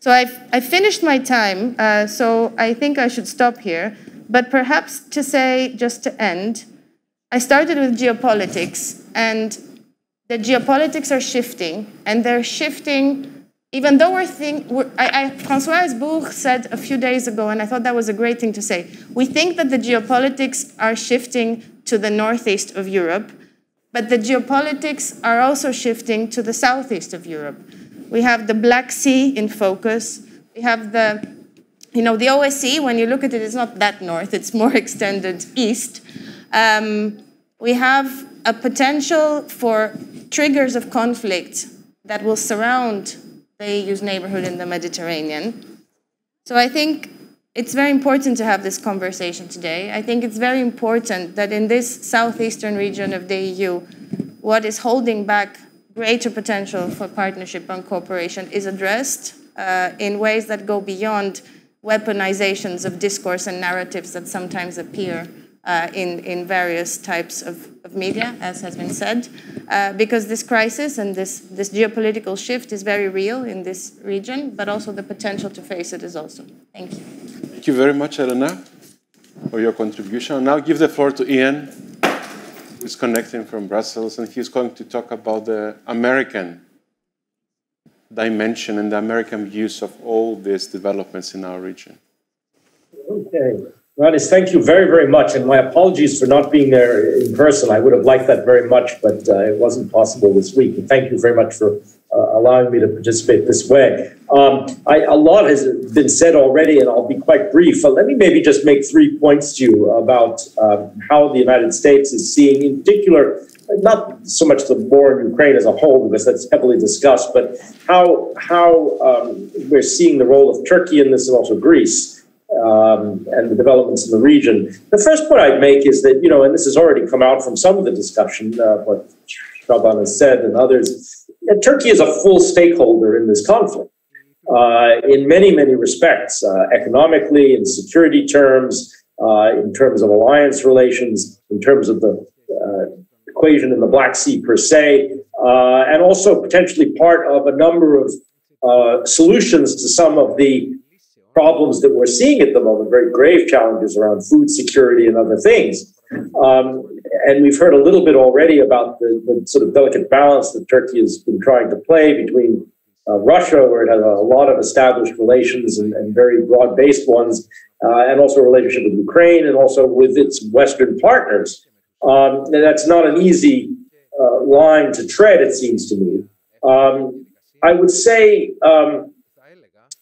So I've finished my time, so I think I should stop here. But perhaps to say, just to end, I started with geopolitics, and the geopolitics are shifting, and they're shifting. Even though François Bourg said a few days ago, and I thought that was a great thing to say, we think that the geopolitics are shifting to the northeast of Europe, but the geopolitics are also shifting to the southeast of Europe. We have the Black Sea in focus. We have the OSCE, when you look at it, it's not that north, it's more extended east. We have a potential for triggers of conflict that will surround the EU's neighborhood in the Mediterranean. So I think it's very important to have this conversation today. I think it's very important that in this southeastern region of the EU, what is holding back greater potential for partnership and cooperation is addressed in ways that go beyond weaponizations of discourse and narratives that sometimes appear in various types of media, as has been said, because this crisis and this geopolitical shift is very real in this region, but also the potential to face it is also. Thank you. Thank you very much, Elena, for your contribution. I'll now give the floor to Ian, who's connecting from Brussels, and he's going to talk about the American dimension and the American views of all these developments in our region. Okay. Ioannis, thank you very, very much. And my apologies for not being there in person. I would have liked that very much, but it wasn't possible this week. And thank you very much for allowing me to participate this way. A lot has been said already, and I'll be quite brief. Let me maybe just make 3 points to you about how the United States is seeing, in particular, not so much the war in Ukraine as a whole, because that's heavily discussed, but how we're seeing the role of Turkey in this and also Greece. And the developments in the region. The first point I'd make is that, and this has already come out from some of the discussion, what Shaban has said and others, Turkey is a full stakeholder in this conflict. in many, many respects, economically, in security terms, in terms of alliance relations, in terms of the equation in the Black Sea per se, and also potentially part of a number of solutions to some of the problems that we're seeing at the moment, very grave challenges around food security and other things. And we've heard a little bit already about the sort of delicate balance that Turkey has been trying to play between Russia, where it has a lot of established relations and very broad-based ones, and also a relationship with Ukraine and also with its Western partners. And that's not an easy line to tread, it seems to me. I would say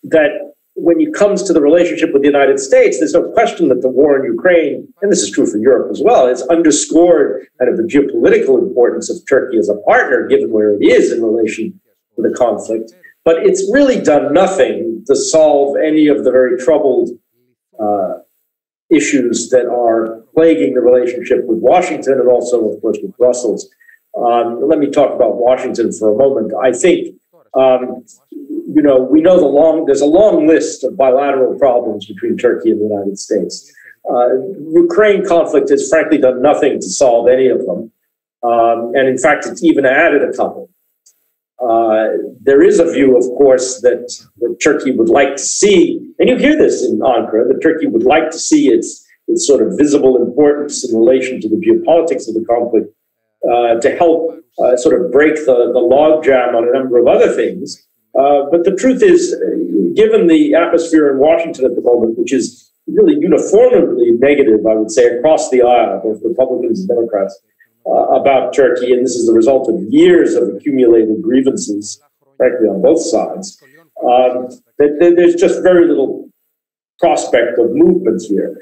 that when it comes to the relationship with the United States, there's no question that the war in Ukraine, and this is true for Europe as well, has underscored kind of the geopolitical importance of Turkey as a partner, given where it is in relation to the conflict. But it's really done nothing to solve any of the very troubled issues that are plaguing the relationship with Washington and also, of course, with Brussels. Let me talk about Washington for a moment. I think, we know there's a long list of bilateral problems between Turkey and the United States. Ukraine conflict has frankly done nothing to solve any of them. And in fact, it's even added a couple. There is a view, of course, that Turkey would like to see, and you hear this in Ankara, that Turkey would like to see its sort of visible importance in relation to the geopolitics of the conflict to help sort of break the logjam on a number of other things. But the truth is, given the atmosphere in Washington at the moment, which is really uniformly negative, I would say, across the aisle, both Republicans and Democrats, about Turkey, and this is the result of years of accumulated grievances, frankly, on both sides, there's just very little prospect of movements here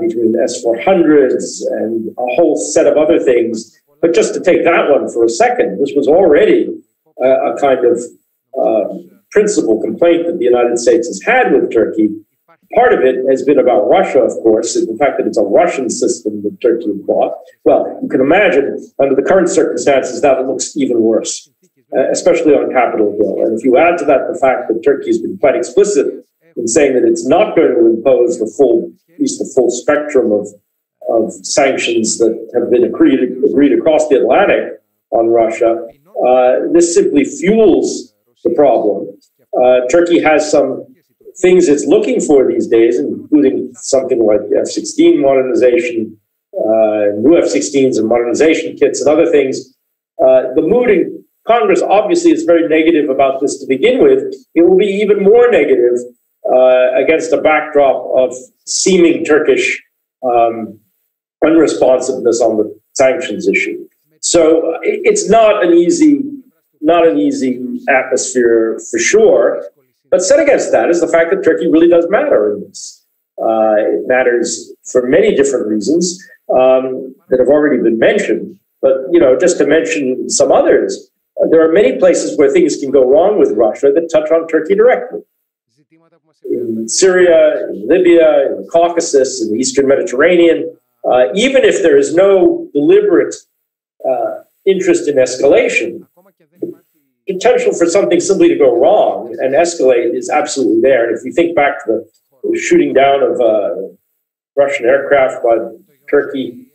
between S-400s and a whole set of other things. But just to take that one for a second, this was already a kind of principal complaint that the United States has had with Turkey. Part of it has been about Russia, of course, and the fact that it's a Russian system that Turkey bought. Well, you can imagine, under the current circumstances, that looks even worse, especially on Capitol Hill. And if you add to that the fact that Turkey has been quite explicit in saying that it's not going to impose at least the full spectrum of sanctions that have been agreed across the Atlantic on Russia, this simply fuels the problem. Turkey has some things it's looking for these days, including something like F-16 modernization, new F-16s and modernization kits and other things. The mood in Congress obviously is very negative about this to begin with. It will be even more negative against a backdrop of seeming Turkish unresponsiveness on the sanctions issue. So it's not an easy atmosphere for sure. But set against that is the fact that Turkey really does matter in this. It matters for many different reasons that have already been mentioned. But, just to mention some others, there are many places where things can go wrong with Russia that touch on Turkey directly. In Syria, in Libya, in the Caucasus, in the Eastern Mediterranean, even if there is no deliberate interest in escalation, potential for something simply to go wrong and escalate is absolutely there. And if you think back to the shooting down of Russian aircraft by Turkey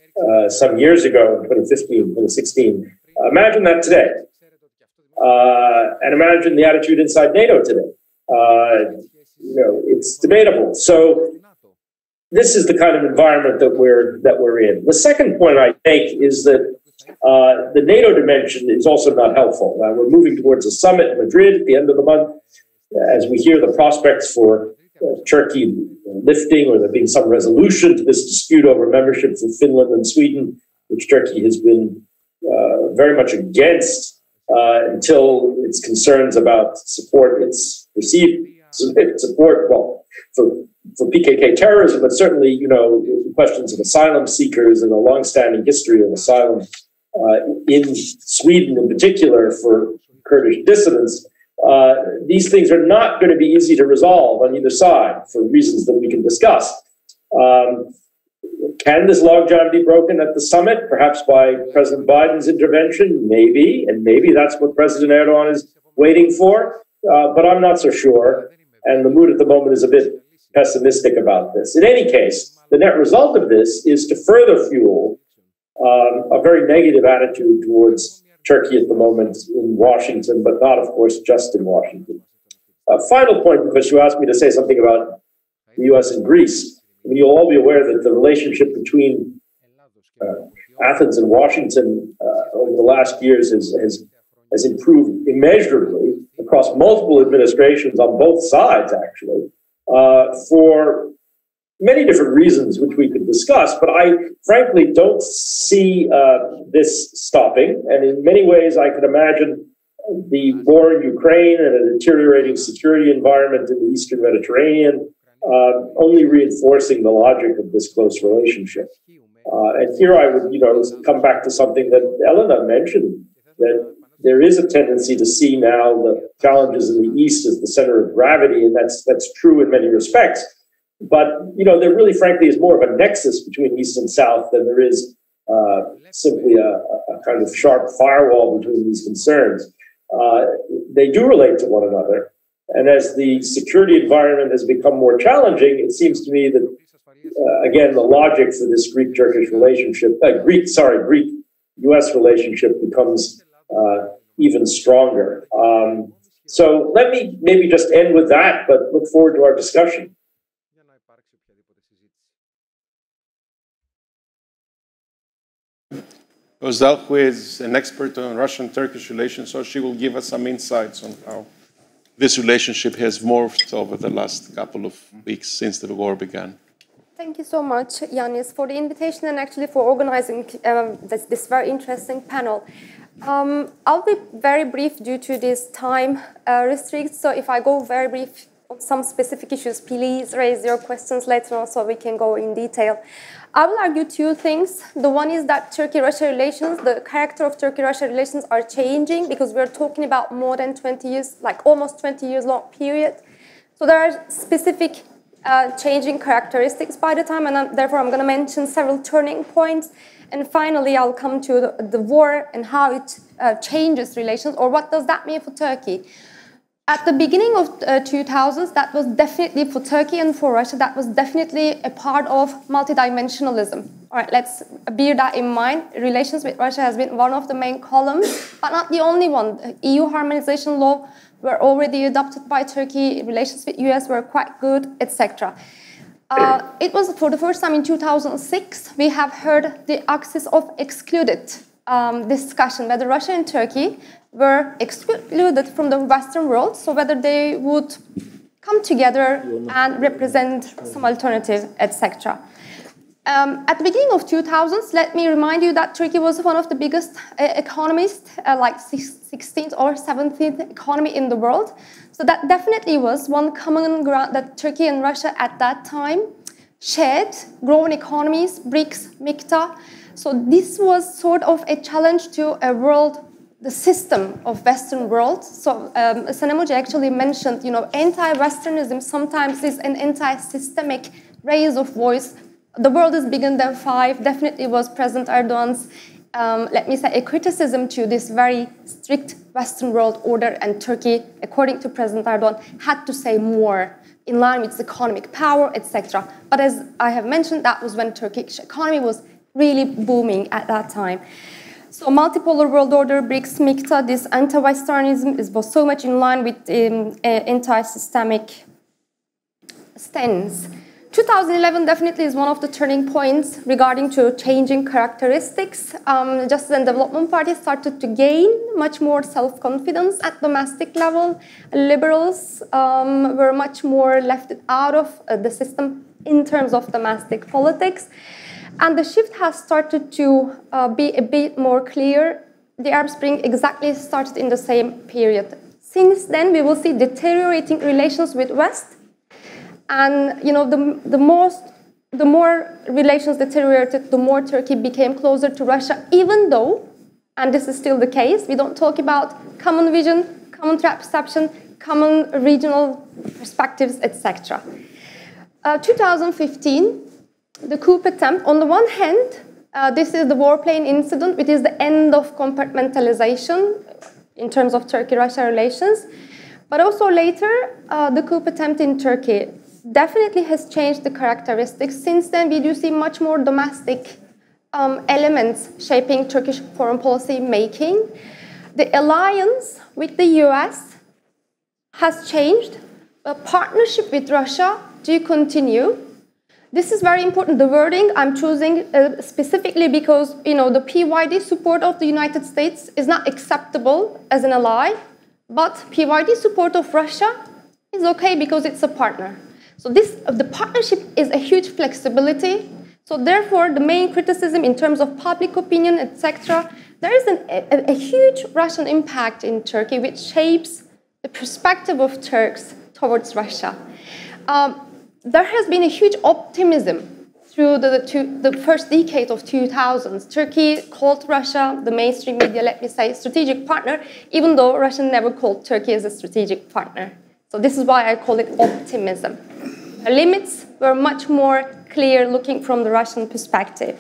some years ago, in 2015, 2016, imagine that today. And imagine the attitude inside NATO today. It's debatable. So this is the kind of environment that we're in. The second point I make is that the NATO dimension is also not helpful. We're moving towards a summit in Madrid at the end of the month. As we hear the prospects for Turkey lifting or there being some resolution to this dispute over membership for Finland and Sweden, which Turkey has been very much against until its concerns about its perceived support, for PKK terrorism, but certainly, questions of asylum seekers and a longstanding history of asylum in Sweden in particular for Kurdish dissidents. These things are not going to be easy to resolve on either side for reasons that we can discuss. Can this logjam be broken at the summit, perhaps by President Biden's intervention? Maybe, and maybe that's what President Erdogan is waiting for. but I'm not so sure. And the mood at the moment is a bit pessimistic about this. In any case, the net result of this is to further fuel a very negative attitude towards Turkey at the moment in Washington, but not, of course, just in Washington. A final point, because you asked me to say something about the US and Greece. I mean, you'll all be aware that the relationship between Athens and Washington over the last years has improved immeasurably across multiple administrations on both sides, actually, for many different reasons, which we could discuss. But I frankly don't see this stopping. And in many ways, I could imagine the war in Ukraine and a deteriorating security environment in the Eastern Mediterranean only reinforcing the logic of this close relationship. And here I would, come back to something that Elena mentioned, that there is a tendency to see now the challenges in the East as the center of gravity, and that's true in many respects. But, there really, frankly, is more of a nexus between East and South than there is simply a kind of sharp firewall between these concerns. They do relate to one another. And as the security environment has become more challenging, it seems to me that, again, the logic for this Greek-Turkish relationship, Greek-US relationship becomes even stronger. So let me maybe just end with that, but look forward to our discussion. Ozal, who is an expert on Russian-Turkish relations, so she will give us some insights on how this relationship has morphed over the last couple of weeks since the war began. Thank you so much, Ioannis, for the invitation and actually for organizing this very interesting panel. I'll be very brief due to this time restrictions. So if I go very brief on some specific issues, please raise your questions later on so we can go in detail. I will argue two things. The one is that Turkey-Russia relations, the character of Turkey-Russia relations are changing because we're talking about more than 20 years, like almost 20 years long period. So there are specific changing characteristics by the time, and therefore I'm going to mention several turning points. And finally, I'll come to the war and how it changes relations, or what does that mean for Turkey. At the beginning of 2000s, that was definitely for Turkey and for Russia, that was definitely a part of multidimensionalism. All right, let's bear that in mind. Relations with Russia has been one of the main columns, but not the only one. EU harmonization law were already adopted by Turkey. Relations with US were quite good, etc. It was for the first time in 2006, we have heard the axis of excluded discussion, whether Russia and Turkey were excluded from the Western world, so whether they would come together and represent some alternative, etc. At the beginning of 2000s, let me remind you that Turkey was one of the biggest economies, like 16th or 17th economy in the world. So that definitely was one common ground that Turkey and Russia at that time shared, growing economies, BRICS, MICTA. So this was sort of a challenge to a world, the system of Western world. So Sanemuji actually mentioned, anti-Westernism sometimes is an anti-systemic raise of voice. The world is bigger than five, definitely was President Erdogan's, a criticism to this very strict Western world order, and Turkey, according to President Erdogan, had to say more in line with its economic power, etc. But as I have mentioned, that was when Turkish economy was really booming at that time. So multipolar world order, BRICS, MICTA, this anti-Westernism was so much in line with anti-systemic stance. 2011 definitely is one of the turning points regarding to changing characteristics. Justice and Development Party started to gain much more self-confidence at domestic level. Liberals were much more left out of the system in terms of domestic politics. And the shift has started to be a bit more clear. The Arab Spring exactly started in the same period. Since then, we will see deteriorating relations with West. And the more relations deteriorated, the more Turkey became closer to Russia, even though, and this is still the case, we don't talk about common vision, common perception, common regional perspectives, etc. 2015, the coup attempt, on the one hand, this is the warplane incident, which is the end of compartmentalization in terms of Turkey-Russia relations. But also later, the coup attempt in Turkey definitely has changed the characteristics. Since then, we do see much more domestic elements shaping Turkish foreign policy making. The alliance with the US has changed. A partnership with Russia do continue. This is very important. The wording I'm choosing specifically because the PYD support of the United States is not acceptable as an ally, but PYD support of Russia is okay because it's a partner. So the partnership is a huge flexibility. So therefore, the main criticism in terms of public opinion, etc., there is a huge Russian impact in Turkey which shapes the perspective of Turks towards Russia. There has been a huge optimism through the first decade of 2000s. Turkey called Russia, the mainstream media, let me say, strategic partner, even though Russia never called Turkey as a strategic partner. So this is why I call it optimism. The limits were much more clear looking from the Russian perspective.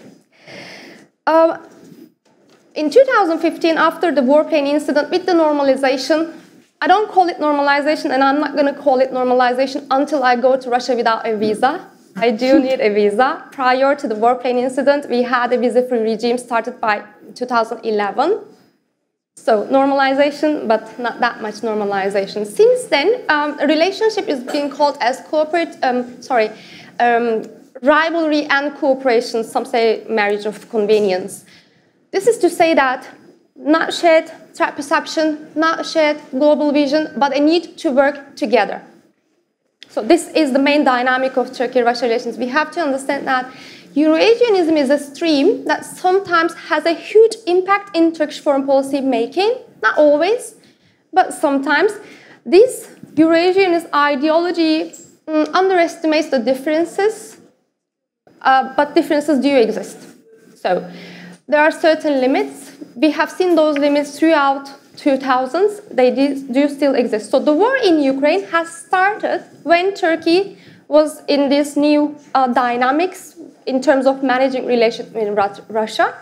In 2015, after the warplane incident with the normalization, I don't call it normalization, and I'm not going to call it normalization until I go to Russia without a visa. I do need a visa. Prior to the warplane incident, we had a visa-free regime started by 2011. So normalization, but not that much normalization. Since then, a relationship is being called as rivalry and cooperation. Some say marriage of convenience. This is to say that not shared threat perception, not shared global vision, but a need to work together. So this is the main dynamic of Turkey-Russia relations. We have to understand that Eurasianism is a stream that sometimes has a huge impact in Turkish foreign policy making, not always, but sometimes. This Eurasianist ideology underestimates the differences, but differences do exist. So there are certain limits. We have seen those limits throughout 2000s. They do still exist. So the war in Ukraine has started when Turkey was in this new dynamics in terms of managing relations with Russia.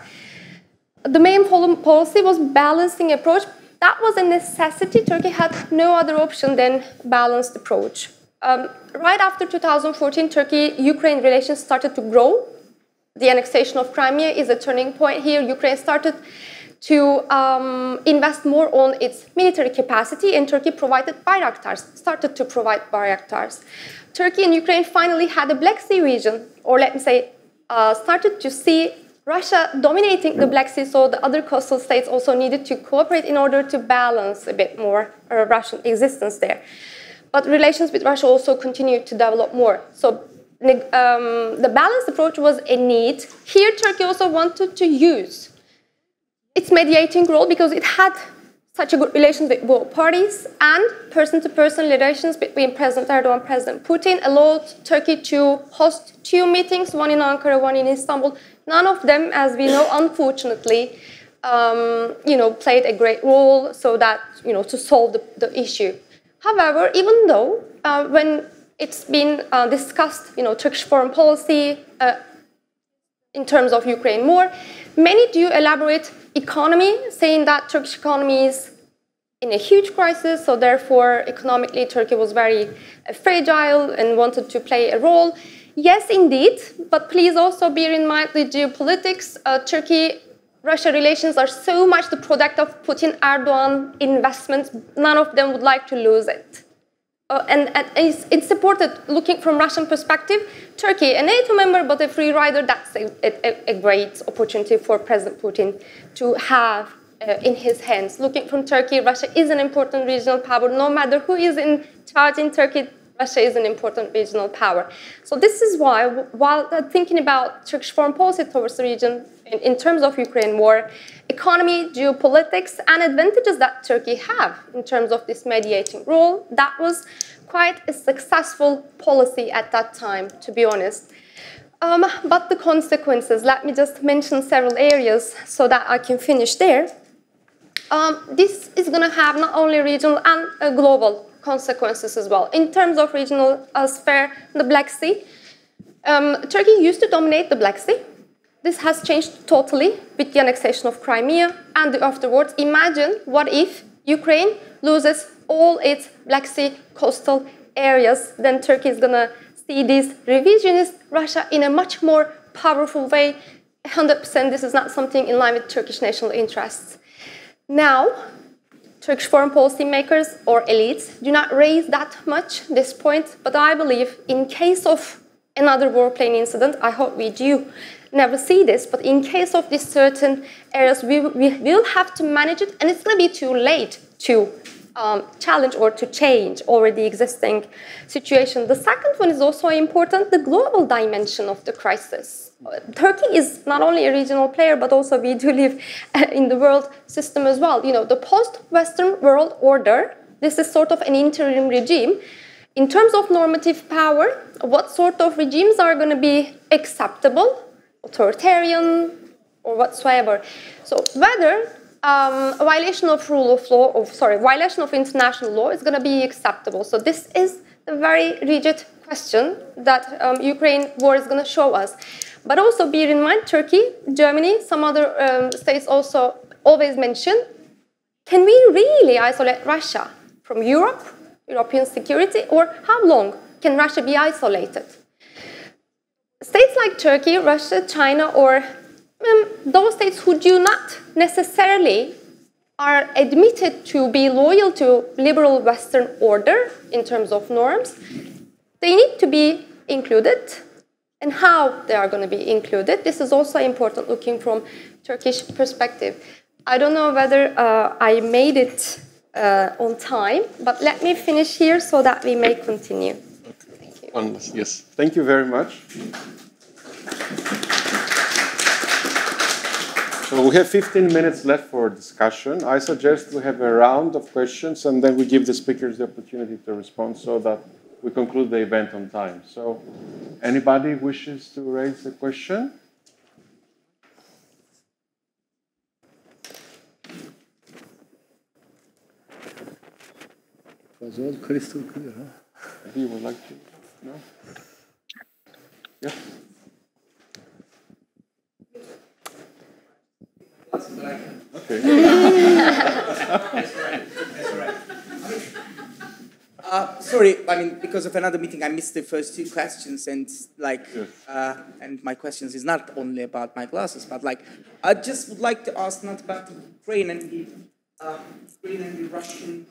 The main policy was balancing approach. That was a necessity. Turkey had no other option than balanced approach. Right after 2014, Turkey-Ukraine relations started to grow. The annexation of Crimea is a turning point here. Ukraine started to invest more on its military capacity, and Turkey started to provide Bayraktars. Turkey and Ukraine finally had the Black Sea region, or let me say, started to see Russia dominating the Black Sea, so the other coastal states also needed to cooperate in order to balance a bit more Russian existence there. But relations with Russia also continued to develop more. So the balanced approach was a need. Here, Turkey also wanted to use its mediating role because it had such a good relation with both parties, and person-to-person relations between President Erdogan and President Putin allowed Turkey to host 2 meetings, one in Ankara, one in Istanbul. None of them, as we know, unfortunately, played a great role so that, to solve the issue. However, even though when it's been discussed, Turkish foreign policy in terms of Ukraine more, many do elaborate economy, saying that Turkish economy is in a huge crisis, so therefore economically Turkey was very fragile and wanted to play a role. Yes, indeed, but please also bear in mind the geopolitics. Turkey-Russia relations are so much the product of Putin-Erdogan investments. None of them would like to lose it. And it's supported, looking from Russian perspective, Turkey, a NATO member but a free rider, that's a great opportunity for President Putin to have in his hands. Looking from Turkey, Russia is an important regional power. No matter who is in charge in Turkey, Russia is an important regional power. So this is why, while thinking about Turkish foreign policy towards the region in terms of Ukraine war, economy, geopolitics, and advantages that Turkey have in terms of this mediating role, that was quite a successful policy at that time, to be honest. But the consequences, let me just mention several areas so that I can finish there. This is going to have not only regional and global consequences as well. In terms of regional sphere, the Black Sea, Turkey used to dominate the Black Sea. This has changed totally with the annexation of Crimea and afterwards. Imagine what if Ukraine loses all its Black Sea coastal areas, then Turkey is going to see this revisionist Russia in a much more powerful way. 100% this is not something in line with Turkish national interests. Now, Turkish foreign policy makers or elites do not raise that much this point, but I believe in case of another warplane incident, I hope we do never see this, but in case of these certain areas, we will have to manage it, and it's going to be too late to challenge or to change already existing situation. The second one is also important, the global dimension of the crisis. Turkey is not only a regional player, but also we do live in the world system as well. You know, the post-Western world order, this is sort of an interim regime. In terms of normative power, what sort of regimes are going to be acceptable, authoritarian, or whatsoever? So whether a violation of rule of law, violation of international law is going to be acceptable. So this is a very rigid question that Ukraine war is going to show us. But also bear in mind, Turkey, Germany, some other states also always mention, can we really isolate Russia from Europe, European security, or how long can Russia be isolated? States like Turkey, Russia, China, or those states who do not necessarily are admitted to be loyal to liberal Western order in terms of norms, they need to be included. And how they are going to be included. This is also important looking from Turkish perspective. I don't know whether I made it on time, but let me finish here so that we may continue. Thank you. Yes, thank you very much. So we have 15 minutes left for discussion. I suggest we have a round of questions and then we give the speakers the opportunity to respond so that we conclude the event on time. So, anybody wishes to raise a question? It was all crystal clear, huh? Maybe you would like to? No? Yes? Okay. That's right. Sorry, I mean, because of another meeting, I missed the first two questions, and and my questions is not only about my classes, but I just would like to ask not about the Ukraine and the Russian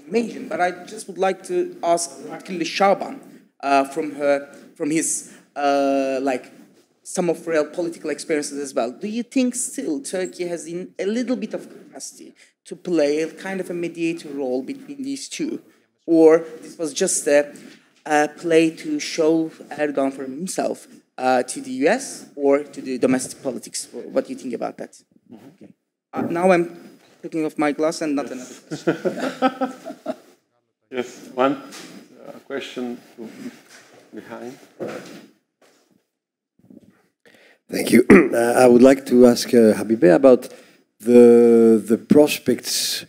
invasion, but I just would like to ask particularly Shaban from his some of real political experiences as well. Do you think still Turkey has a little bit of capacity to play a kind of a mediator role between these two? Or this was just a play to show Erdogan from himself to the US or to the domestic politics? What do you think about that? Okay. Now I'm taking off my glass and not another question. Yes, one question behind. Thank you. I would like to ask Habibe about the prospects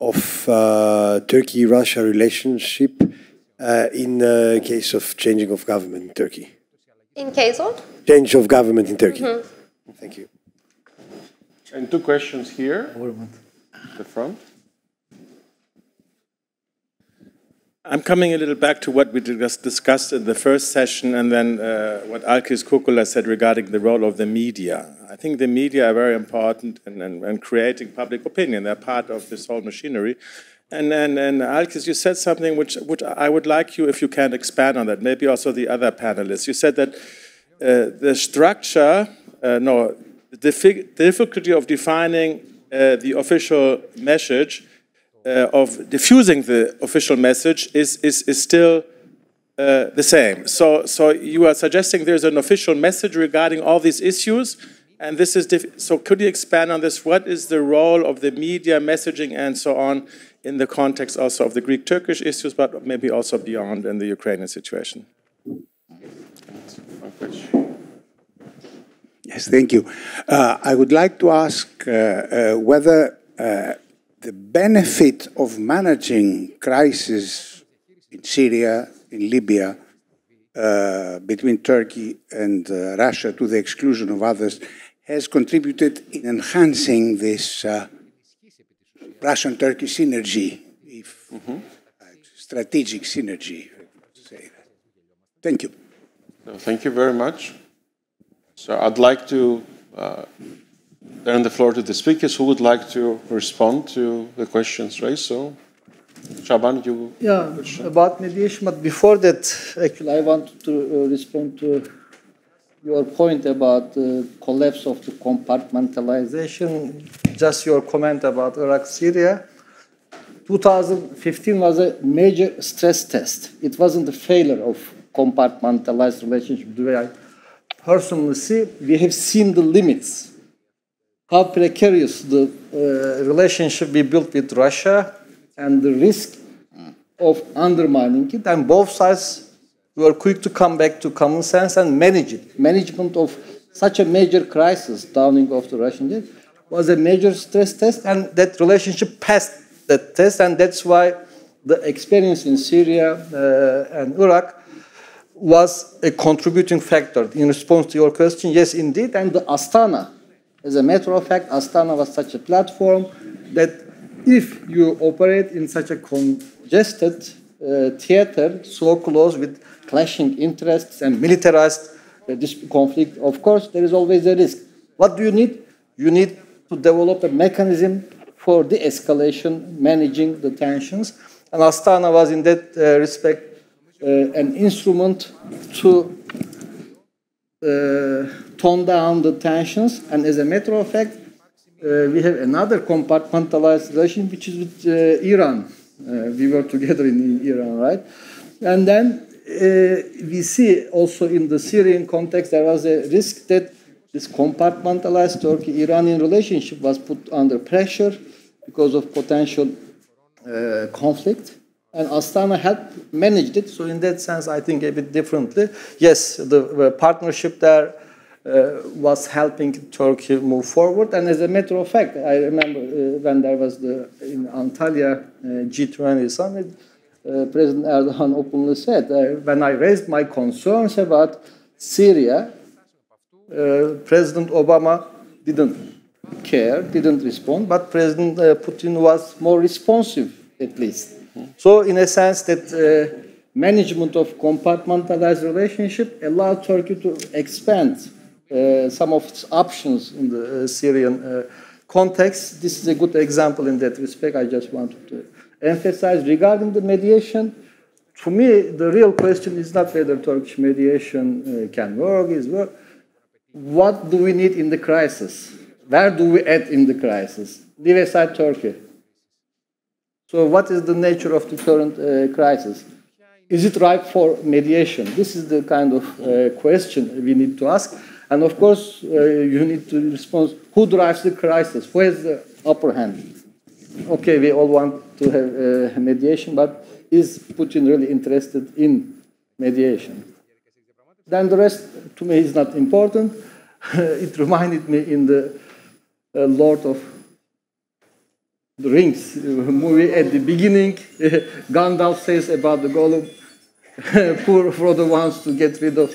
of Turkey-Russia relationship in case of changing of government in Turkey. In case of? Change of government in Turkey. Mm-hmm. Thank you. And two questions here. The front. I'm coming a little back to what we just discussed in the first session and then what Alkis Kukula said regarding the role of the media. I think the media are very important in creating public opinion. They're part of this whole machinery. And Alkis, you said something which I would like you, if you can expand on that, maybe also the other panelists. You said that the structure, the difficulty of defining the official message of diffusing the official message is still the same. So you are suggesting there's an official message regarding all these issues, and this is so. Could you expand on this? What is the role of the media messaging and so on in the context also of the Greek-Turkish issues, but maybe also beyond in the Ukrainian situation? Yes, thank you. I would like to ask whether the benefit of managing crisis in Syria, in Libya, between Turkey and Russia to the exclusion of others has contributed in enhancing this Russian-Turkey synergy, if strategic synergy, I would say that. Thank you. So thank you very much. So I'd like to turn the floor to the speakers who would like to respond to the questions raised. So, Shaban, you... Yeah, about mediation, but before that, actually, I want to respond to your point about the collapse of the compartmentalization, just your comment about Iraq, Syria. 2015 was a major stress test. It wasn't a failure of compartmentalized relationship. The way I personally see, we have seen the limits, how precarious the relationship we built with Russia and the risk of undermining it. And both sides were quick to come back to common sense and manage it. Management of such a major crisis, downing of the Russian debt, was a major stress test, and that relationship passed that test, and that's why the experience in Syria and Iraq was a contributing factor. In response to your question, yes, indeed, and the Astana, as a matter of fact, Astana was such a platform that if you operate in such a congested theater, so close with clashing interests and militarized this conflict, of course, there is always a risk. What do you need? You need to develop a mechanism for de-escalation, managing the tensions. And Astana was, in that respect, an instrument to tone down the tensions. And as a matter of fact, we have another compartmentalized relation, which is with Iran. We were together in Iran, right? And then we see also in the Syrian context, there was a risk that this compartmentalized Turkey-Iranian relationship was put under pressure because of potential conflict. And Astana helped manage it. So in that sense, I think a bit differently. Yes, the partnership there was helping Turkey move forward. And as a matter of fact, I remember when there was in Antalya G20 summit, President Erdogan openly said, when I raised my concerns about Syria, President Obama didn't care, didn't respond, but President Putin was more responsive, at least. So in a sense that management of compartmentalized relationship allowed Turkey to expand some of its options in the Syrian context. This is a good example in that respect. I just wanted to emphasize. Regarding the mediation, to me, the real question is not whether Turkish mediation can work, what do we need in the crisis? Where do we add in the crisis? Leave aside Turkey. So what is the nature of the current crisis? Is it ripe for mediation? This is the kind of question we need to ask. And of course, you need to respond, who drives the crisis? Who has the upper hand? Okay, we all want to have mediation, but is Putin really interested in mediation? Then the rest, to me, is not important. It reminded me in the Lord of the Rings movie at the beginning, Gandalf says about the Gollum, poor Frodo wants to get rid of,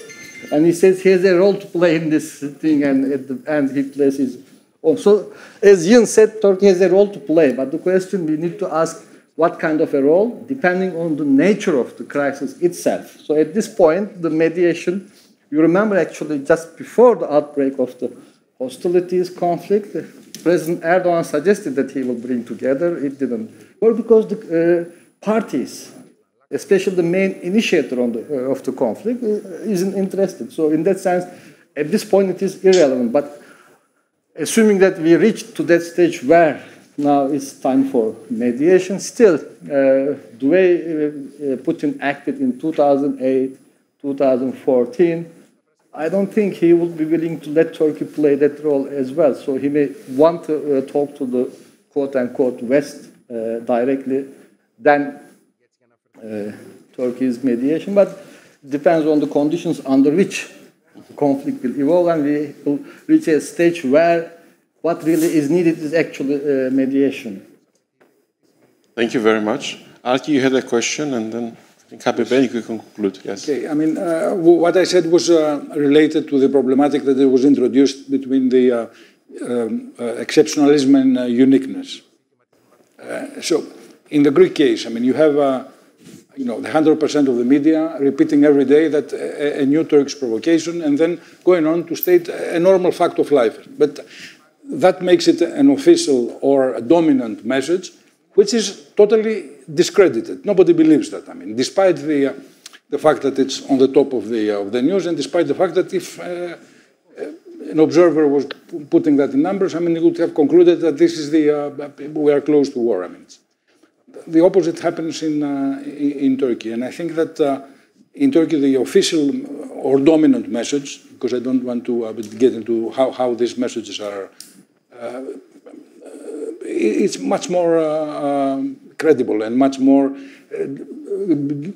and he says he has a role to play in this thing, and at the end he plays his own. So, as Yun said, Turkey has a role to play, but the question we need to ask, what kind of a role, depending on the nature of the crisis itself. So at this point, the mediation, you remember actually just before the outbreak of the hostilities, conflict, President Erdogan suggested that he will bring together. It didn't work because the parties, especially the main initiator of the conflict, isn't interested. So in that sense, at this point, it is irrelevant. But assuming that we reached to that stage where now it's time for mediation, still, the way Putin acted in 2008, 2014, I don't think he would be willing to let Turkey play that role as well. So he may want to talk to the quote-unquote West directly than Turkey's mediation, but it depends on the conditions under which the conflict will evolve, and we will reach a stage where what really is needed is actually mediation. Thank you very much. Alki, you had a question, and then I think Happy Ben, you can conclude. Yes. Okay. I mean, what I said was related to the problematic that was introduced between the exceptionalism and uniqueness. So in the Greek case, I mean, you have the 100% of the media repeating every day that a new Turkish provocation and then going on to state a normal fact of life. But that makes it an official or a dominant message, which is totally discredited. Nobody believes that. I mean, despite the fact that it's on the top of the news, and despite the fact that if an observer was putting that in numbers, I mean, he would have concluded that this is we are close to war. I mean, the opposite happens in Turkey, and I think that in Turkey the official or dominant message, because I don't want to get into how these messages are, it's much more credible and much more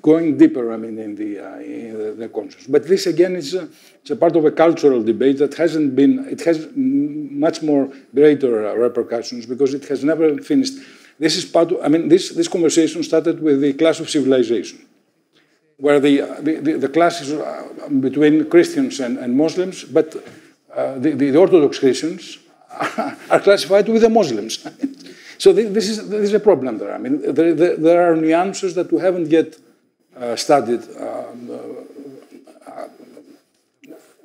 going deeper. I mean, in the conscience. But this again is it's a part of a cultural debate that hasn't been. It has much more greater repercussions because it has never finished. This is part of, I mean, this conversation started with the clash of civilization, where the clash is between Christians and Muslims, but the Orthodox Christians are classified with the Muslims. So this is a problem there. I mean, there are nuances that we haven't yet studied,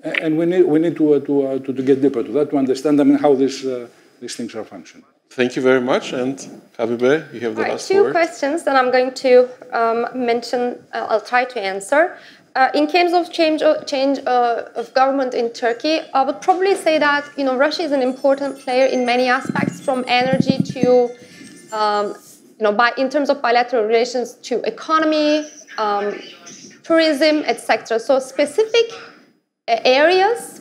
and we need to get deeper to that to understand. I mean, how these things are functioning. Thank you very much, and Habibe, you have the last word. Two questions that I'm going to mention. I'll try to answer. In terms of change of government in Turkey, I would probably say that Russia is an important player in many aspects, from energy to in terms of bilateral relations to economy, tourism, etc. So specific areas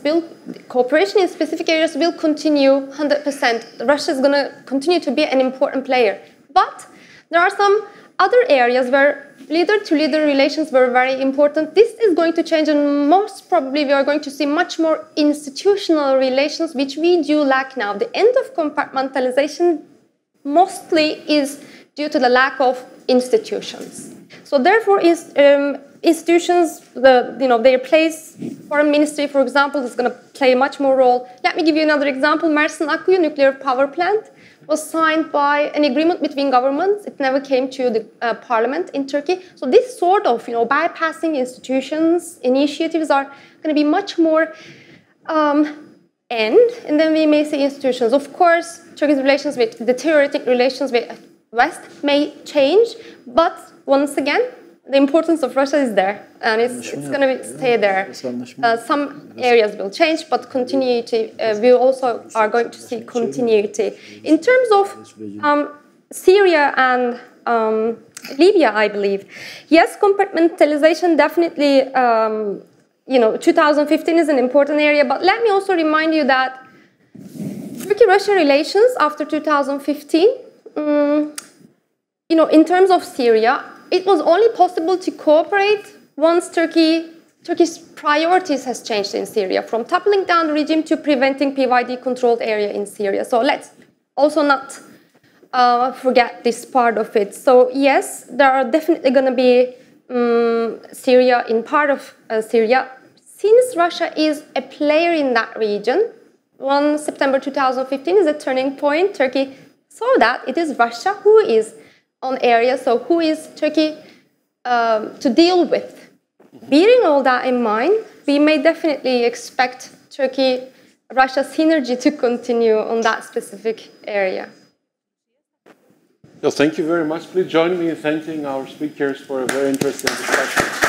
cooperation in specific areas will continue 100%. Russia is going to continue to be an important player, but there are some other areas where leader-to-leader relations were very important. This is going to change, and most probably we are going to see much more institutional relations, which we do lack now. The end of compartmentalization mostly is due to the lack of institutions. So therefore, institutions, their place, foreign ministry, for example, is going to play a much more role. Let me give you another example. Mersin Akkuyu nuclear power plant was signed by an agreement between governments. It never came to the parliament in Turkey. So this sort of, bypassing institutions, initiatives are going to be much more and then we may see institutions. Of course, Turkey's relations with the theoretic relations with West may change, but once again, the importance of Russia is there, and it's going to stay there. Some areas will change, but continuity, we also are going to see continuity. In terms of Syria and Libya, I believe, yes, compartmentalization definitely, 2015 is an important area, but let me also remind you that Turkey-Russia relations after 2015, in terms of Syria, it was only possible to cooperate once Turkey's priorities has changed in Syria, from toppling down the regime to preventing PYD-controlled area in Syria. So let's also not forget this part of it. So yes, there are definitely going to be Syria in part of Syria. Since Russia is a player in that region, 1 September 2015 is a turning point. Turkey saw that it is Russia who is on area, so who is Turkey to deal with? Bearing all that in mind, we may definitely expect Turkey-Russia synergy to continue on that specific area. Well, thank you very much. Please join me in thanking our speakers for a very interesting discussion.